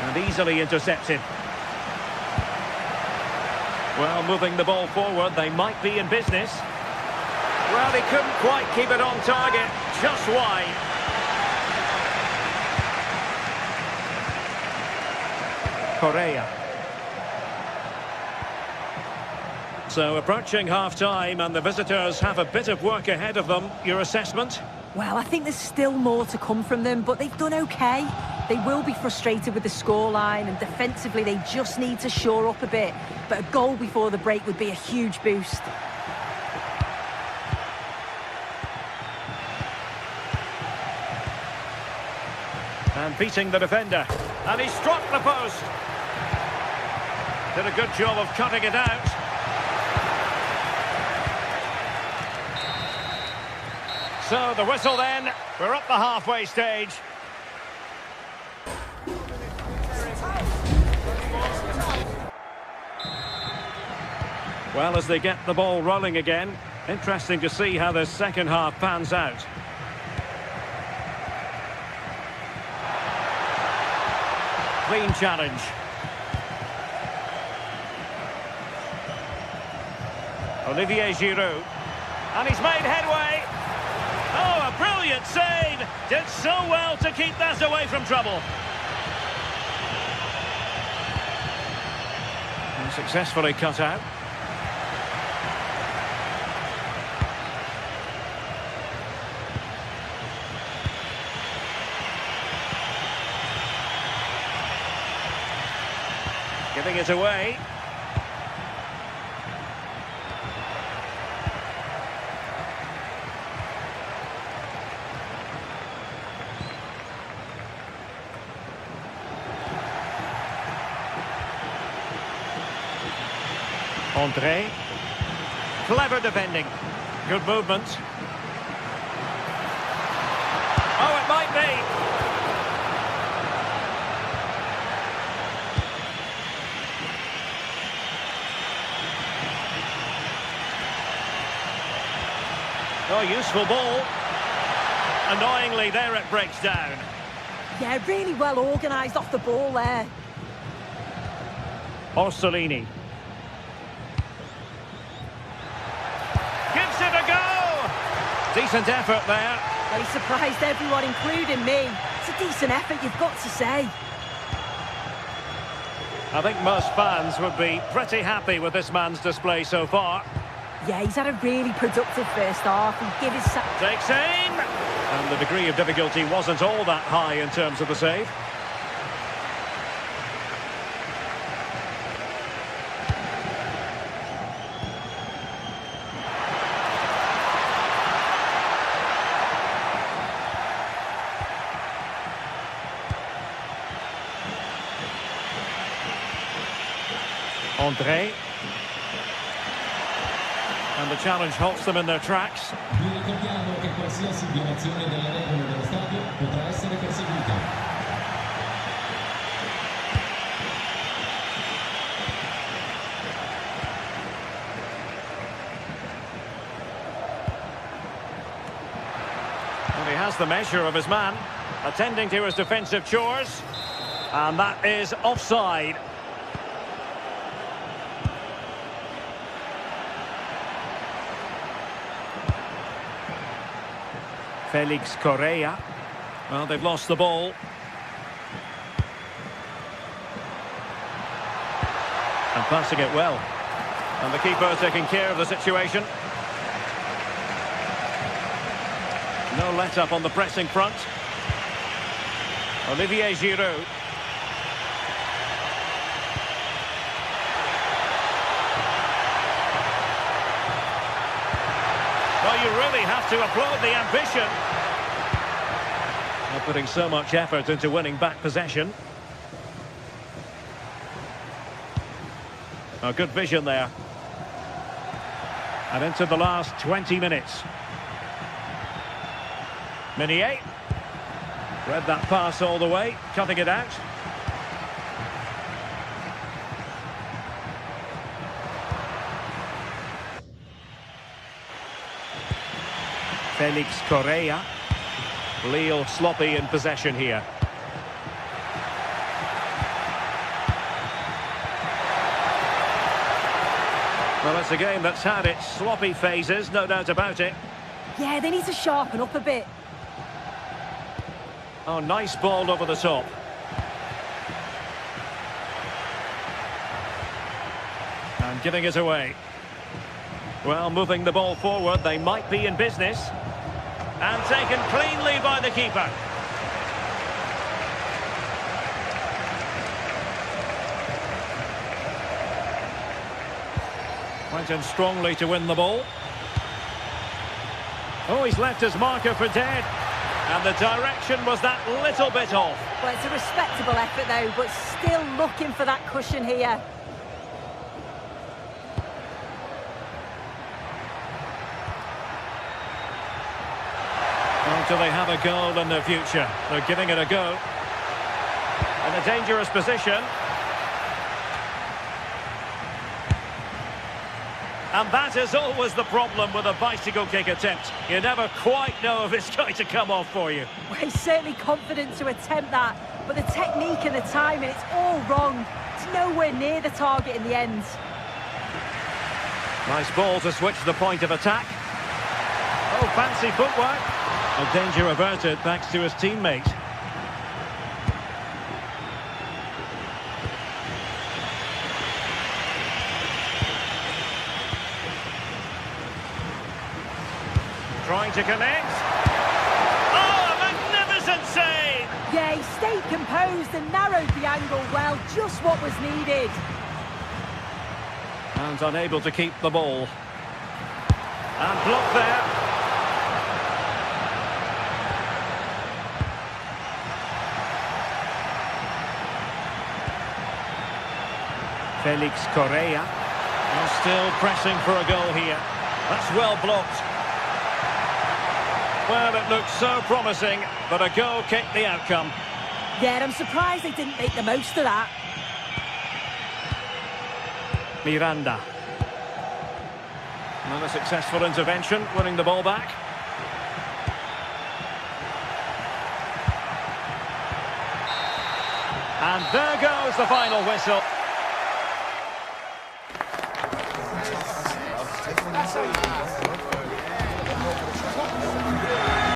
And easily intercepted. Well, moving the ball forward, they might be in business. Well, he couldn't quite keep it on target, just wide. Correa. So approaching half-time and the visitors have a bit of work ahead of them. Your assessment? Well, I think there's still more to come from them, but they've done okay. They will be frustrated with the scoreline, and defensively they just need to shore up a bit. But a goal before the break would be a huge boost. And beating the defender. And he struck the post. Did a good job of cutting it out. So the whistle then. We're up the halfway stage. Well, as they get the ball rolling again, interesting to see how the second half pans out. Clean challenge. Olivier Giroud. And he's made headway. Oh, a brilliant save. Did so well to keep that away from trouble. And successfully cut out. Giving it away. André. Clever defending. Good movement. Oh, it might be. Oh, useful ball. Annoyingly, there it breaks down. Yeah, really well organised off the ball there. Orsolini. Gives it a go! Decent effort there. They surprised everyone, including me. It's a decent effort, you've got to say. I think most fans would be pretty happy with this man's display so far. Yeah, he's had a really productive first half. He gave his... Takes aim! And the degree of difficulty wasn't all that high in terms of the save. André. And the challenge halts them in their tracks. Vi ricordiamo che qualsiasi violazione delle regole dello stadio potrà essere perseguita. And he has the measure of his man, attending to his defensive chores. And that is offside. Felix Correa. Well, they've lost the ball. And passing it well. And the keeper taking care of the situation. No let-up on the pressing front. Olivier Giroud. Well, you really have to applaud the ambition. They're putting so much effort into winning back possession. A good vision there. And into the last 20 minutes. Meunier. Read that pass all the way, cutting it out. Felix Correa. Lille sloppy in possession here. Well, it's a game that's had its sloppy phases, no doubt about it. Yeah, they need to sharpen up a bit. Oh, nice ball over the top. And giving it away. Well, moving the ball forward, they might be in business. And taken cleanly by the keeper. Went in strongly to win the ball. Oh, he's left his marker for dead. And the direction was that little bit off. Well, it's a respectable effort, though, but still looking for that cushion here. Well, do they have a goal in the future? They're giving it a go. In a dangerous position. And that is always the problem with a bicycle kick attempt. You never quite know if it's going to come off for you. Well, he's certainly confident to attempt that, but the technique and the timing, it's all wrong. It's nowhere near the target in the end. Nice ball to switch the point of attack. Oh, fancy footwork. A danger averted thanks to his teammate. Trying to connect. Oh, a magnificent save! Yeah, he stayed composed and narrowed the angle well, just what was needed. And unable to keep the ball. And blocked there. Felix Correa. And still pressing for a goal here. That's well blocked. Well, it looked so promising, but a goal kicked the outcome. Yeah, I'm surprised they didn't make the most of that. Miranda. Another successful intervention, winning the ball back. And there goes the final whistle.